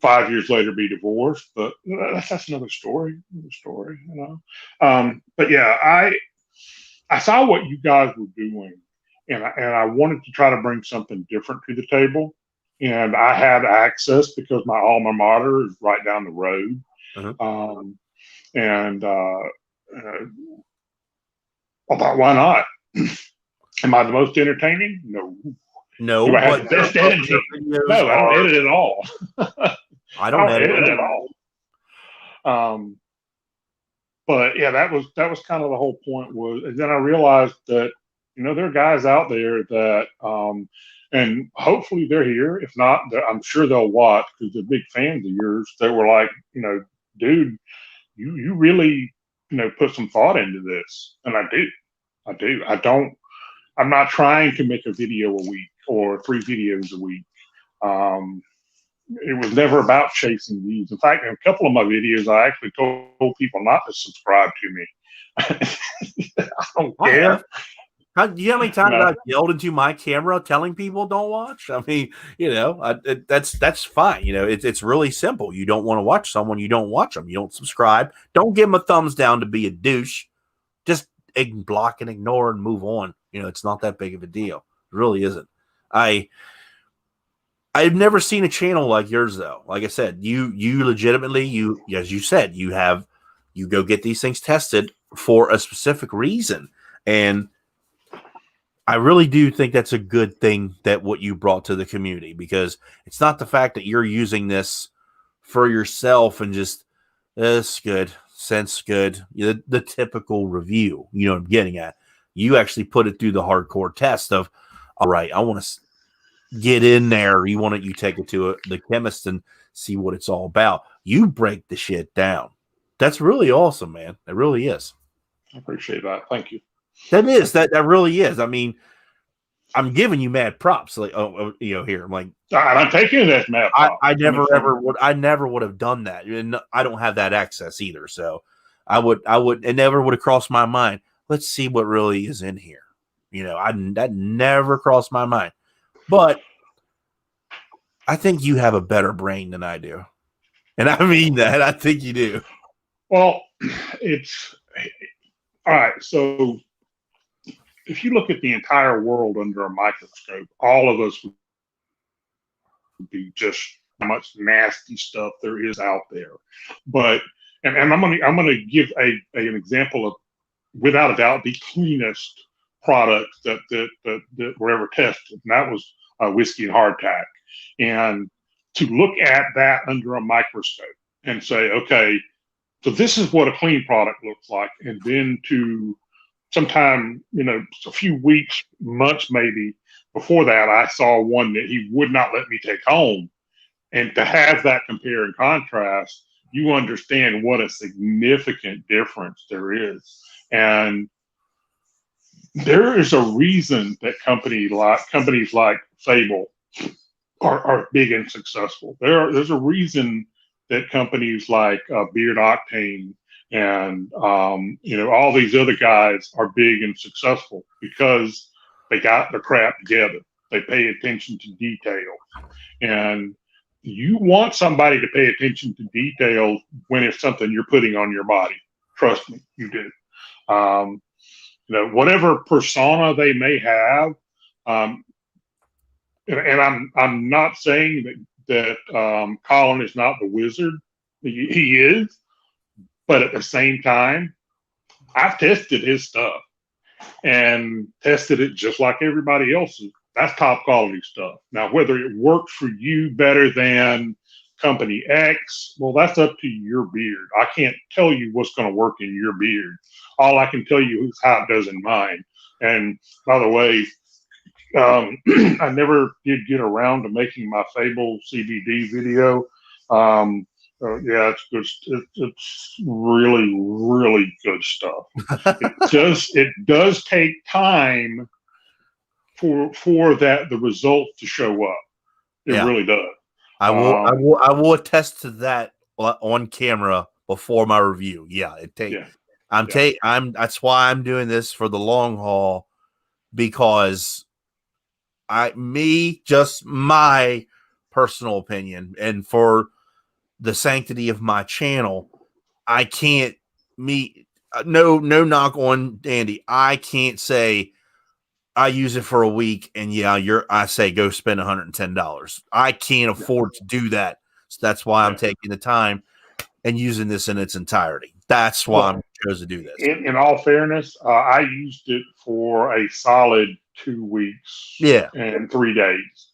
5 years later be divorced. But that's another story. But yeah, I saw what you guys were doing, and I wanted to try to bring something different to the table. And I had access because my alma mater is right down the road. Uh-huh. I thought, why not? Am I the most entertaining? No. No. Do I have the best editing? No, I don't edit at all. I don't edit at all. But yeah, that was kind of the whole point was, and then I realized that there are guys out there that, and hopefully they're here. If not, I'm sure they'll watch because they're big fans of yours. That were like, dude, you really put some thought into this, and I do. I'm not trying to make a video a week or 3 videos a week. It was never about chasing views. In fact, in a couple of my videos, I actually told people not to subscribe to me. I don't care. Do you know how many times I've yelled into my camera telling people don't watch? I mean, that's fine. It's really simple. You don't want to watch someone, you don't watch them. You don't subscribe. Don't give them a thumbs down to be a douche. Just block and ignore and move on. It's not that big of a deal. It really isn't. I've never seen a channel like yours though. Like I said, you legitimately, as you said, you go get these things tested for a specific reason. And I really do think that's a good thing that what you brought to the community, because it's not the fact that you're using this for yourself and just, it's good, sense good, the typical review, what I'm getting at. You actually put it through the hardcore test of, all right, I want to get in there. You take it to the chemist and see what it's all about. You break the shit down. That's really awesome, man. It really is. I appreciate that. Thank you. That really is. I mean, I'm giving you mad props. Like, here I'm like, I'm taking it as mad props. I never would have done that, and I don't have that access either. So, it never would have crossed my mind. Let's see what really is in here. That never crossed my mind. But I think you have a better brain than I do, and I mean that. I think you do. Well, it's all right. So, if you look at the entire world under a microscope, all of us would be just how much nasty stuff there is out there. But and I'm gonna give an example of, without a doubt, the cleanest products that were ever tested, and that was whiskey and hardtack. And to look at that under a microscope and say, okay, so this is what a clean product looks like, and then to sometime, a few weeks, months maybe before that, I saw one that he would not let me take home. And to have that compare and contrast, you understand what a significant difference there is. And there is a reason that companies like Fable are big and successful. There's a reason that companies like Beard Octane and all these other guys are big and successful, because they got their crap together. They pay attention to details, and you want somebody to pay attention to details when it's something you're putting on your body. Trust me, you do. Whatever persona they may have, and I'm not saying that Colin is not the wizard. He is. But at the same time, I've tested his stuff and tested it just like everybody else's. That's top quality stuff. Now, whether it works for you better than company X, well, that's up to your beard. I can't tell you what's going to work in your beard. All I can tell you is how it does in mine. And by the way, I never did get around to making my Fable CBD video. Yeah, it's really, really good stuff. It does take time for the results to show up. It really does. I will attest to that on camera before my review. Yeah, it takes. Yeah. That's why I'm doing this for the long haul, because just my personal opinion, and for the sanctity of my channel, I can't no knock on Andy. I can't say I use it for a week and I say go spend $110. I can't afford to do that. So that's why I'm taking the time and using this in its entirety. That's why I'm chose to do this. In all fairness, I used it for a solid 2 weeks and 3 days.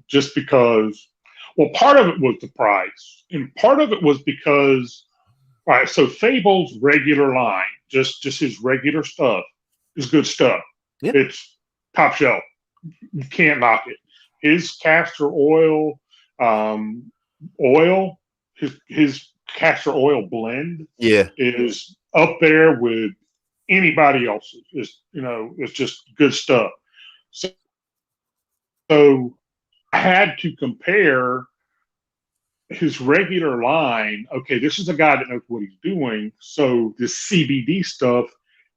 Just because, well, part of it was the price, and part of it was because All right, so Fable's regular line, just his regular stuff, is good stuff. Yeah. It's top shelf. You can't knock it. His castor oil, oil, his castor oil blend Yeah. is up there with anybody else's. It's just good stuff. So I had to compare his regular line. Okay, this is a guy that knows what he's doing. So this CBD stuff,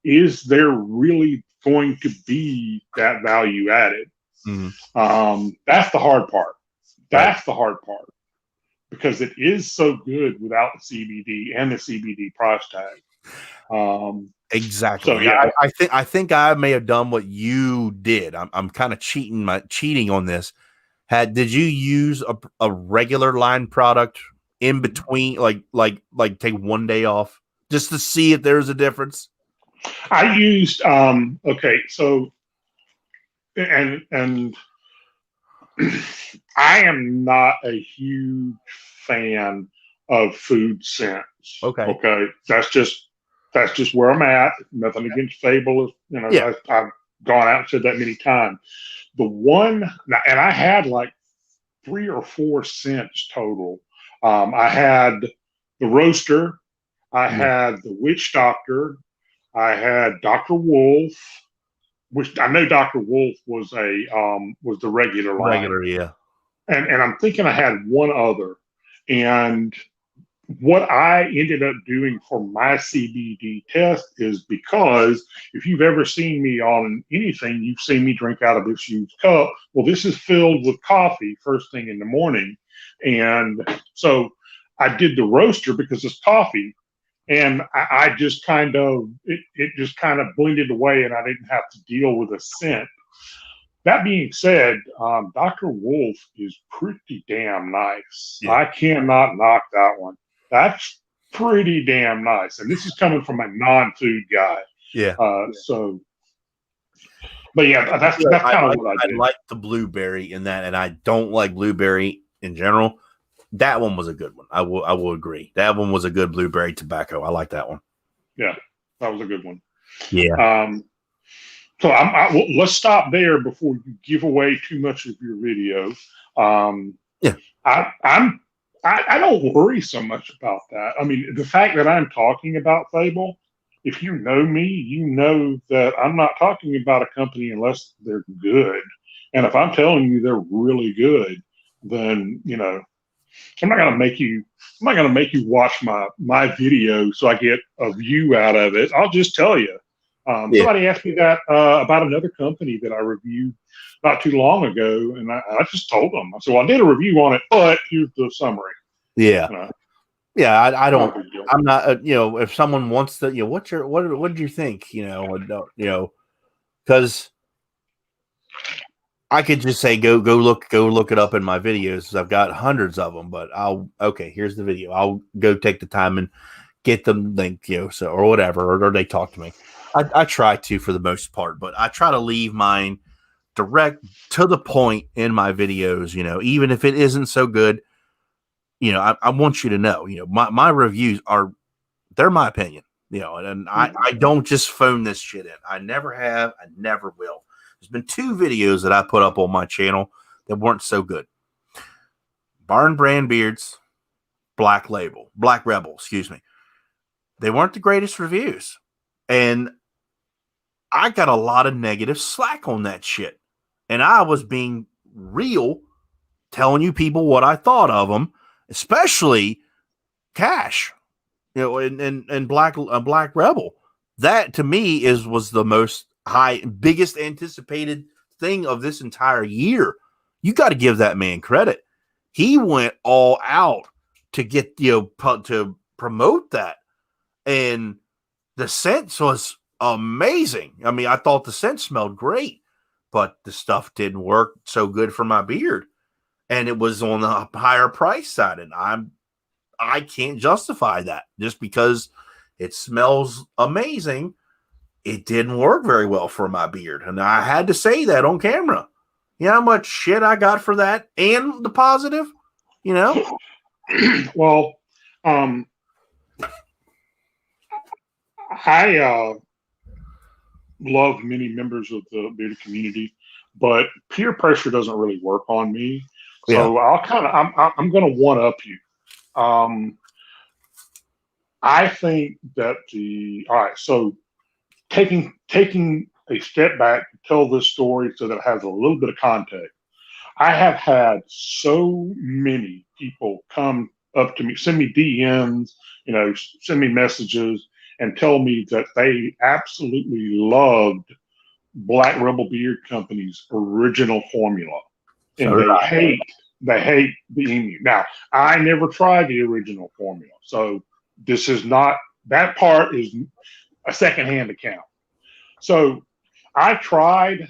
is there really going to be that value added? That's the hard part. That's the hard part, because it is so good without the CBD and the CBD price tag. Exactly. So yeah, I think I may have done what you did. I'm kind of cheating on this. Did you use a regular line product in between, like take one day off just to see if there's a difference? I used okay, so and I am not a huge fan of food scents. Okay, that's just where I'm at. Nothing against Fable. Yeah. I've gone out and said that many times. The one, and I had like 3 or 4 scents total. I had the Roaster, I had the Witch Doctor, I had Dr. Wolf, which I know Dr. Wolf was the regular line. Regular, yeah. And I'm thinking I had one other. And what I ended up doing for my CBD test is, because if you've ever seen me on anything, you've seen me drink out of this huge cup. Well, this is filled with coffee first thing in the morning. And so I did the Roaster because it's coffee. And I just kind of, it just kind of blended away, and I didn't have to deal with a scent. That being said, Dr. Wolf is pretty damn nice. Yeah. I cannot knock that one. That's pretty damn nice. And this is coming from a non-food guy. Yeah. But yeah, that's kind of what I did. I like the blueberry in that, and I don't like blueberry in general. That one was a good one. I will agree. That one was a good blueberry tobacco. I like that one. Yeah, that was a good one. Yeah. So let's stop there before you give away too much of your video. Yeah. I don't worry so much about that. I mean, the fact that I'm talking about Fable, if you know me, you know that I'm not talking about a company unless they're good. And if I'm telling you they're really good, then I'm not gonna make you watch my video so I get a view out of it. I'll just tell you. Somebody asked me that about another company that I reviewed not too long ago, and I just told them. I said, "Well, I did a review on it, but here's the summary." Yeah, yeah. I don't. I'm not. If someone wants to, what did you think? Because I could just say go look it up in my videos. I've got hundreds of them, but here's the video. I'll go take the time and get them linked, or whatever, or they talk to me. I try to, for the most part, but I try to leave mine direct to the point in my videos, even if it isn't so good, I want you to know, my reviews they're my opinion, and I don't just phone this shit in. I never have. I never will. There's been 2 videos that I put up on my channel that weren't so good. Barn Brand Beards, Black Rebel, excuse me. They weren't the greatest reviews. And I got a lot of negative slack on that shit. And I was being real, telling you people what I thought of them, especially Cash, and Black Rebel. That to me was the most biggest anticipated thing of this entire year. You got to give that man credit. He went all out to get to promote that, and the scent was amazing. I mean, I thought the scent smelled great, but the stuff didn't work so good for my beard, and it was on the higher price side, and I can't justify that just because it smells amazing. It didn't work very well for my beard, and I had to say that on camera. You know how much shit I got for that, and the positive, Well, I love many members of the bearded community, but peer pressure doesn't really work on me. Yeah. So I'm going to one up you. Um, I think that all right. So taking a step back to tell this story so that it has a little bit of context. I have had so many people come up to me, send me DMs, send me messages, and tell me that they absolutely loved Black Rebel Beard Company's original formula, So and did I. they hate the emu. Now, I never tried the original formula, so this is not that part is a secondhand account. So I tried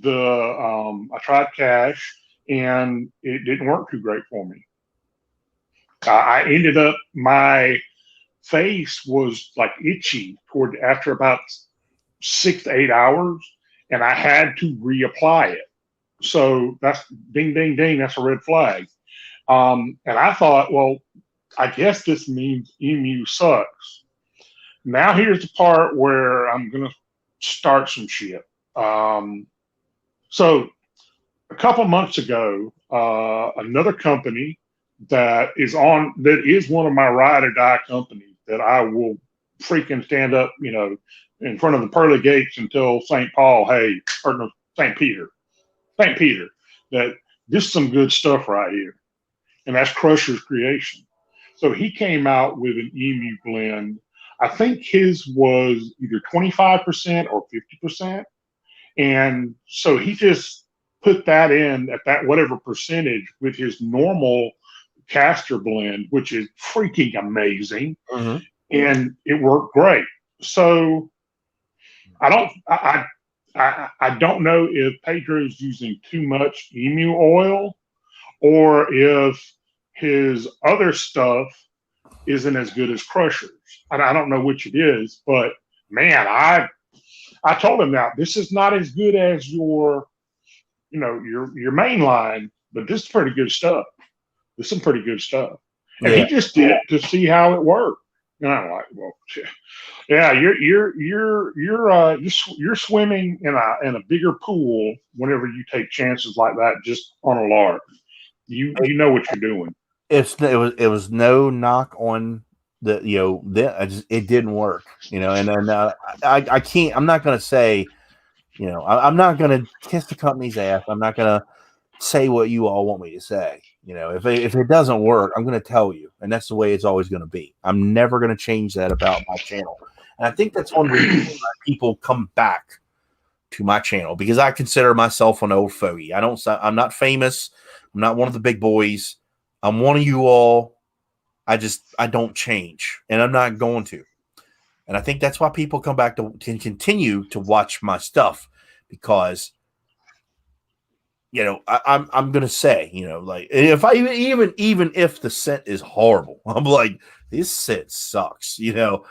I tried cash, and it didn't work too great for me. I ended up my face was like itchy toward after about 6 to 8 hours, and I had to reapply it. So that's ding, ding, ding. That's a red flag. And I thought, well, I guess this means emu sucks. Now here's the part where I'm gonna start some shit. So a couple months ago, another company that is one of my ride or die companies that I will freaking stand up, in front of the pearly gates and tell St. Paul, hey, or no, St. Peter, that this is some good stuff right here. And that's Crusher's creation. So he came out with an emu blend. I think his was either 25% or 50%. And so he just put that in at that whatever percentage with his normal caster blend, which is freaking amazing. Mm-hmm. And it worked great. So I don't know if Pedro's using too much emu oil or if his other stuff isn't as good as Crusher's. I don't know which it is, but man, I told him now this is not as good as your main line, but this is pretty good stuff. This is some pretty good stuff. And Yeah. he just did it to see how it worked. And I'm like, well, yeah, you're swimming in a bigger pool whenever you take chances like that just on a lark. You know what you're doing. It was no knock on it didn't work, and then I can't. I'm not gonna say, I'm not gonna kiss the company's ass. I'm not gonna say what you all want me to say. If it doesn't work, I'm gonna tell you, and that's the way it's always gonna be. I'm never gonna change that about my channel, and I think that's one reason why people come back to my channel, because I consider myself an old fogey. I'm not famous. I'm not one of the big boys. I'm one of you all. I don't change, and I'm not going to. And I think that's why people come back to continue to watch my stuff, because I'm gonna say, like, if I even if the scent is horrible, I'm like, this scent sucks. And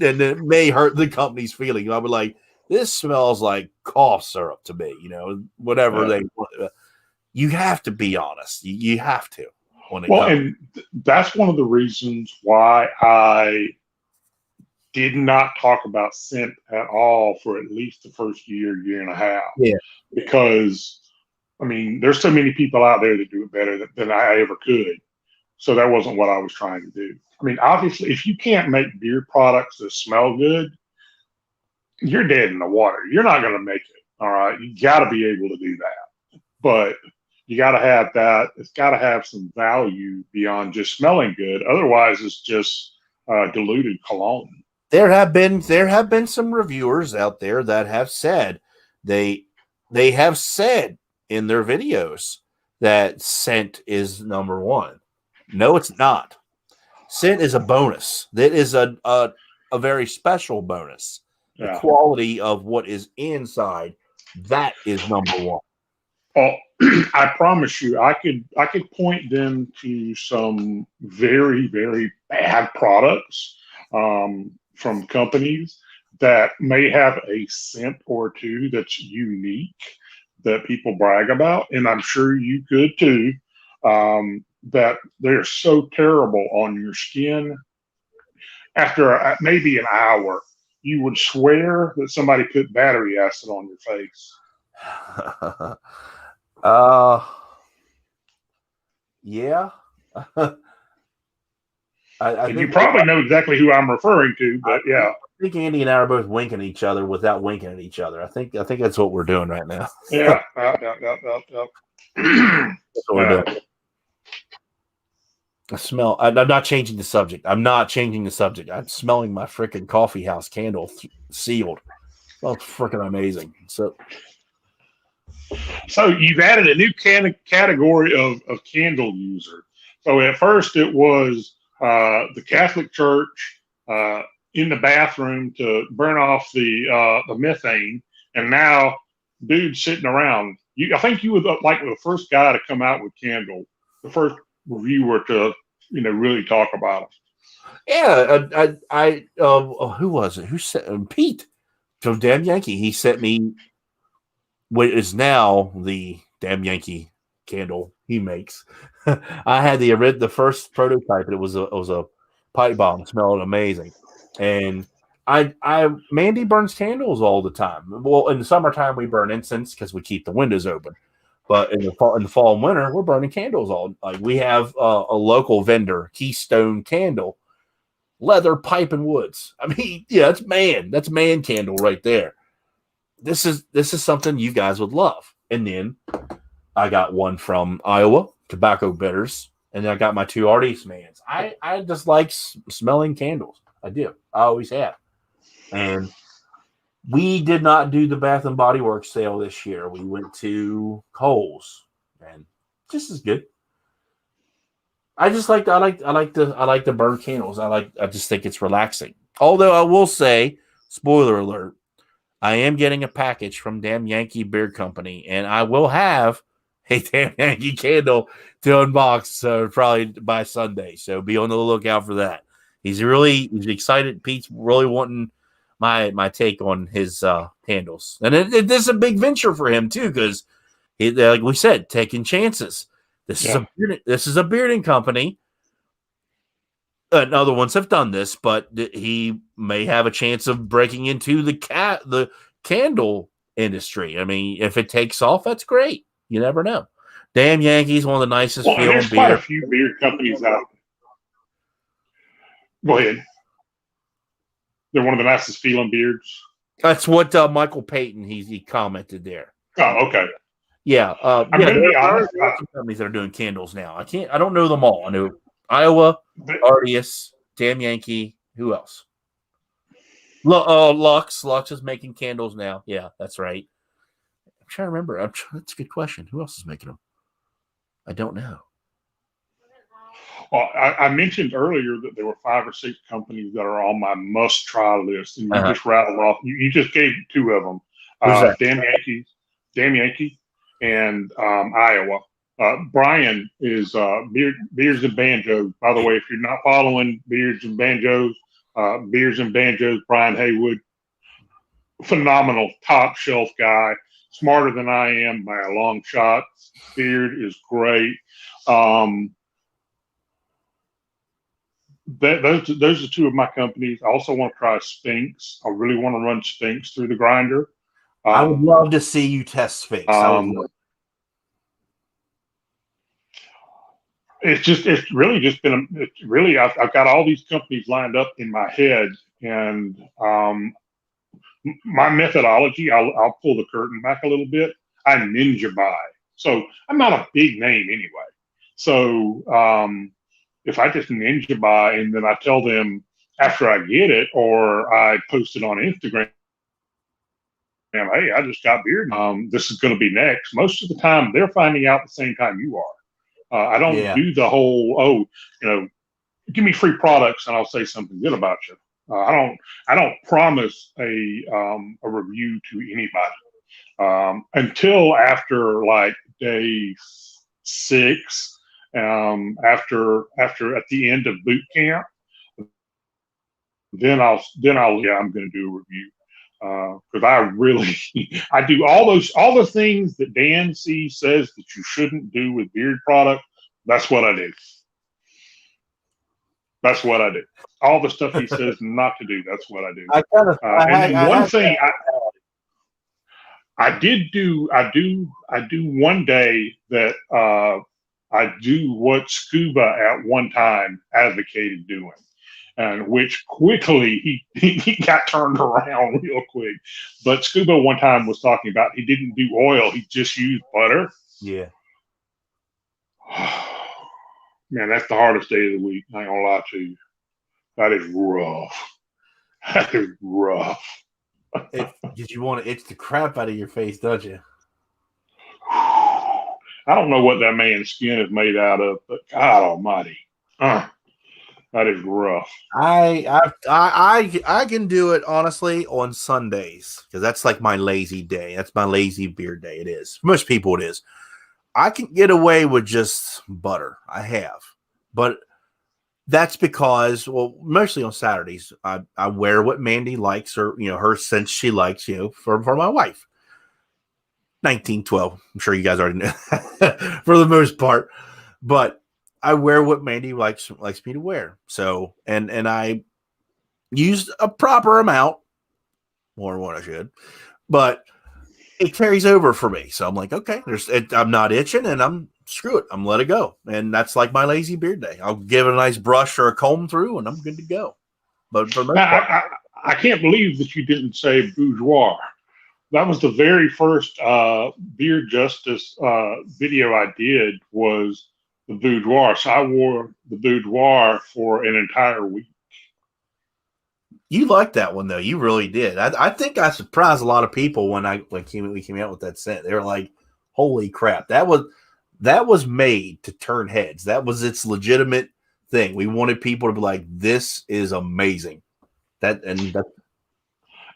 it may hurt the company's feeling. I would like, this smells like cough syrup to me. Whatever they want. You have to be honest. You have to. And that's one of the reasons why I did not talk about scent at all for at least the first year and a half. Yeah. Because, I mean, there's so many people out there that do it better than I ever could. So that wasn't what I was trying to do. I mean, obviously, if you can't make beard products that smell good, you're dead in the water. You're not going to make it. All right. You got to be able to do that. But you got to have that. It's got to have some value beyond just smelling good. Otherwise, it's just diluted cologne. There have been some reviewers out there that have said they have said in their videos that scent is number one. No, it's not. Scent is a bonus. That is a very special bonus. Yeah. The quality of what is inside, that is number one. Oh, I promise you, I could point them to some very, very bad products from companies that may have a scent or two that's unique that people brag about, and I'm sure you could too. That they're so terrible on your skin, after maybe an hour, you would swear that somebody put battery acid on your face. Yeah. And you probably know exactly who I'm referring to, but yeah. I think Andy and I are both winking at each other without winking at each other. I think that's what we're doing right now. Yeah. That's what we're doing. I smell. I'm not changing the subject. I'm smelling my freaking coffee house candle sealed. Oh, freaking amazing. So you've added a new category of candle user. So at first it was the Catholic Church in the bathroom to burn off the methane, and now dudes sitting around. I think you were like the first guy to come out with candle, the first reviewer to really talk about it. Yeah, I who was it? Who sent Pete from Damn Yankee? He sent me what is now the Damn Yankee candle he makes. I had the first prototype. It was a pipe bomb. It smelled amazing, and Mandy burns candles all the time. Well, in the summertime we burn incense because we keep the windows open. But in the fall and winter, we're burning candles all. Like we have a local vendor, Keystone Candle, leather pipe and woods. I mean, yeah, that's man candle right there. This is something you guys would love. And then I got one from Iowa, Tobacco Bitters, and then I got my two Artiste Mans. I just like smelling candles. I do. I always have. And we did not do the Bath and Body Works sale this year. We went to Kohl's, and just as good. I like the burn candles. I just think it's relaxing. Although I will say, spoiler alert, I am getting a package from Damn Yankee Beard Company, and I will have a Damn Yankee candle to unbox probably by Sunday. So be on the lookout for that. He's excited. Pete's really wanting my take on his handles, and this is a big venture for him too, because like we said, taking chances. This is a bearding company. Other ones have done this, but he may have a chance of breaking into the candle industry. I mean, if it takes off, that's great. You never know. Damn Yankees, one of the nicest feeling there's quite a few beard companies out there. Go ahead. They're one of the nicest feeling beards. That's what Michael Payton he commented there. Oh, okay. Yeah, there are companies that are doing candles now. I don't know them all. I know Iowa, Artiste, Damn Yankee. Who else? Lux is making candles now. Yeah, that's right. I'm trying to remember. That's a good question. Who else is making them? I don't know. Well, I mentioned earlier that there were 5 or 6 companies that are on my must-try list, and you just rattled off. You just gave 2 of them. Damn Yankee, and Iowa. Brian is Beards and Banjos. By the way, if you're not following Beards and Banjos, Brian Haywood, phenomenal, top shelf guy, smarter than I am by a long shot. Beard is great. Those are 2 of my companies. I also want to try Sphinx. I really want to run Sphinx through the grinder. I would love to see you test Sphinx. It's really just been I've got all these companies lined up in my head, and my methodology, I'll pull the curtain back a little bit. I ninja buy, so I'm not a big name anyway. So if I just ninja buy and then I tell them after I get it, or I post it on Instagram, hey, I just got beard. This is going to be next. Most of the time, they're finding out the same time you are. I don't do the whole, give me free products and I'll say something good about you. I don't promise a review to anybody until after like day 6. After at the end of boot camp, then I'm going to do a review. Because I do all the things that Dan says that you shouldn't do with beard product. That's what I do. That's what I do. All the stuff he says not to do, that's what I do. I kind of. And then one thing I do one day that I do what Scuba at one time advocated doing, and which quickly he got turned around real quick. But Scuba one time was talking about he didn't do oil; he just used butter. Yeah. Man, that's the hardest day of the week. I ain't gonna lie to you. That is rough. That is rough. Because you want to itch the crap out of your face, don't you? I don't know what that man's skin is made out of, but God Almighty, that is rough. I can do it honestly on Sundays because that's like my lazy day. That's my lazy beard day. It is. For most people, it is. I can get away with just butter. I have, but that's because, well, mostly on Saturdays, I wear what Mandy likes, or her scent she likes, for my wife. 1912. I'm sure you guys already know for the most part, but I wear what Mandy likes me to wear. So, and I used a proper amount, more than what I should, but it carries over for me. So I'm like, okay, I'm not itching, and screw it. I'm let it go. And that's like my lazy beard day. I'll give it a nice brush or a comb through, and I'm good to go. But for the most part, I can't believe that you didn't say bourgeois. That was the very first beard justice video I did, was the boudoir. So I wore the boudoir for an entire week. you liked that one though. You really did. I think I surprised a lot of people when we came out with that scent. They were like, "Holy crap! That was made to turn heads. That was its legitimate thing. We wanted people to be like, this is amazing." And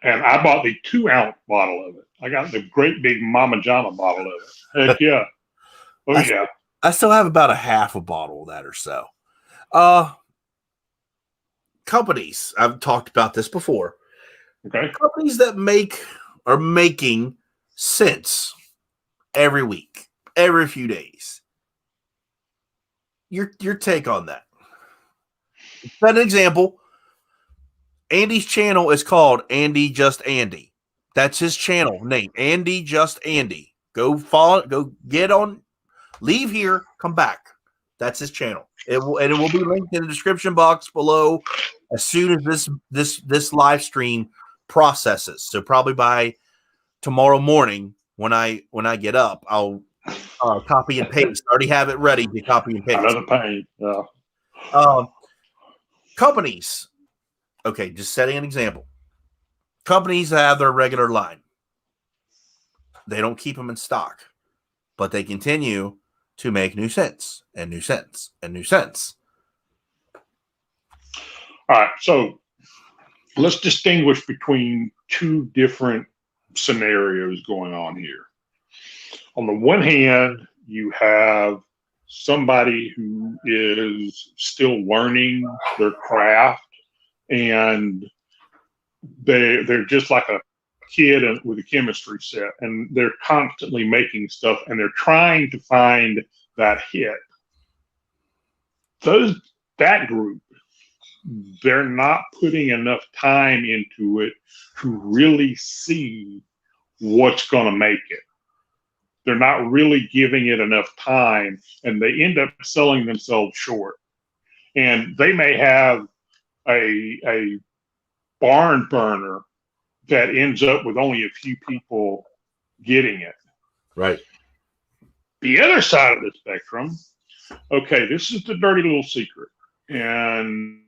I bought the 2-ounce bottle of it. I got the great big Mama Jama bottle of it. Heck yeah. Oh yeah. I still have about a half a bottle of that or so. Companies, I've talked about this before. Okay. Companies that are making scents every week, every few days. Your take on that? Set an example. Andy's channel is called Andy Just Andy. That's his channel name, Andy Just Andy. Go follow, go get on, leave here, come back. That's his channel. It will be linked in the description box below as soon as this live stream processes. So probably by tomorrow morning when I get up, I'll copy and paste. I already have it ready to copy and paste. Another pain. Companies. Okay, just setting an example. Companies have their regular line. They don't keep them in stock, but they continue to make new scents and new scents and new scents. All right, so let's distinguish between two different scenarios going on here. On the one hand, you have somebody who is still learning their craft, and they're just like a kid with a chemistry set, and they're constantly making stuff, and they're trying to find that hit. That group, they're not putting enough time into it to really see what's going to make it. They're not really giving it enough time, and they end up selling themselves short. And they may have a barn burner that ends up with only a few people getting it. Right. The other side of the spectrum, okay, this is the dirty little secret. And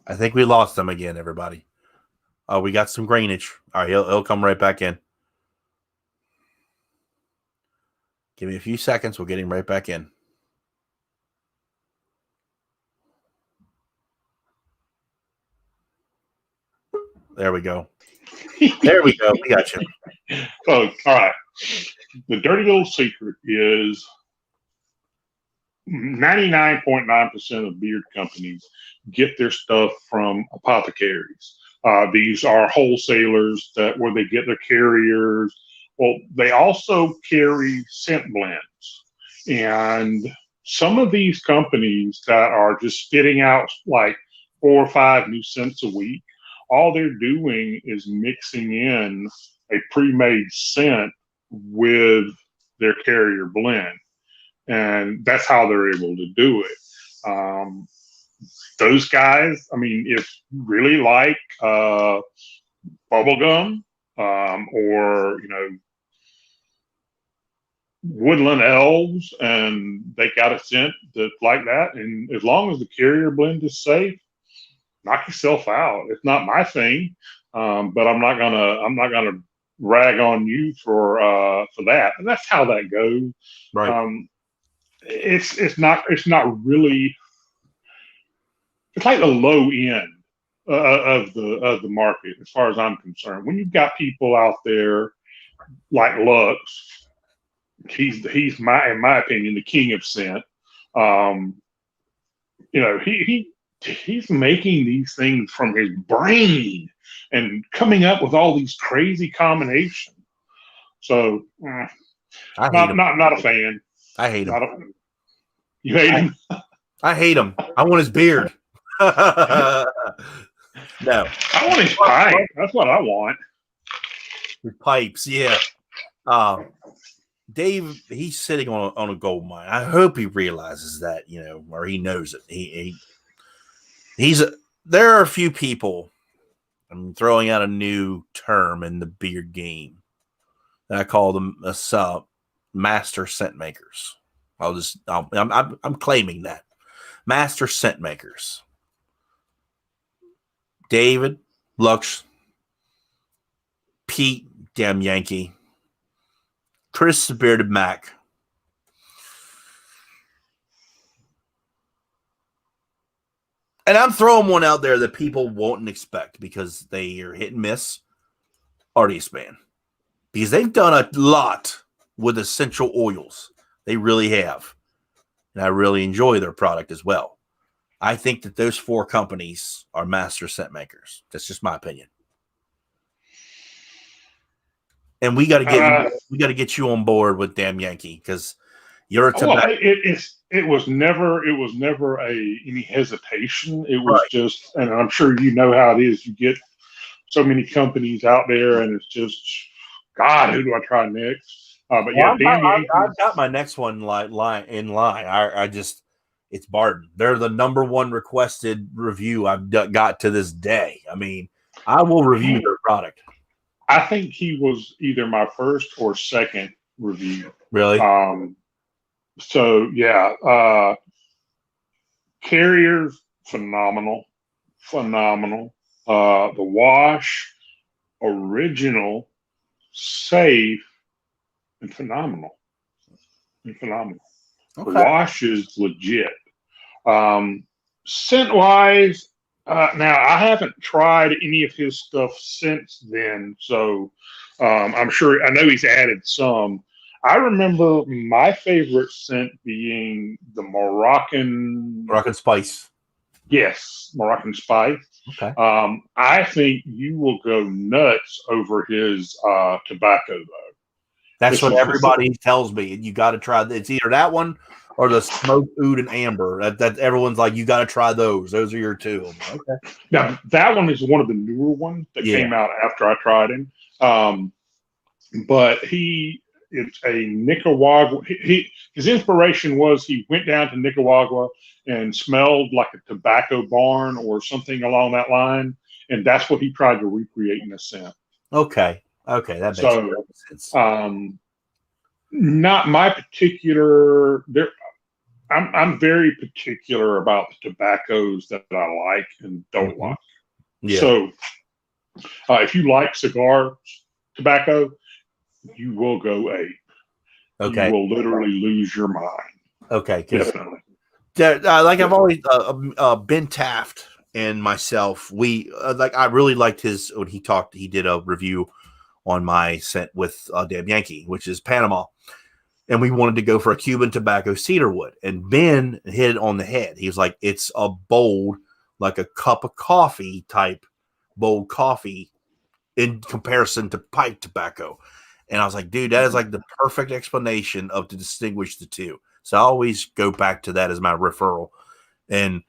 I think we lost him again, everybody. We got some grainage. All right, he'll come right back in. Give me a few seconds. We'll get him right back in. There we go. There we go. We got you. So, all right. The dirty little secret is 99.9% of beard companies get their stuff from apothecaries. These are wholesalers where they get their carriers. Well, they also carry scent blends, and some of these companies that are just spitting out like 4 or 5 new scents a week, all they're doing is mixing in a pre-made scent with their carrier blend, and that's how they're able to do it. Those guys, I mean, if you really like bubblegum, or woodland elves, and they got a scent that's like that, and as long as the carrier blend is safe, knock yourself out. It's not my thing, but I'm not gonna rag on you for that. And that's how that goes. Right. It's not really. It's like the low end of the market, as far as I'm concerned. When you've got people out there like Lux, he's in my opinion, the king of scent. He's making these things from his brain and coming up with all these crazy combinations. So, not a fan. I hate him. You hate him? I hate him. I want his beard. No, I want his pipe. That's what I want. His pipes, yeah. Dave, he's sitting on a gold mine. I hope he realizes that, or he knows it. There are a few people. I'm throwing out a new term in the beard game. I call them master scent makers. I'm claiming that master scent makers. David, Lux, Pete, damn Yankee, Chris, the bearded Mac. And I'm throwing one out there that people won't expect because they are hit and miss. Artist Man. Because they've done a lot with essential oils. They really have. And I really enjoy their product as well. I think that those 4 companies are master scent makers. That's just my opinion. And we got to get you on board with damn Yankee because you're a tobacco. It was never any hesitation. It was just, and I'm sure you know how it is. You get so many companies out there, and it's just, God, who do I try next? But yeah, I've got my next one in line. It's Barton. They're the number 1 requested review I've got to this day. I mean, I will review their product. I think he was either my first or second review. Really? So yeah, carriers, phenomenal. The wash, original, safe, and phenomenal. Okay. The wash is legit. Scent wise, now I haven't tried any of his stuff since then, so I know he's added some. I remember my favorite scent being the Moroccan Spice. Yes, Moroccan Spice. Okay. I think you will go nuts over his tobacco though. That's what everybody tells me. You got to try. It's either that one or the smoked oud and amber. That everyone's like, you got to try those. Those are your 2. Okay. Now that one is one of the newer ones that came out after I tried him. But it's a Nicaragua. His inspiration was he went down to Nicaragua and smelled like a tobacco barn or something along that line, and that's what he tried to recreate in a scent. Okay, that makes sense. Not my particular. I'm very particular about the tobaccos that I like and don't like. Yeah. So if you like cigar tobacco, you will go ape. Okay. You will literally lose your mind. Okay. Definitely. Like I've always Ben Taft and myself, I really liked when he did a review on my scent with Damn Yankee, which is Panama. And we wanted to go for a Cuban tobacco cedarwood. And Ben hit it on the head. He was like, it's a bold, like a cup of coffee type bold coffee in comparison to pipe tobacco. And I was like, dude, that is like the perfect explanation of to distinguish the two. So I always go back to that as my referral. And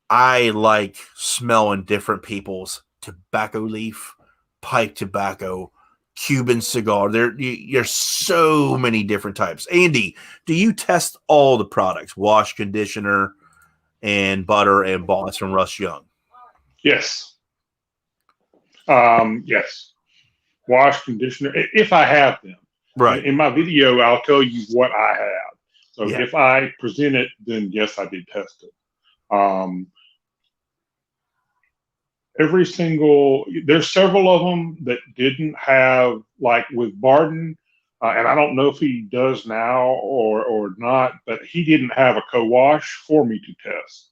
I like smelling different people's tobacco leaf, pipe tobacco, Cuban cigar. There's so many different types. Andy, do you test all the products? Wash, conditioner, and butter and Boss from Russ Young? Yes. Yes. Wash, conditioner, if I have them. Right. In my video, I'll tell you what I have. So Yeah. if I present it, then yes, I did test it. There's several of them that didn't have, like with Barden, and I don't know if he does now or not, but he didn't have a co-wash for me to test.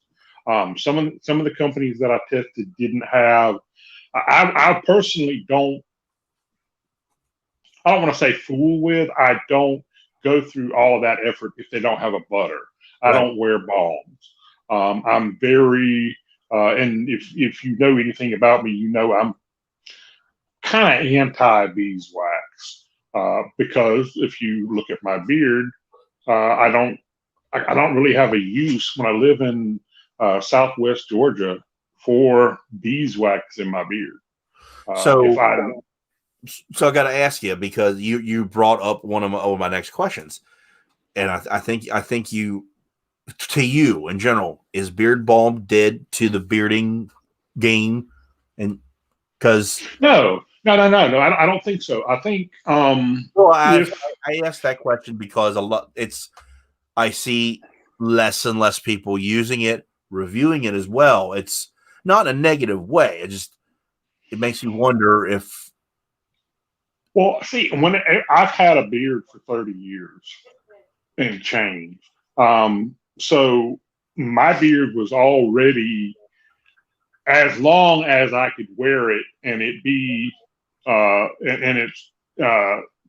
Some of the companies that I tested didn't have. I personally don't. I don't want to say fool with. I don't go through all of that effort if they don't have a butter. I don't wear balms. I'm very and if you know anything about me, you know I'm kind of anti beeswax because if you look at my beard, I don't really have a use when I live in Southwest Georgia for beeswax in my beard. So if I I got to ask you, because you brought up one of my next questions, and I think you, to you in general, is beard balm dead to the bearding game? And because no, I don't think so. I think well, I if asked that question because I see less and less people using it, reviewing it as well. It's not in a negative way. It makes me wonder if. Well, see, I've had a beard for 30 years and change, so my beard was already as long as I could wear it, and it be and it's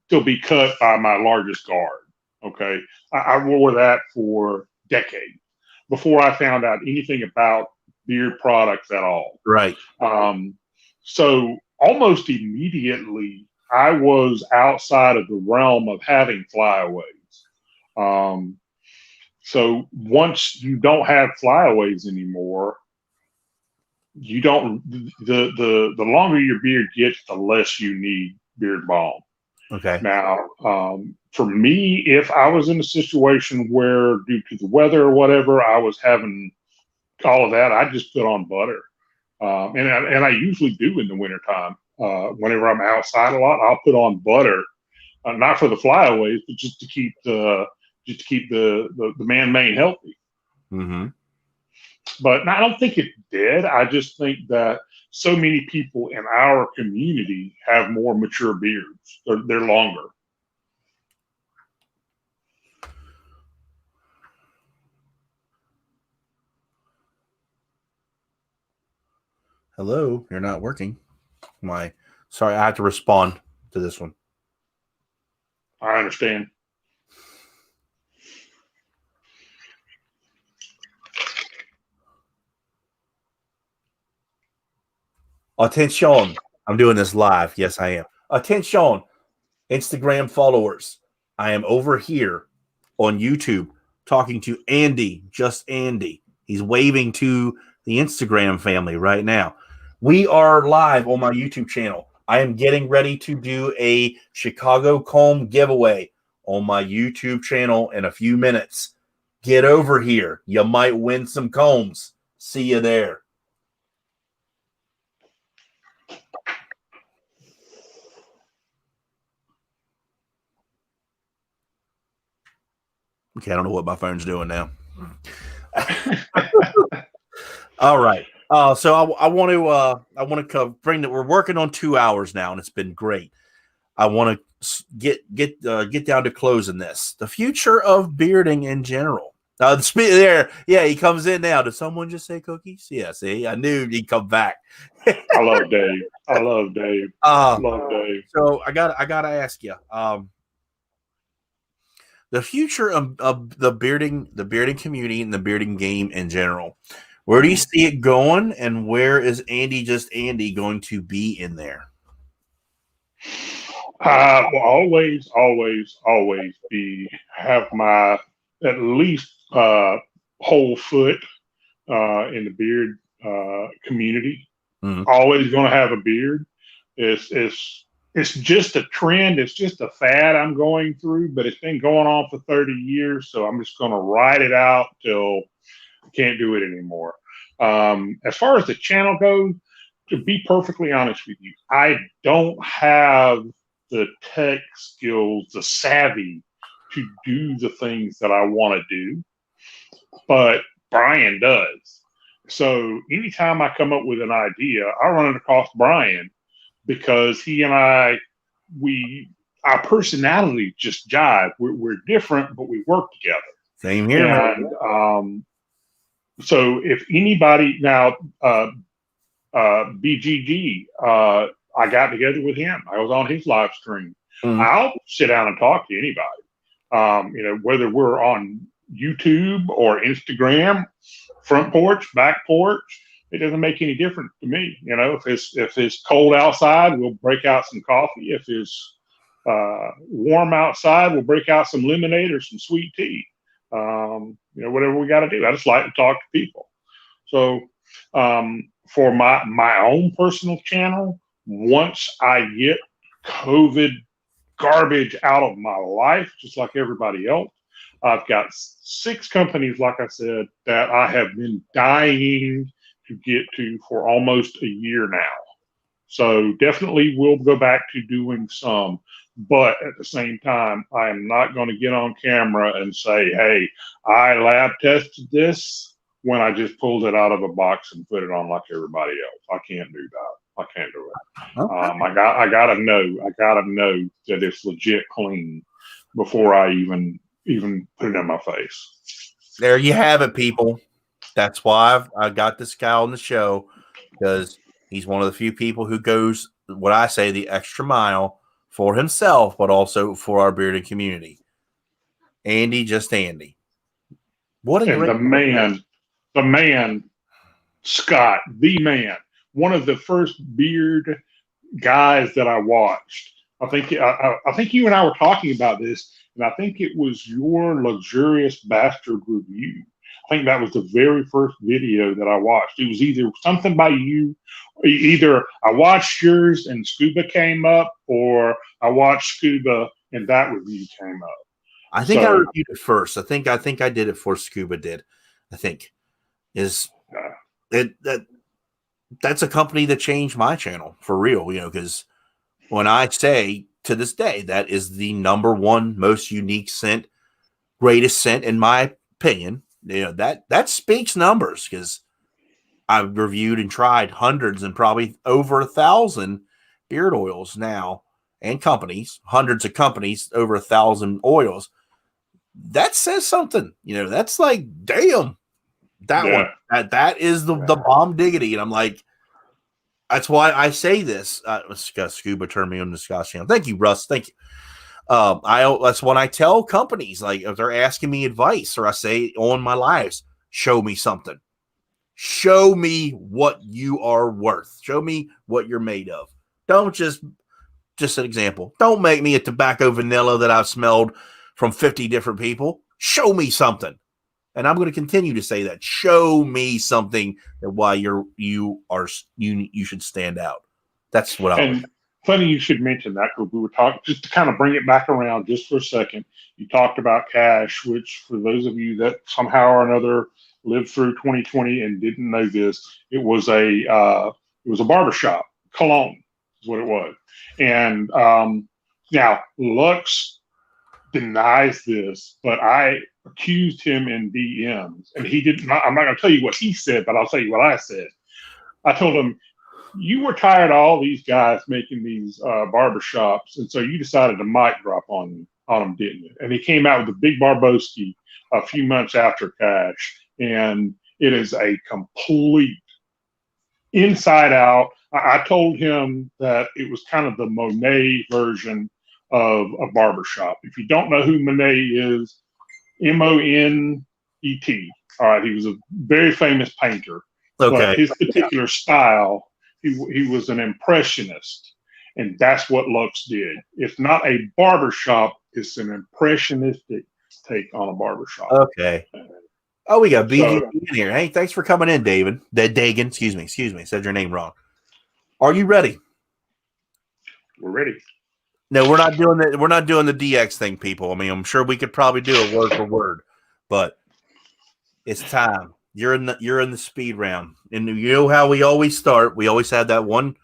still be cut by my largest guard. Okay, I wore that for decades before I found out anything about beard products at all. Right. So almost immediately, I was outside of the realm of having flyaways. So once you don't have flyaways anymore, you don't the longer your beard gets, the less you need beard balm. Okay. Now, for me, if I was in a situation where due to the weather or whatever, I was having all of that, I just put on butter. And I usually do in the wintertime. Whenever I'm outside a lot, I'll put on butter, not for the flyaways, but just to keep the man mane healthy. Mm-hmm. But I don't think it's dead. I just think that so many people in our community have more mature beards. They're longer. Hello, you're not working. Sorry, I have to respond to this one. I understand. Attention. I'm doing this live. Yes, I am. Attention, Instagram followers. I am over here on YouTube talking to Andy, just Andy. He's waving to the Instagram family right now. We are live on my YouTube channel. I am getting ready to do a Chicago comb giveaway on my YouTube channel in a few minutes. Get over here. You might win some combs. See you there. Okay, I don't know what my phone's doing now. All right. So I want to bring that. We're working on 2 hours now, and it's been great. I want to get down to closing this. The future of bearding in general. There, yeah, he comes in now. Did someone just say cookies? Yeah, see, I knew he'd come back. I love Dave. Love Dave. So I gotta ask you. The future of the bearding community and the bearding game in general. Where do you see it going, and where is Andy Just Andy going to be in there? Will always, always, always have my at least whole foot in the beard community. Mhm. Always going to have a beard. It's just a trend. It's just a fad I'm going through, but it's been going on for 30 years. So I'm just going to ride it out till I can't do it anymore. As far as the channel goes, to be perfectly honest with you, I don't have the tech skills, the savvy to do the things that I want to do, but Brian does. So anytime I come up with an idea, I run it across Brian because he and our personalities just jive. We're different, but we work together. Same here, man. And so if anybody now, BGG, I got together with him. I was on his live stream. I'll sit down and talk to anybody. Whether we're on YouTube or Instagram, front porch, back porch, it doesn't make any difference to me. If it's cold outside, we'll break out some coffee. If it's warm outside, we'll break out some lemonade or some sweet tea. Whatever we got to do. I just like to talk to people. So for my own personal channel, once I get COVID garbage out of my life, just like everybody else, I've got 6 companies, like I said, that I have been dying to get to for almost a year now. So definitely we'll go back to doing some. But at the same time, I am not going to get on camera and say, hey, I lab tested this when I just pulled it out of a box and put it on like everybody else. I can't do that. I can't do it. Okay. I gotta know that it's legit clean before I even put it in my face. There you have it, people. That's why I got this guy on the show, because he's one of the few people who goes, what I say, the extra mile for himself, but also for our bearded community. Andy Just Andy. What a and great the man, Scott, the man, one of the first beard guys that I watched. I think you and I were talking about this, and I think it was your Luxurious Bastard review. I think that was the very first video that I watched. It was either something by you, either I watched yours and Scuba came up, or I watched Scuba and that review came up. I think I reviewed it first. I think I did it before Scuba did. I think that's a company that changed my channel for real, because when I say to this day that is the #1 most unique scent, greatest scent in my opinion, that speaks numbers, because I've reviewed and tried hundreds and probably over 1,000 beard oils now, and companies, hundreds of companies, over 1,000 oils. That says something, that's like, damn, one, that is the bomb diggity. And I'm like, that's why I say this. Scuba turned me on to Scott's channel. Thank you, Russ. Thank you. That's when I tell companies, like, if they're asking me advice, or I say on my lives, show me something. Show me what you are worth. Show me what you're made of. Don't just an example. Don't make me a tobacco vanilla that I've smelled from 50 different people. Show me something. And I'm going to continue to say that. Show me something that why you should stand out. That's what And funny you should mention that, because we were talking, just to kind of bring it back around just for a second. You talked about cash, which for those of you that somehow or another lived through 2020 and didn't know this, it was a barbershop. Cologne is what it was. And now Lux denies this, but I accused him in DMs, and he didn't. I'm not going to tell you what he said, but I'll tell you what I said. I told him, you were tired of all these guys making these barbershops, and so you decided to mic drop on them, didn't you? And he came out with the Big Barboski a few months after Cash, and it is a complete inside out. I told him that it was kind of the Monet version of a barbershop. If you don't know who Monet is, Monet, All right, he was a very famous painter. Okay. But his particular style, he was an impressionist, and that's what Lux did. It's not a barbershop; it's an impressionistic take on a barbershop. Okay. Oh, we got BG So- in here. Hey, thanks for coming in, David. Dagan, excuse me. Said your name wrong. Are you ready? We're ready. No, we're not doing that. We're not doing the DX thing, people. I mean, I'm sure we could probably do it word for word, but it's time. You're in the speed round, and you know how we always start. We always have that one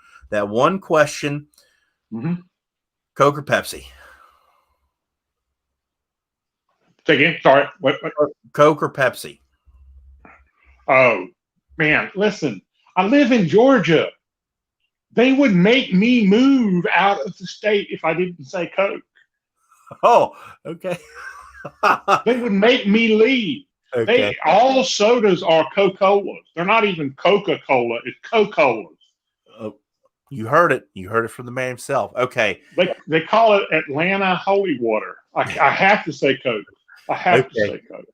question. Mm-hmm. Coke or Pepsi? Say again. Sorry. What? Coke or Pepsi? Oh, man. Listen, I live in Georgia. They would make me move out of the state if I didn't say Coke. Oh, okay. They would make me leave. Okay. All sodas are Coca-Colas. They're not even Coca-Cola. It's Coca-Colas. You heard it. You heard it from the man himself. Okay. They call it Atlanta holy water. I have to say Coke. I have to say Coke.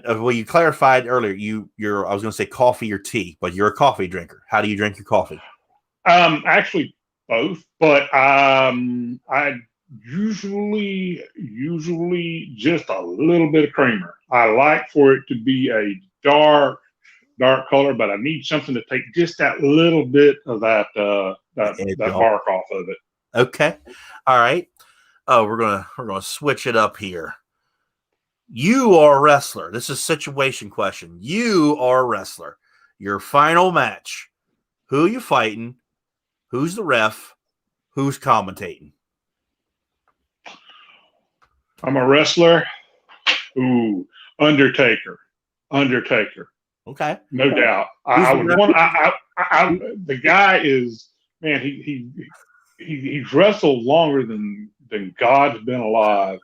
Well, you clarified earlier. I was going to say coffee or tea, but you're a coffee drinker. How do you drink your coffee? Actually both, but I usually just a little bit of creamer. I like for it to be a dark color, but I need something to take just that little bit of that bark off of it. Okay. All right. Oh, we're gonna switch it up here. You are a wrestler. This is a situation question. You are a wrestler. Your final match. Who are you fighting? Who's the ref? Who's commentating? I'm a wrestler. Ooh, Undertaker. Okay. No doubt. The guy is, man, he's wrestled longer than God's been alive.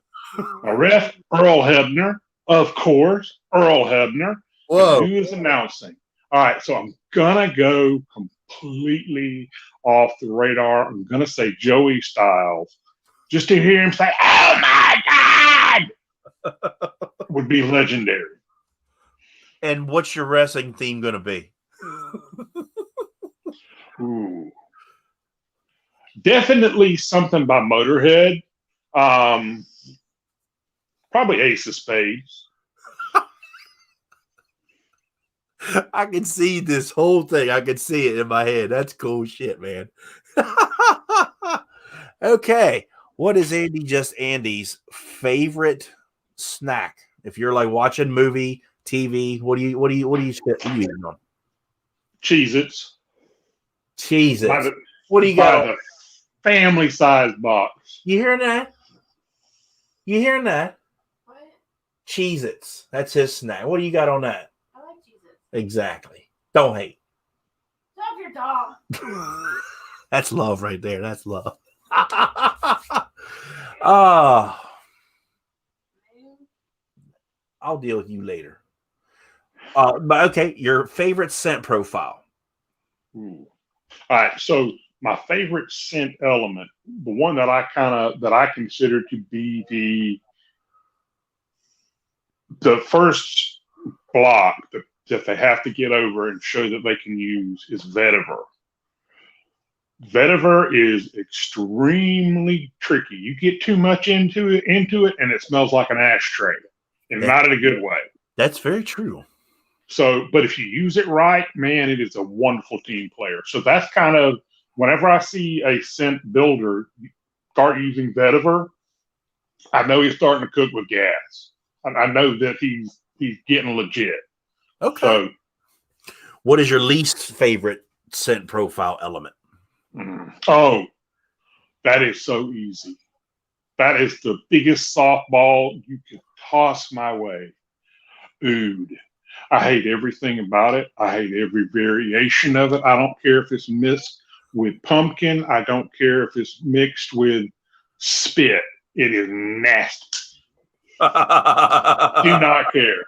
A ref, Earl Hebner, of course, Earl Hebner. Whoa. Who is announcing? All right, so I'm gonna go completely off the radar. I'm gonna say Joey Styles, just to hear him say, "Oh my God," would be legendary. And what's your wrestling theme going to be? Ooh. Definitely something by Motorhead. Probably Ace of Spades. I can see this whole thing. I can see it in my head. That's cool shit, man. Okay. What is Andy's favorite snack? If you're like watching movie, TV, what do you eating on? Cheez-Its. Cheez-Its. What do you got? The family size box. You hearing that? What? Cheez-Its. That's his snack. What do you got on that? I like Cheez-Its. Exactly. Don't hate. Love your dog. That's love right there. That's love. Oh. I'll deal with you later. But okay, your favorite scent profile. Ooh. All right, so my favorite scent element, the one that I consider to be the first block that they have to get over and show that they can use is vetiver. Vetiver is extremely tricky. You get too much into it, and it smells like an ashtray, and not in a good way. That's very true. So, but if you use it right, man, it is a wonderful team player. So that's kind of, whenever I see a scent builder start using vetiver, I know he's starting to cook with gas. I know that he's getting legit. Okay. So, what is your least favorite scent profile element? Oh, that is so easy. That is the biggest softball you could toss my way. Oud. I hate everything about it. I hate every variation of it. I don't care if it's mixed with pumpkin. I don't care if it's mixed with spit. It is nasty. Do not care.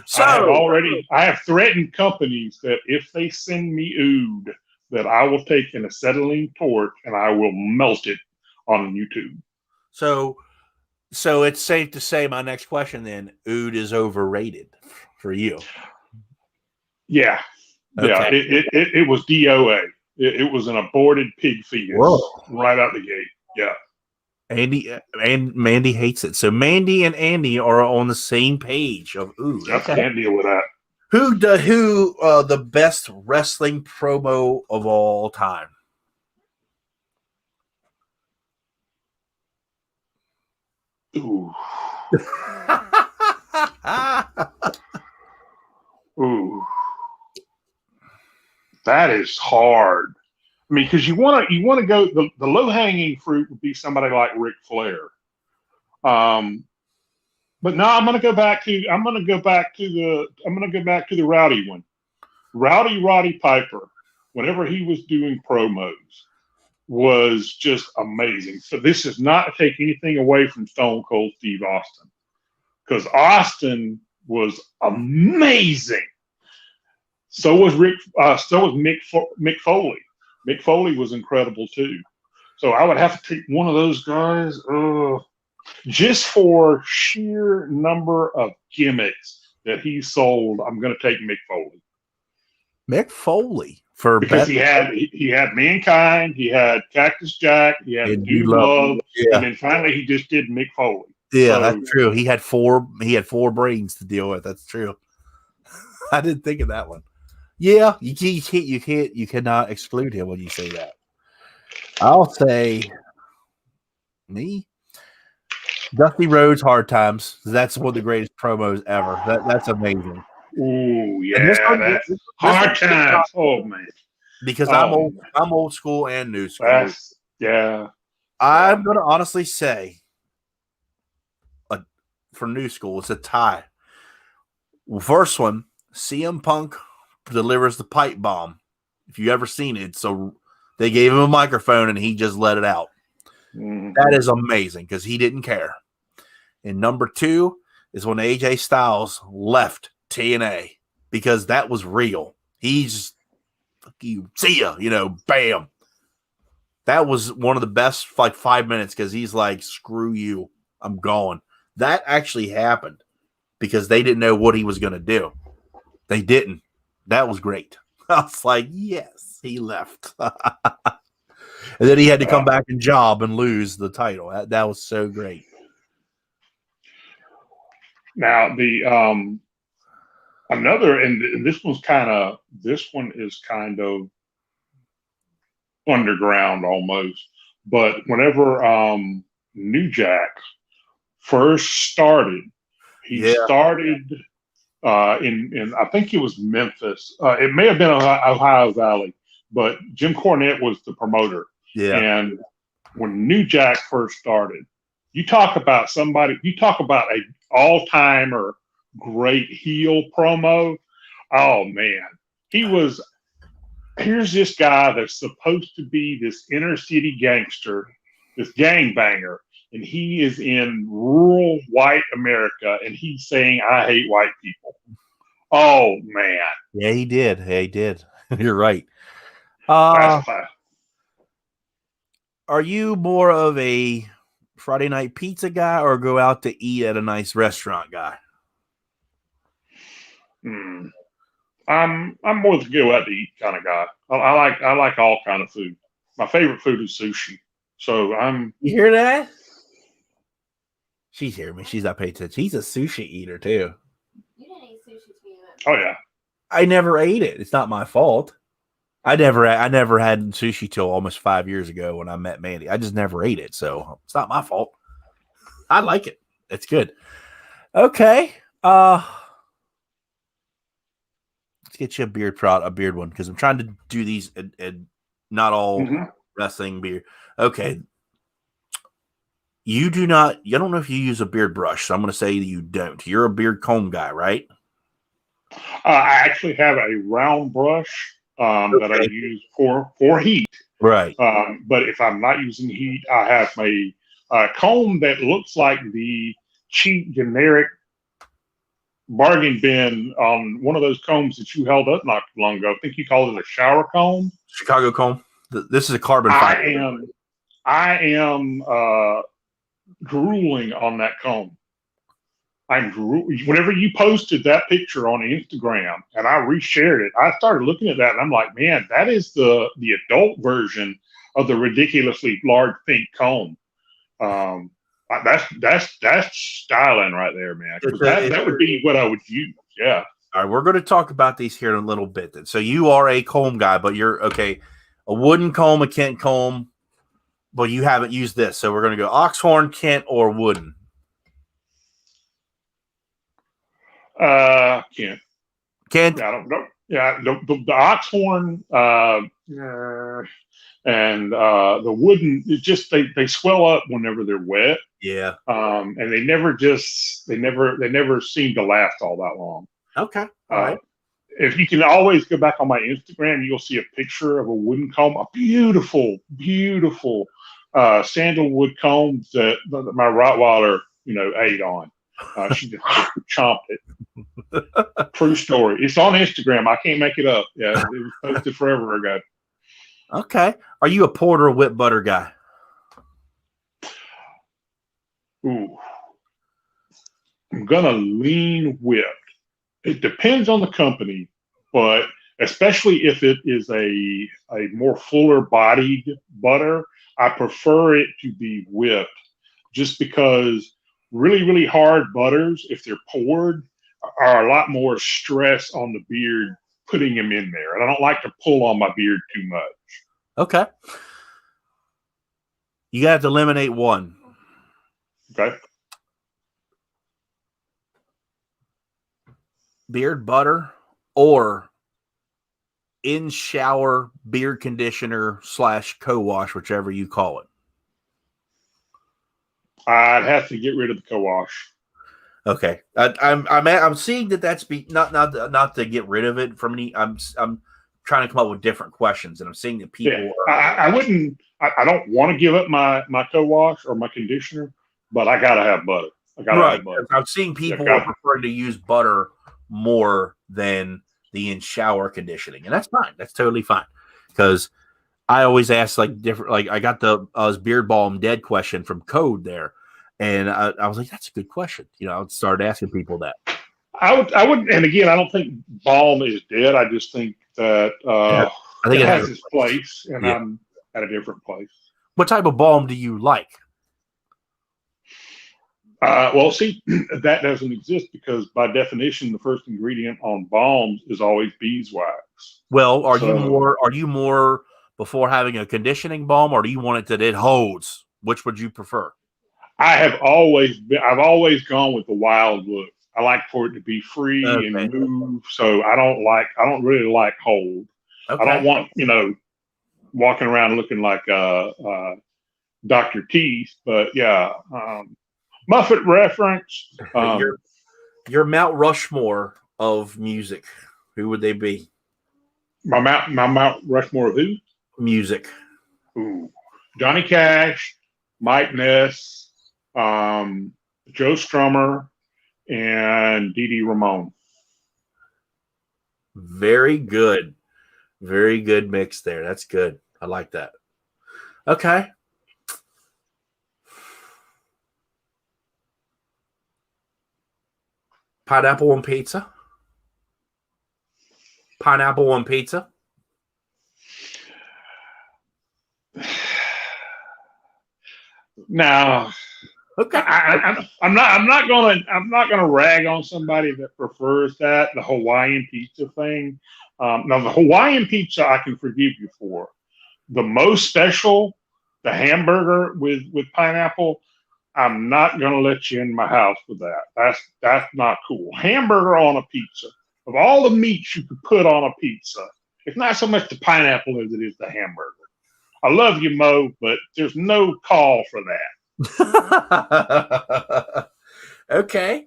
So I have threatened companies that if they send me oud, that I will take an acetylene torch and I will melt it on YouTube. So it's safe to say my next question then, oud is overrated for you. Yeah. Yeah. Okay. It was DOA. It was an aborted pig fetus. Whoa. Right out the gate. Yeah. Andy and Mandy hates it. So Mandy and Andy are on the same page of I can't deal with that. Who the best wrestling promo of all time? Ooh. Ooh. That is hard. I mean, because you want to go the low hanging fruit would be somebody like Ric Flair. But no, I'm going to go back to the Rowdy one. Roddy Piper, whenever he was doing promos, was just amazing. So this is not to take anything away from Stone Cold Steve Austin, because Austin was amazing. So was Mick Foley. Mick Foley was incredible too. So I would have to take one of those guys. Just for sheer number of gimmicks that he sold, I'm going to take Mick Foley. Mick Foley because he had Mankind, he had Cactus Jack, he had Dude Love, and then finally he just did Mick Foley. Yeah, that's true. He had four brains to deal with. That's true. I didn't think of that one. Yeah, you cannot exclude him when you say that. I'll say me. Dusty Rhodes Hard Times. That's one of the greatest promos ever. That's amazing. Ooh, yeah. That's Hard Times. Oh man. Because I'm old school and new school. Yeah. I'm gonna honestly say for new school, it's a tie. First one, CM Punk delivers the pipe bomb. If you ever seen it, so they gave him a microphone and he just let it out. Mm-hmm. That is amazing because he didn't care. And number 2 is when AJ Styles left TNA because that was real. He's fuck you, see ya, bam. That was one of the best 5 minutes because he's like, screw you, I'm gone. That actually happened because they didn't know what he was going to do. They didn't. That was great. I was like, yes, he left. And then he had to come back and job and lose the title. That was so great. Now the another, and this one is kind of underground almost, but whenever New Jack first started, he started in I think it was Memphis. It may have been Ohio Valley, but Jim Cornette was the promoter. Yeah. And when New Jack first started, you talk about a all-timer great heel promo. Oh man, here's this guy that's supposed to be this inner city gangster, this gangbanger, and he is in rural white America and he's saying, I hate white people. Oh man. Yeah, he did. You're right. Are you more of a Friday night pizza guy or go out to eat at a nice restaurant guy? I'm more the go out to eat kind of guy. I like all kind of food. My favorite food is sushi. So You hear that? She's hearing me. She's not paying attention. He's a sushi eater too. You didn't eat sushi to me. Oh yeah. I never ate it. It's not my fault. I never had sushi till almost 5 years ago when I met Mandy. I just never ate it, so it's not my fault. I like it. It's good. Okay. Let's get you a beard one because I'm trying to do these and not all wrestling beard. Okay. I don't know if you use a beard brush, so I'm going to say you don't. You're a beard comb guy, right? I actually have a round brush that I use for heat. Right. But if I'm not using heat, I have a comb that looks like the cheap generic bargain bin on one of those combs that you held up not long ago. I think you called it a shower comb. Chicago comb. This is a carbon fiber. I am drooling on that comb. whenever you posted that picture on Instagram and I reshared it, I started looking at that and I'm like, man, that is the adult version of the ridiculously large pink comb. That's styling right there, man. That would be what I would use. Yeah. All right, we're going to talk about these here in a little bit. Then, so you are a comb guy, but you're okay. A wooden comb, a Kent comb, but you haven't used this. So we're going to go oxhorn, Kent, or wooden. Kent. Kent. Yeah, I don't know. Yeah, the oxhorn and the wooden, it just they swell up whenever they're wet. Yeah. And they never seem to last all that long. Okay. All right. If you can always go back on my Instagram, you'll see a picture of a wooden comb, a beautiful, beautiful sandalwood comb that my Rottweiler, ate on. She just chomped it. True story. It's on Instagram. I can't make it up. Yeah, it was posted forever ago. Okay. Are you a porter or whip butter guy? Ooh. I'm gonna lean whipped. It depends on the company, but especially if it is a more fuller bodied butter, I prefer it to be whipped just because really, really hard butters, if they're poured, are a lot more stress on the beard putting them in there. And I don't like to pull on my beard too much. Okay. You got to eliminate one. Okay. Beard butter or in shower beard conditioner / co-wash, whichever you call it. I'd have to get rid of the co-wash. Okay, I'm seeing that's not to get rid of it from any. I'm trying to come up with different questions, and I'm seeing that people. Yeah, I don't want to give up my co-wash or my conditioner, but I gotta have butter. Have butter. I'm seeing people are preferring to use butter more than the in shower conditioning, and that's fine. That's totally fine because I always ask different. I got the beard balm dead question from Code there. And I was like, that's a good question. I started asking people that. I would, and again, I don't think balm is dead. I just think that I think it has its place, and I'm at a different place. What type of balm do you like? Well, see, that doesn't exist because by definition, the first ingredient on balms is always beeswax. Well, are you more before having a conditioning balm, or do you want it that it holds? Which would you prefer? I've always gone with the wild look. I like for it to be free and move. So I don't really like hold. Okay. I don't want, walking around looking like Dr. Teeth, but yeah. Muffet reference. Your Mount Rushmore of music. Who would they be? My Mount Rushmore of who? Music. Ooh. Johnny Cash, Mike Ness, Joe Strummer, and Dee Dee Ramone. Very good. Very good mix there. That's good. I like that. Okay. Pineapple on pizza? Pineapple on pizza? No. Okay. I'm not gonna rag on somebody that prefers that, the Hawaiian pizza thing. Now the Hawaiian pizza I can forgive you for. The most special, the hamburger with pineapple, I'm not gonna let you in my house with that. That's not cool. Hamburger on a pizza. Of all the meats you could put on a pizza, it's not so much the pineapple as it is the hamburger. I love you, Mo, but there's no call for that. Okay.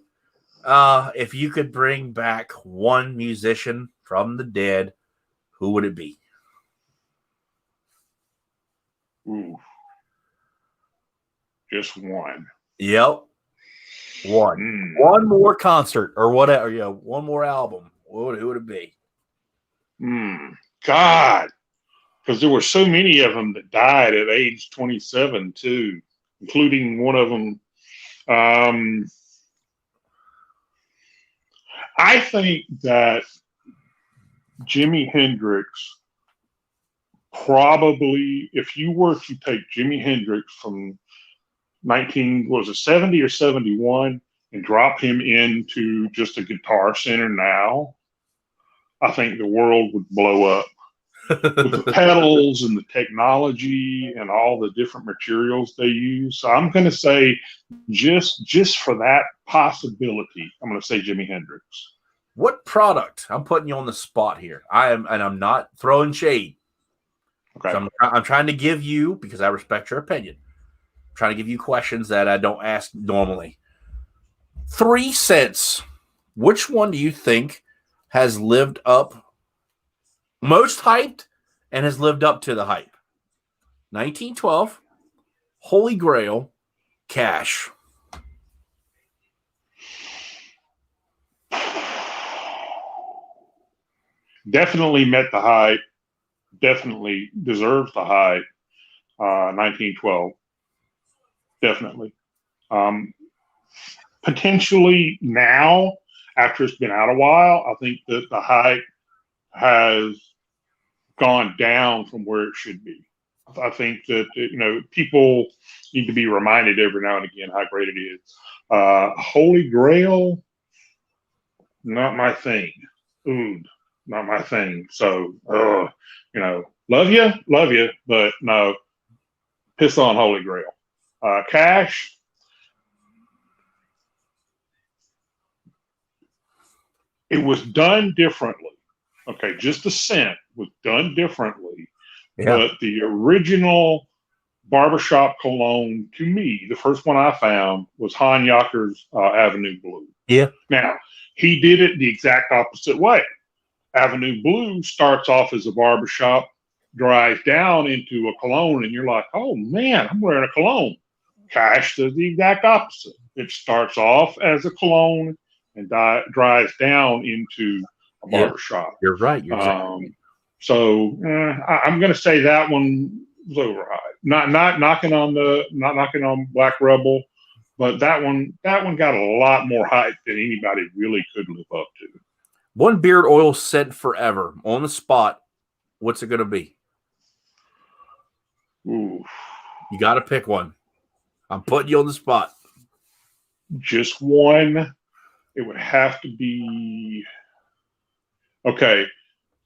If you could bring back one musician from the dead, who would it be? Ooh. Just one. Yep. One. One more concert or whatever. One more album. Who would it be? God. Because there were so many of them that died at age 27 too, including one of them. I think that Jimi Hendrix probably, if you were to take Jimi Hendrix from 70 or 71 and drop him into just a Guitar Center now, I think the world would blow up with the pedals and the technology and all the different materials they use. So I'm going to say just for that possibility, I'm going to say Jimi Hendrix. What product? I'm putting you on the spot here. I'm not throwing shade. Okay. So I'm trying to give you, because I respect your opinion, I'm trying to give you questions that I don't ask normally. 3 cents. Which one do you think has lived up, most hyped, and has lived up to the hype? 1912, Holy Grail, Cash. Definitely met the hype. Definitely deserves the hype. 1912. Definitely. Potentially now, after it's been out a while, I think that the hype has gone down from where it should be. I think that people need to be reminded every now and again how great it is. Holy Grail, not my thing. Ooh, not my thing. So, love you, but no, piss on Holy Grail. Cash, it was done differently. Okay, just a cent was done differently. Yeah. But the original barbershop cologne, to me, the first one I found was Han Yocker's Avenue Blue. Yeah. Now, he did it the exact opposite way. Avenue Blue starts off as a barbershop, dries down into a cologne, and you're like, oh man, I'm wearing a cologne. Cash does the exact opposite. It starts off as a cologne and dries down into a barbershop. You're right. You're exactly. So I'm going to say that one was overhyped. Not knocking on Black Rebel, but that one got a lot more hype than anybody really could live up to. One beard oil scent forever on the spot. What's it going to be? Ooh. You got to pick one. I'm putting you on the spot. Just one. It would have to be. Okay.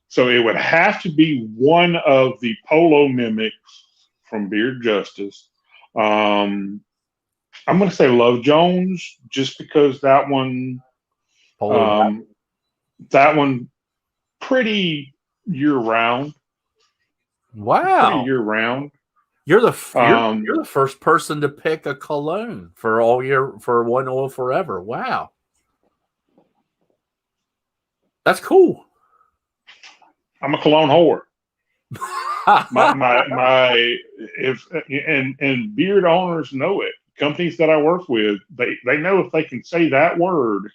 So it would have to be one of the Polo mimics from Beard Justice. I'm going to say Love Jones, just because that one, pretty year round. Wow, pretty year round. You're the first person to pick a cologne for one oil forever. Wow, that's cool. I'm a cologne whore. And beard owners know it. Companies that I work with, they know if they can say that word,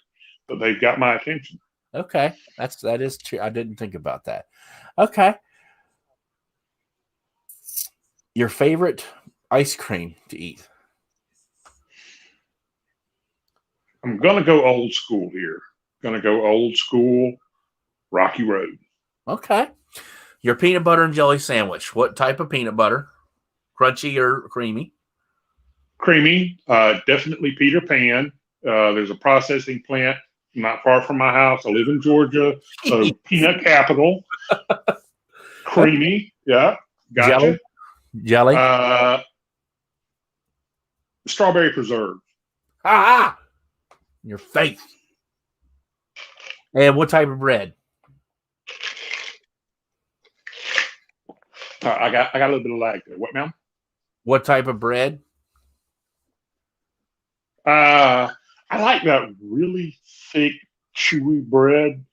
that they've got my attention. Okay, that is true. I didn't think about that. Okay, your favorite ice cream to eat? I'm gonna go old school here. Gonna go old school, Rocky Road. Okay. Your peanut butter and jelly sandwich. What type of peanut butter? Crunchy or creamy? Creamy. Definitely Peter Pan. There's a processing plant not far from my house. I live in Georgia, so peanut capital. Creamy. Yeah. Gotcha. Jelly. Strawberry preserve. Ah! Your face. And what type of bread? I got a little bit of lag there. What now? What type of bread? I like that really thick, chewy bread.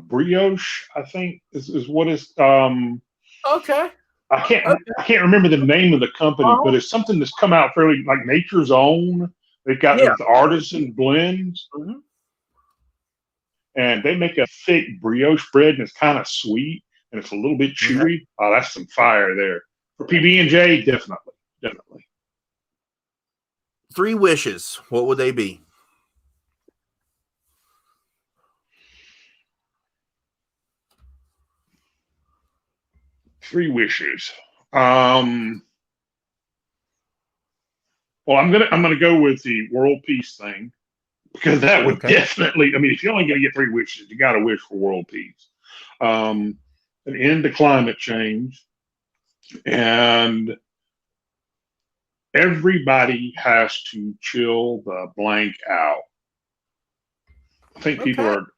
Brioche, I think, is what is. Okay. I can't remember the name of the company, but it's something that's come out fairly like Nature's Own. They've got these artisan blends, and they make a thick brioche bread, and it's kind of sweet, and it's a little bit chewy. Oh, that's some fire there. For PB&J, definitely. 3 wishes. What would they be? 3 wishes. Well, I'm gonna go with the world peace thing because that would definitely. I mean, if you're only gonna get 3 wishes, you got to wish for world peace, an end to climate change, and everybody has to chill the blank out. I think people are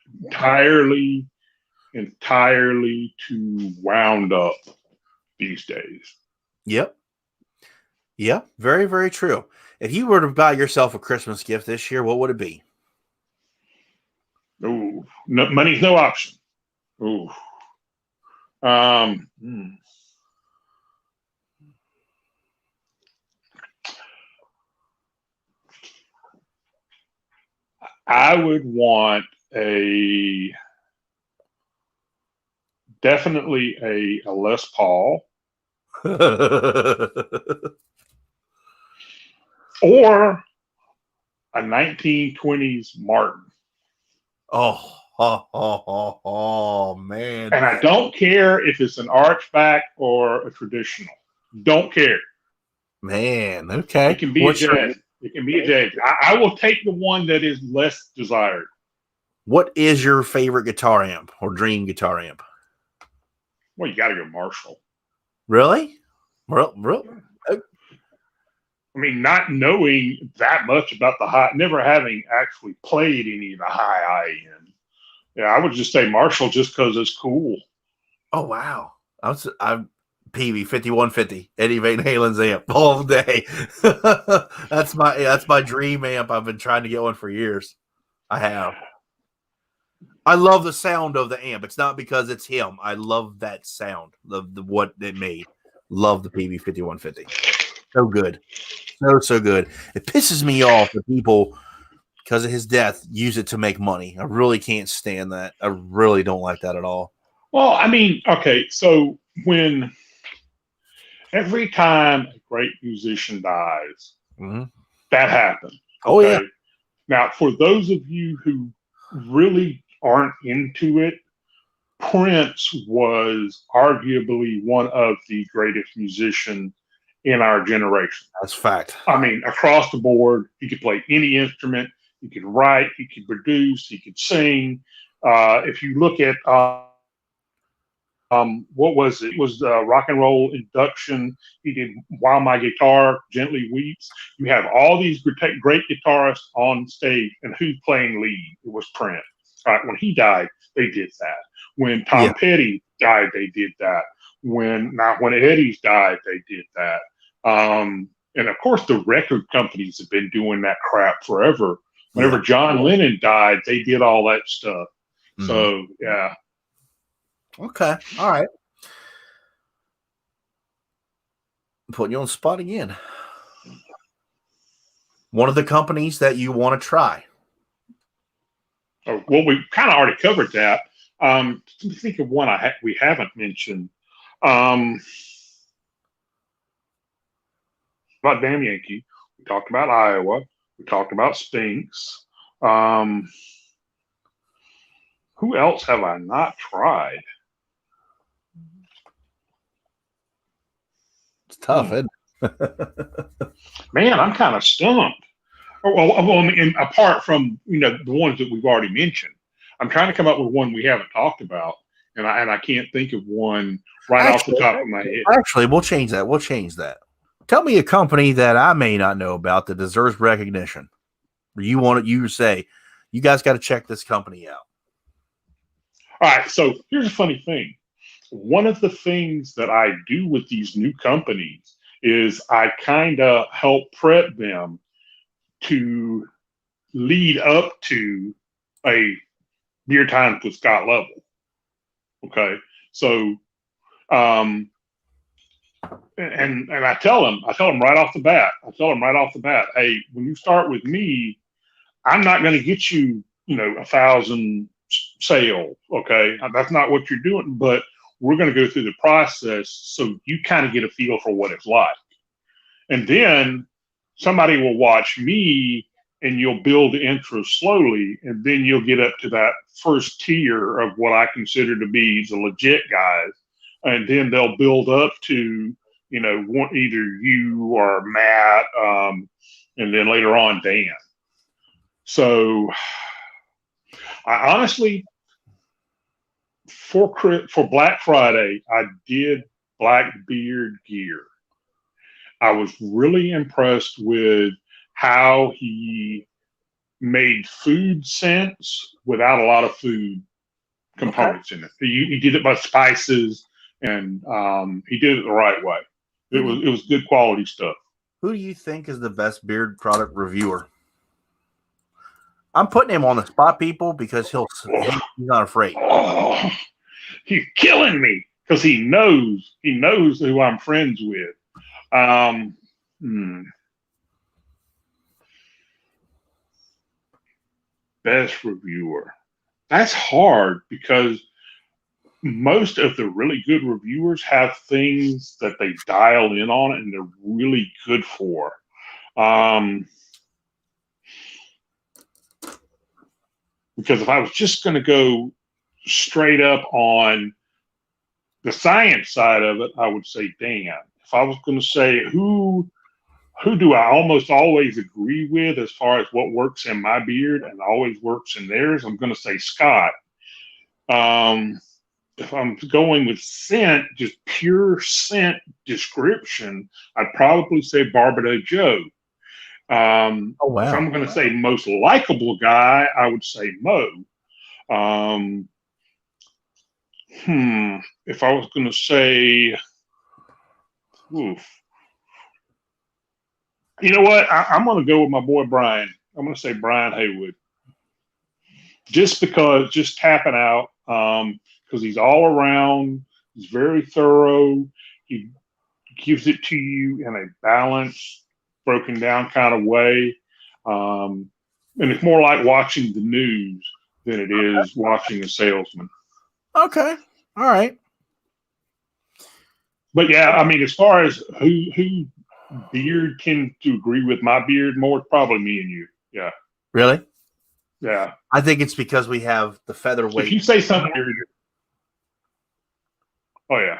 entirely too wound up these days. Yep. Very, very true. If you were to buy yourself a Christmas gift this year, what would it be? Ooh, no, money's no option. Ooh. I would want definitely a Les Paul or a 1920s Martin. Oh, man. And I don't care if it's an archback or a traditional. Don't care. Man, okay. It can be a Jag. It can be a Jag. I will take the one that is less desired. What is your favorite guitar amp or dream guitar amp? Well, you got to go Marshall. Really? Really? I mean, not knowing that much about the high, never having actually played any of the high end. Yeah, I would just say Marshall just because it's cool. Oh, wow. I'm PV 5150, Eddie Van Halen's amp all day. That's my dream amp. I've been trying to get one for years. I have. I love the sound of the amp. It's not because it's him. I love that sound of what it made. Love the PV 5150. So good. So good. It pisses me off that people, because of his death, use it to make money. I really can't stand that. I really don't like that at all. Well, I mean, okay, so when every time a great musician dies, that happens. Okay? Oh, yeah. Now, for those of you who really aren't into it, Prince was arguably one of the greatest musicians in our generation. That's fact. I mean, across the board, he could play any instrument. He could write. He could produce. He could sing. If you look at what was it? It was rock and roll induction. He did "While My Guitar Gently Weeps." You have all these great guitarists on stage, and who's playing lead? It was Prince. Right? When he died, they did that. When Tom Petty died, they did that. When Eddie's died, they did that. And of course, the record companies have been doing that crap forever. Whenever John Lennon died, they did all that stuff. So, yeah. Okay. All right. I'm putting you on the spot again. One of the companies that you want to try. Oh, well, we kind of already covered that. Let me think of one we haven't mentioned. About Damn Yankee. We talked about Iowa. We talked about Spinks. Who else have I not tried? It's tough, isn't it? Man, I'm kind of stumped. Well, apart from the ones that we've already mentioned, I'm trying to come up with one we haven't talked about, and I can't think of one off the top of my head. Actually, we'll change that. Tell me a company that I may not know about that deserves recognition. You say, you guys got to check this company out. All right, so here's a funny thing. One of the things that I do with these new companies is I kind of help prep them to lead up to a Beer Times with Scott level. Okay, so and I tell them right off the bat. Hey, when you start with me, I'm not going to get you 1,000 sales. Okay, that's not what you're doing, but we're going to go through the process so you kind of get a feel for what it's like. And then somebody will watch me and you'll build the interest slowly. And then you'll get up to that first tier of what I consider to be the legit guys. and then they'll build up to, either you or Matt, and then later on Dan. So I honestly, for Black Friday, I did black beard gear. I was really impressed with how he made food scents without a lot of food components in it. He did it by spices, and he did it the right way. It was good quality stuff. Who do you think is the best beard product reviewer? I'm putting him on the spot, people, because he's not afraid. Oh, he's killing me because he knows who I'm friends with. Best reviewer. That's hard because most of the really good reviewers have things that they dial in on and they're really good for. Because if I was just going to go straight up on the science side of it, I would say Dan. If I was going to say who do I almost always agree with as far as what works in my beard and always works in theirs, I'm going to say Scott. If I'm going with scent, just pure scent description, I'd probably say Barbados Joe. Oh, wow. If I'm going to say most likable guy, I would say Mo. If I was going to say, you know what? I'm going to go with my boy Brian. I'm going to say Brian Haywood. Just tapping out, because he's all around. He's very thorough. He gives it to you in a balanced, broken down kind of way. And it's more like watching the news than it is watching a salesman. Okay. All right. But yeah, I mean, as far as who beard tend to agree with my beard more, it's probably me and you. Yeah. Really? Yeah. I think it's because we have the featherweight. If you say something, oh yeah.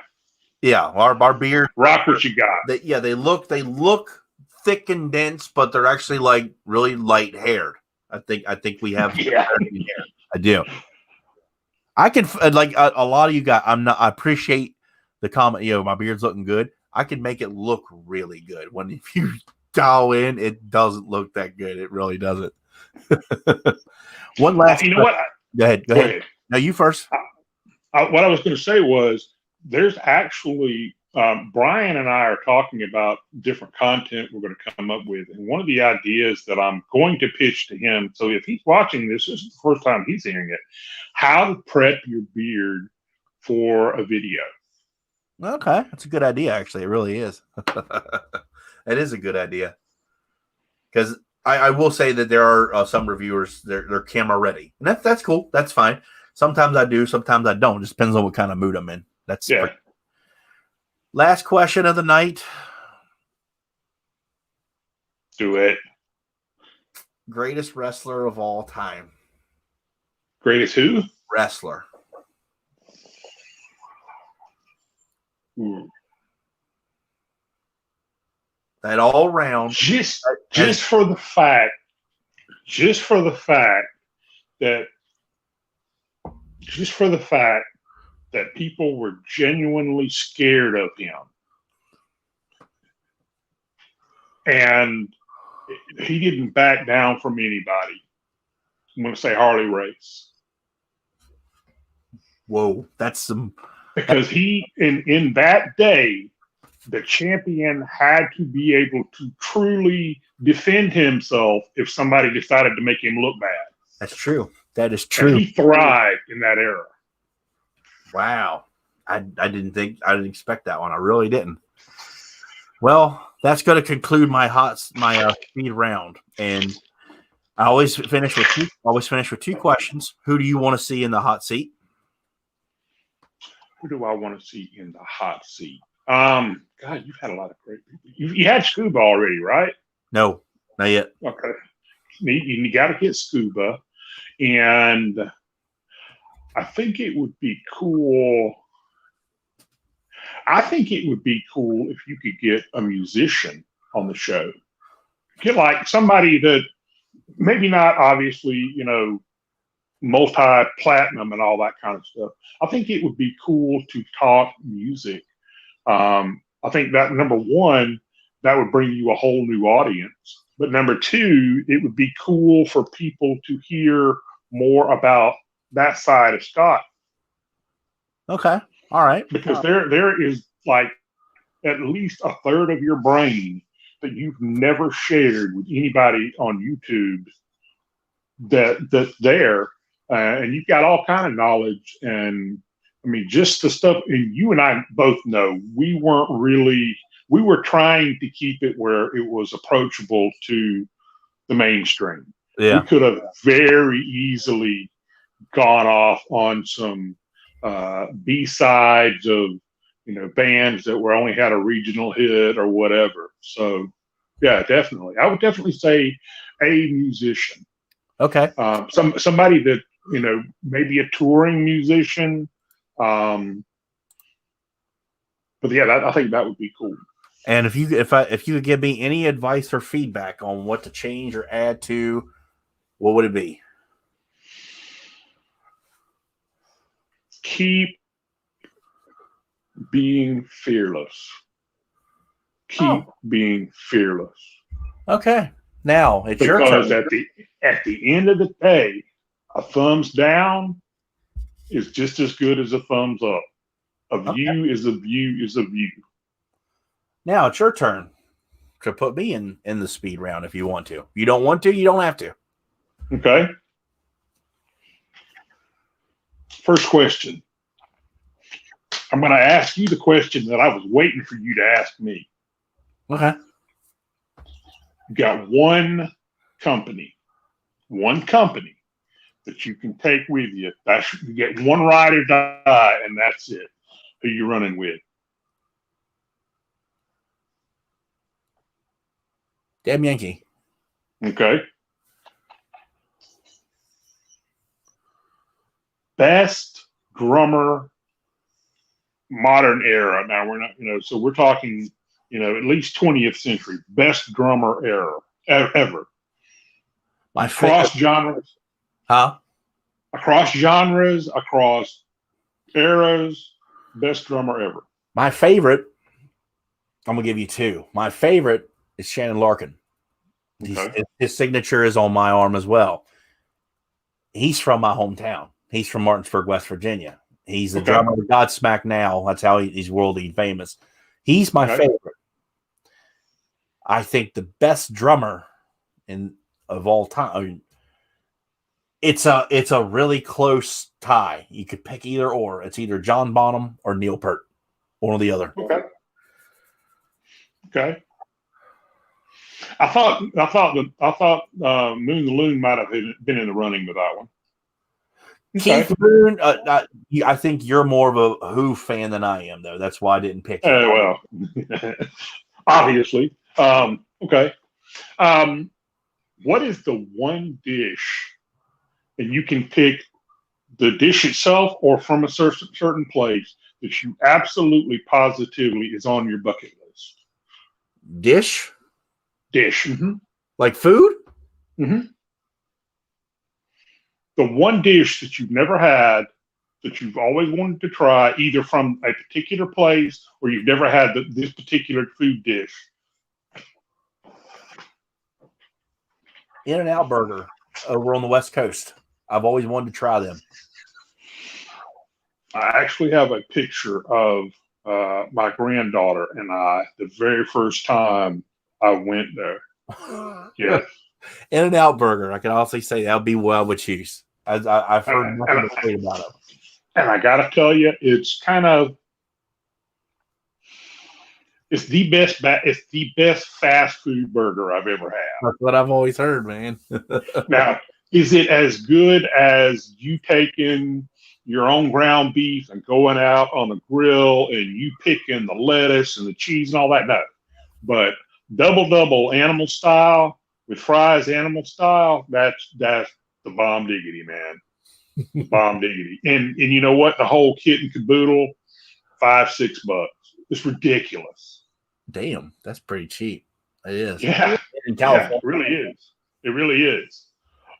Yeah, our beard. Rock what you got. They look thick and dense, but they're actually like really light haired. I think we have hair. I do. I can like a lot of you guys. I appreciate the comment. My beard's looking good. I can make it look really good. When if you dial in, it doesn't look that good. It really doesn't. One last. You know what? Go ahead. No, you first. What I was going to say was there's actually Brian and I are talking about different content we're going to come up with, and one of the ideas that I'm going to pitch to him. So if he's watching this is the first time he's hearing it. How to prep your beard for a video. Okay, that's a good idea. Actually, it really is. It is a good idea because I will say that there are some reviewers they're camera ready, and that's cool. That's fine. Sometimes I do, sometimes I don't. It just depends on what kind of mood I'm in. That's yeah. Last question of the night. Do it. Greatest wrestler of all time. Greatest who? Wrestler. Ooh. That all round. Just for the fact that people were genuinely scared of him. And he didn't back down from anybody. I'm going to say Harley Race. Whoa, that's some. Because he, in that day, the champion had to be able to truly defend himself if somebody decided to make him look bad. That's true. That is true. And he thrived in that era. Wow. I didn't expect that one. I really didn't. Well, that's going to conclude my speed round. And I always finish with two questions. Who do you want to see in the hot seat? Who do I want to see in the hot seat? God, you've had a lot of great people. You had Scuba already, right? No, not yet. Okay. You got to get Scuba. And I think it would be cool. I think it would be cool if you could get a musician on the show. Get like somebody that maybe not obviously, multi-platinum and all that kind of stuff. I think it would be cool to talk music. I think that number one, that would bring you a whole new audience. But number two, it would be cool for people to hear more about that side of Scott. Okay. All right. Because there is like at least a third of your brain that you've never shared with anybody on YouTube that's there. And you've got all kind of knowledge. And I mean, just the stuff, and you and I both know we were trying to keep it where it was approachable to the mainstream. Yeah. We could have very easily gone off on some B-sides of, bands that were only had a regional hit or whatever. So yeah, definitely. I would definitely say a musician. Okay. Somebody that, maybe a touring musician. But yeah, I think that would be cool. And if you could give me any advice or feedback on what to change or add to, what would it be? Keep being fearless. Keep being fearless. Okay. Now it's your turn. Because at the end of the day, a thumbs down is just as good as a thumbs up. A view is a view is a view. Now it's your turn to put me in the speed round if you want to. If you don't want to, you don't have to. Okay. First question. I'm going to ask you the question that I was waiting for you to ask me. Okay. You got one company that you can take with you. You get one ride or die, and that's it. Who you running with? Damn Yankee. Okay. Best drummer, modern era. Now we're not, so we're talking, at least 20th century. Best drummer era ever. Across genres. Huh? Across genres, across eras. Best drummer ever. My favorite, I'm going to give you two. My favorite is Shannon Larkin. Okay. His signature is on my arm as well. He's from my hometown. He's from Martinsburg, West Virginia. He's the drummer of Godsmack now. That's how he's worldly famous. He's my favorite. I think the best drummer of all time. I mean, it's a really close tie. You could pick either or. It's either John Bonham or Neil Peart, one or the other. Okay. I thought Moon the Loon might have been in the running with that one. Okay. Keith Moon, I think you're more of a Who fan than I am, though. That's why I didn't pick him. Well, obviously. Okay. What is the one dish, and you can pick the dish itself or from a certain place that you absolutely positively is on your bucket list? Dish? Mm-hmm. Like food? Mm-hmm. The one dish that you've never had that you've always wanted to try, either from a particular place or you've never had this particular food dish. In-N-Out Burger over on the West Coast. I've always wanted to try them. I actually have a picture of my granddaughter and I the very first time I went there. Yeah. In-N-Out Burger. I can honestly say that would be what I would choose. I've heard nothing but great about it. And I got to tell you, it's the best fast food burger I've ever had. That's what I've always heard, man. Now, is it as good as you taking your own ground beef and going out on the grill and you picking the lettuce and the cheese and all that? No. But double animal style with fries animal style, that's the bomb diggity, man. Bomb diggity. And you know what? The whole kit and caboodle, $5-6. It's ridiculous. Damn, that's pretty cheap. It is. Yeah. In Yeah, California. it really is. It really is.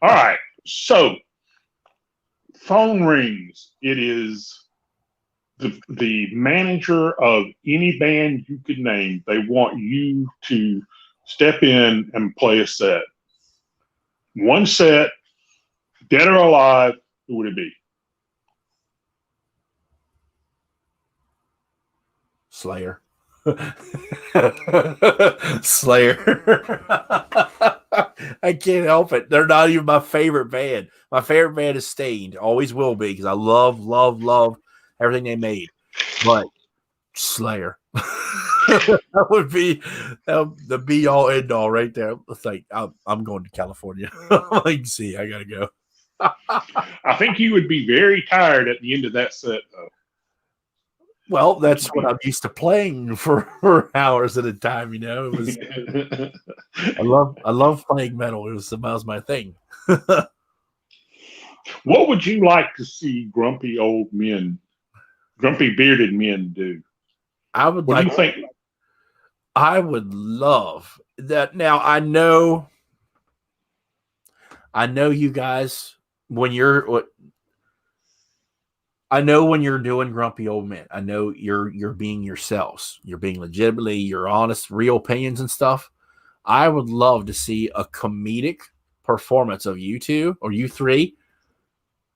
All right. So phone rings. It is the manager of any band you could name. They want you to step in and play a set. One set, dead or alive, who would it be? Slayer. Slayer. I can't help it. They're not even my favorite band. My favorite band is Stained. Always will be, because I love everything they made. But Slayer. That would be the be all end all right there. It's like I'm going to California. Like, see, I gotta go. I think you would be very tired at the end of that set, though. Well, that's what I'm used to playing for hours at a time. You know, it was. I love playing metal. It was my thing. What would you like to see grumpy bearded men do? I would What do like. you think? I would love that. Now I know you guys when you're. I know when you're doing grumpy old men. I know you're being yourselves. You're being legitimately your honest, real opinions and stuff. I would love to see a comedic performance of you two or you three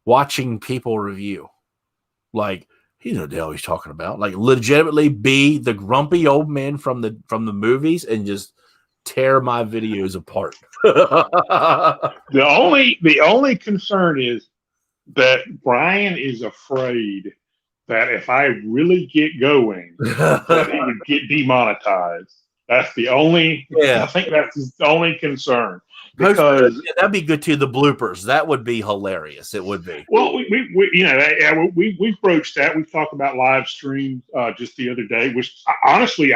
watching people review. Like, you know what the hell he's talking about. Like, legitimately be the grumpy old men from the movies and just tear my videos apart. The only concern is that Brian is afraid that if I really get going, that he would get demonetized. That's the only. Yeah. I think that's his only concern. Because that'd be good too. The bloopers, that would be hilarious. It would be. Well, we've broached that. We've talked about live streams just the other day. Which honestly,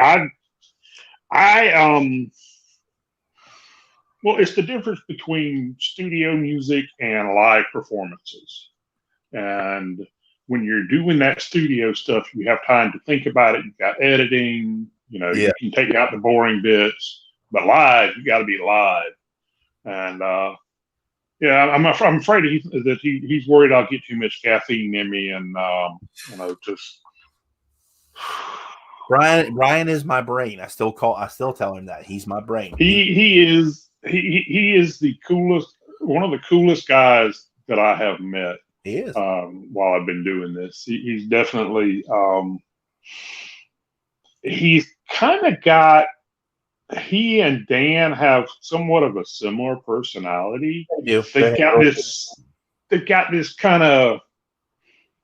well, it's the difference between studio music and live performances. And when you're doing that studio stuff, you have time to think about it. You've got editing. You can take out the boring bits. But live, you got to be live. And I'm afraid he's worried I'll get too much caffeine in me, and just. Brian is my brain. I still tell him that he's my brain. He is the coolest, one of the coolest guys that I have met. He is. While I've been doing this, he's definitely he's kind of got. He and Dan have somewhat of a similar personality. They do. They've got this kind of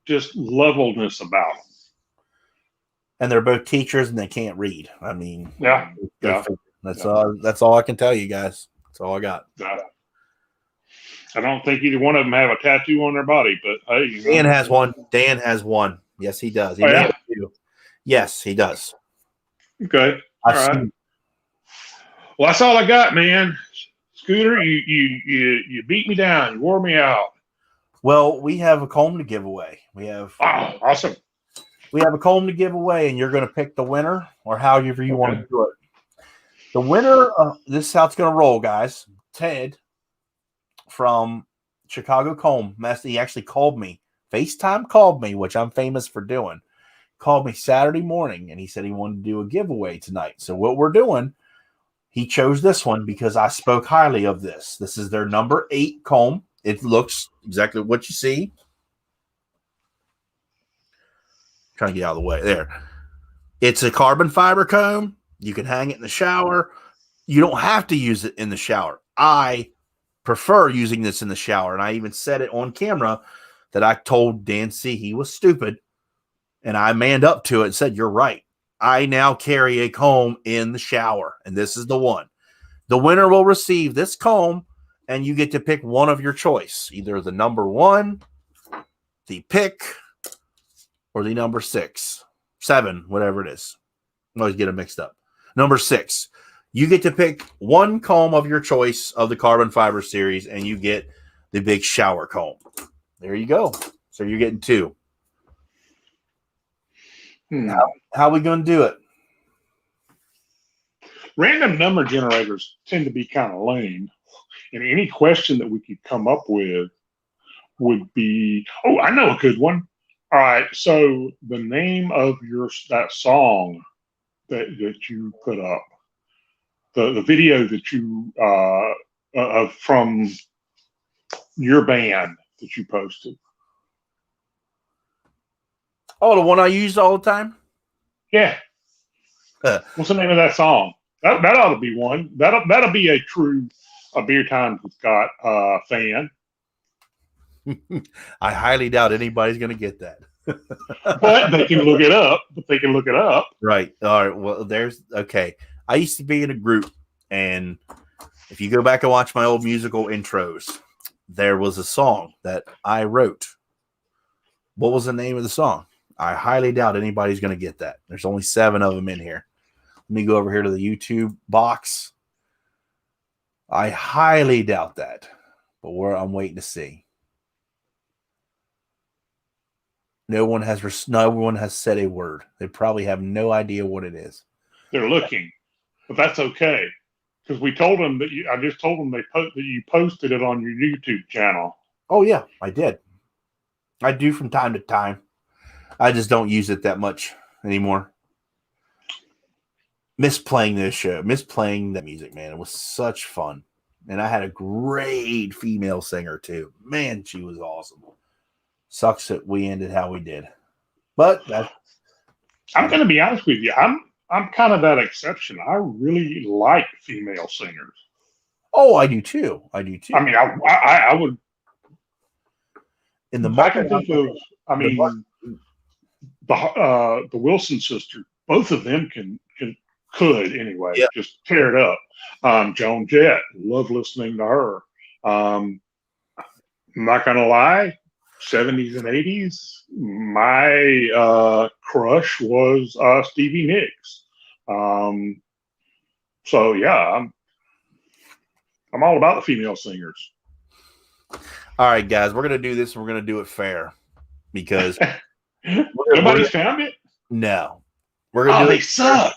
just levelness about them. And they're both teachers, and they can't read. I mean, yeah. That's all I can tell you guys. That's all I got. I don't think either one of them have a tattoo on their body, but hey, Dan has one. Dan has one. Yes, he does. Yes, he does. Okay. All right. Well, that's all I got, man. Scooter, you beat me down. You wore me out. Well, we have a comb to give away. Awesome. We have a comb to give away, and you're going to pick the winner, or however you want to do it. The winner, this is how it's going to roll, guys. Ted from Chicago Comb, he actually called me. FaceTime called me, which I'm famous for doing. Called me Saturday morning, and he said he wanted to do a giveaway tonight. So what we're doing, he chose this one because I spoke highly of this. This is their number 8 comb. It looks exactly what you see. Trying to get out of the way. There. It's a carbon fiber comb. You can hang it in the shower. You don't have to use it in the shower. I prefer using this in the shower. And I even said it on camera that I told Dan C. he was stupid. And I manned up to it and said, you're right. I now carry a comb in the shower. And this is the one. The winner will receive this comb, and you get to pick one of your choice. Either the number 1, the pick, or the number 6, 7, whatever it is. I always get it mixed up. Number 6. You get to pick one comb of your choice of the carbon fiber series, and you get the big shower comb. There you go. So you're getting 2. How we going to do it? Random number generators tend to be kind of lame. And any question that we could come up with would be, oh, I know a good one. All right, so the name of that song that you put up, the video that you from your band that you posted. Oh, the one I use all the time? Yeah. What's the name of that song? That ought to be one. That'll be a true Beer Times with Scott fan. I highly doubt anybody's going to get that. But they can look it up. Right. All right. Well, okay. I used to be in a group, and if you go back and watch my old musical intros, there was a song that I wrote. What was the name of the song? I highly doubt anybody's going to get that. There's only 7 of them in here. Let me go over here to the YouTube box. I highly doubt that, but I'm waiting to see. No one has said a word. They probably have no idea what it is. They're looking, but that's okay because we told them that I just told them that you posted it on your YouTube channel. Oh yeah, I did. I do from time to time. I just don't use it that much anymore. Misplaying that music, man. It was such fun. And I had a great female singer too. Man, she was awesome. Sucks that we ended how we did. But I'm going to be honest with you. I'm kind of that exception. I really like female singers. Oh, I do too. I mean, I would. In the I can think of. I mean, the Wilson sisters. Both of them could anyway. Yeah. Just tear it up. Joan Jett. Love listening to her. I'm not going to lie. 70s and 80s, my crush was Stevie Nicks. So yeah, I'm all about the female singers. All right, guys, we're gonna do this. And we're gonna do it fair because nobody's found it. No, we're gonna. They suck.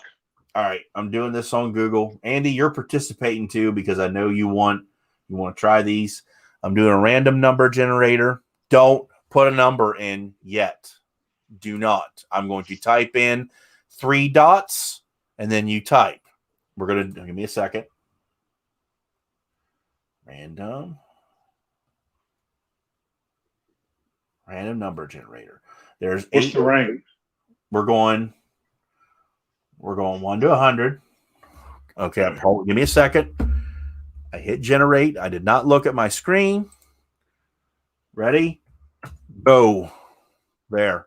All right, I'm doing this on Google. Andy, you're participating too because I know you want to try these. I'm doing a random number generator. Don't put a number in yet. Do not. I'm going to type in 3 dots and then you type. We're going to give me a second. Random number generator. There's What's 8. the range? We're going 1 to 100. Okay, give me a second. I hit generate. I did not look at my screen. Ready? Go. There.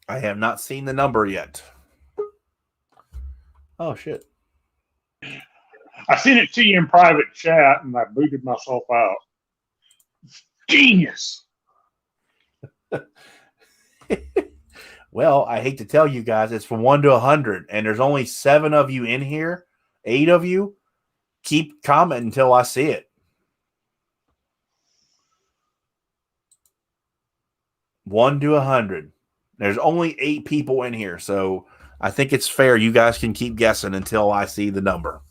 I have not seen the number yet. Oh, shit. I sent it to you in private chat and I booted myself out. Genius. Well, I hate to tell you guys, it's from 1 to 100, and there's only 7 of you in here. 8 of you. Keep commenting until I see it. 1 to 100. There's only 8 people in here, so I think it's fair. You guys can keep guessing until I see the number.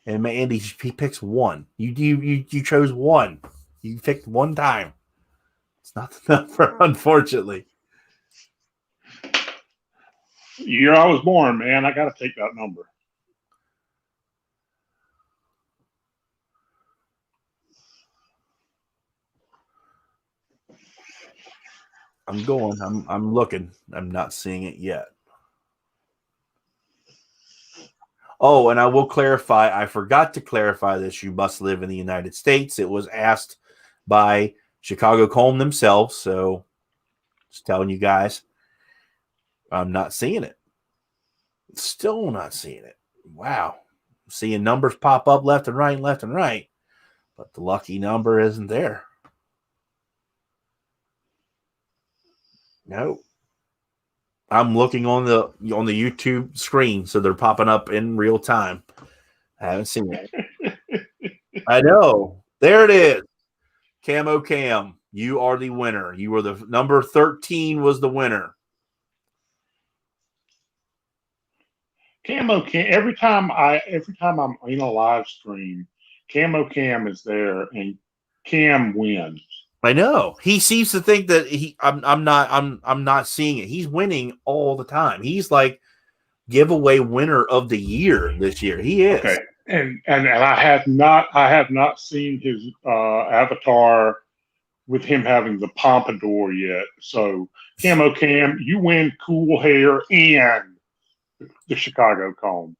And Andy, he picks 1. You chose 1. You picked 1 time. It's not the number, unfortunately. Year I was born, man. I got to take that number. I'm going. I'm looking. I'm not seeing it yet. Oh, and I will clarify. I forgot to clarify this. You must live in the United States. It was asked by Chicago Colm themselves. So just telling you guys, I'm not seeing it. Still not seeing it. Wow. Seeing numbers pop up left and right. but the lucky number isn't there. No. I'm looking on the YouTube screen, so they're popping up in real time. I haven't seen it. I know. There it is. Camo Cam, you are the winner. You were the number 13 was the winner. Camo Cam. Every time I'm in a live stream, Camo Cam is there, and Cam wins. I know. He seems to think that I'm not seeing it. He's winning all the time. He's like giveaway winner of the year this year. He is. Okay. And I have not seen his avatar with him having the pompadour yet. So Camo Cam, you win cool hair and the Chicago comb.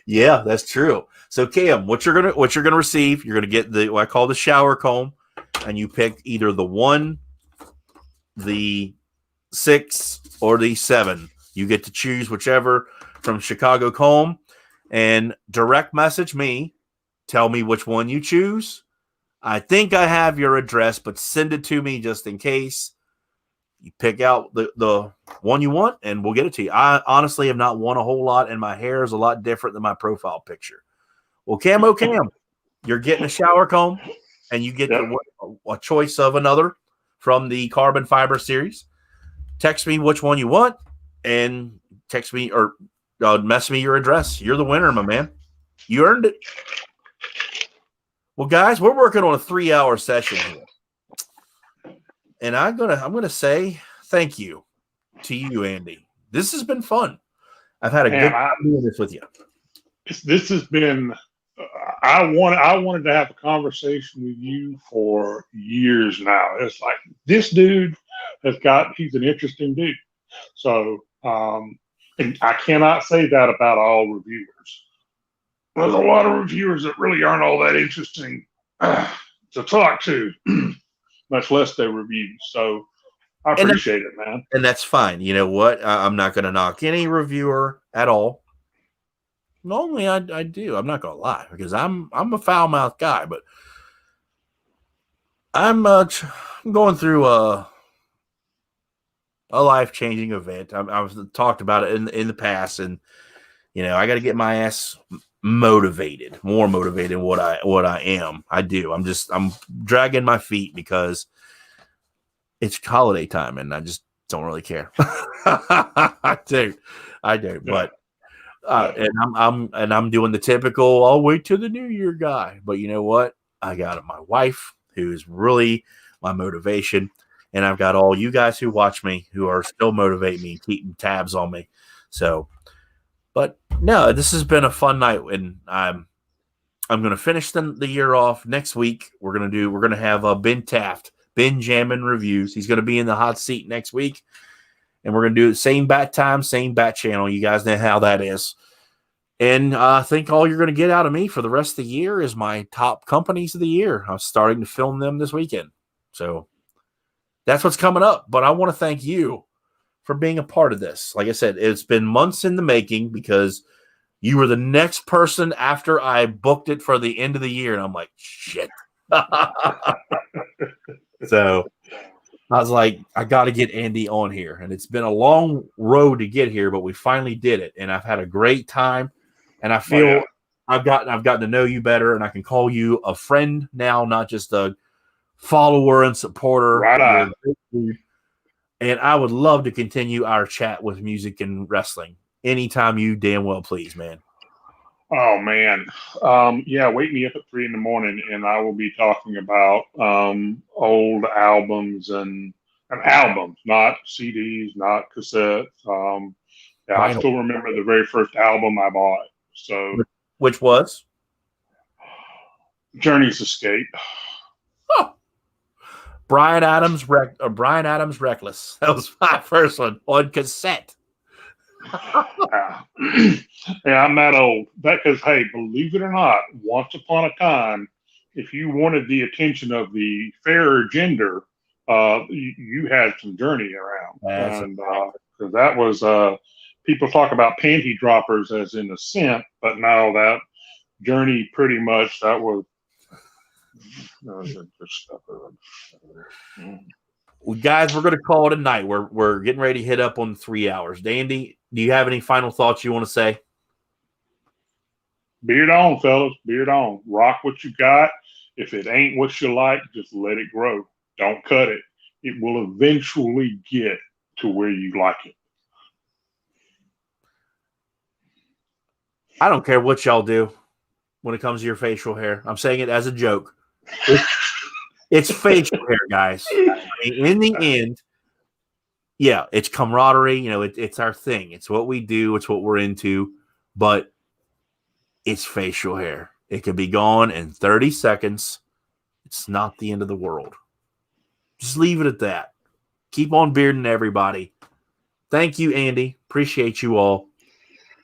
Yeah, that's true. So Cam, what you're gonna receive, you're gonna get what I call the shower comb, and you pick either the 1, the 6, or the 7. You get to choose whichever from Chicago comb, and direct message me. Tell me which one you choose. I think I have your address, but send it to me just in case. You pick out the one you want, and we'll get it to you. I honestly have not won a whole lot, and my hair is a lot different than my profile picture. Well, Camo Cam, you're getting a shower comb, and you get a choice of another from the carbon fiber series. Text me which one you want, and text me or mess me your address. You're the winner, my man. You earned it. Well, guys, we're working on a 3-hour session here. And I'm gonna say thank you to you, Andy. This has been fun. I've had a good time doing this with you. This has been. I wanted to have a conversation with you for years now. It's like this dude he's an interesting dude. So, and I cannot say that about all reviewers. There's a lot of reviewers that really aren't all that interesting to talk to, much less their reviews. So I appreciate it, man. And that's fine. You know what? I'm not going to knock any reviewer at all. Normally, I do. I'm not going to lie because I'm a foul mouthed guy, but I'm going through a life changing event. I've talked about it in the past, and I got to get my ass motivated, more motivated than what I am. I do. I'm dragging my feet because it's holiday time, and I just don't really care. I do. Yeah. But and I'm doing the typical I'll wait till the new year guy. But you know what? I got my wife who's really my motivation, and I've got all you guys who watch me who are still motivating me, keeping tabs on me. So, but no, this has been a fun night, and I'm going to finish the year off next week. We're going to have Ben Taft, Ben Jammin Reviews. He's going to be in the hot seat next week. And we're going to do the same bat time, same bat channel. You guys know how that is. And I think all you're going to get out of me for the rest of the year is my top companies of the year. I'm starting to film them this weekend. So that's what's coming up. But I want to thank you for being a part of this. Like I said, it's been months in the making because you were the next person after I booked it for the end of the year. And I'm like, shit. So I was like, I got to get Andy on here. And it's been a long road to get here, but we finally did it. And I've had a great time. And I feel I've gotten to know you better, and I can call you a friend now, not just a follower and supporter. Right on. And I would love to continue our chat with music and wrestling anytime you damn well please, man. Oh, man. Wake me up at 3 a.m, and I will be talking about old albums and albums, not CDs, not cassettes. I still remember the very first album I bought. So, which was Journey's Escape. Oh. Bryan Adams Reckless. That was my first one on cassette. I'm that old. Because, hey, believe it or not, once upon a time, if you wanted the attention of the fairer gender, you had some Journey around. Because that was, people talk about panty droppers as in a scent, but now that journey, pretty much, that was just stuff. Well, guys, we're going to call it a night. We're getting ready to hit up on 3 hours. Dandy, do you have any final thoughts you want to say? Beard on, fellas. Beard on. Rock what you got. If it ain't what you like, just let it grow. Don't cut it. It will eventually get to where you like it. I don't care what y'all do when it comes to your facial hair. I'm saying it as a joke. It's facial hair, guys. I mean, in the end, yeah, it's camaraderie. You know, it's our thing. It's what we do. It's what we're into. But it's facial hair. It could be gone in 30 seconds. It's not the end of the world. Just leave it at that. Keep on bearding everybody. Thank you, Andy. Appreciate you all.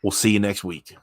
We'll see you next week.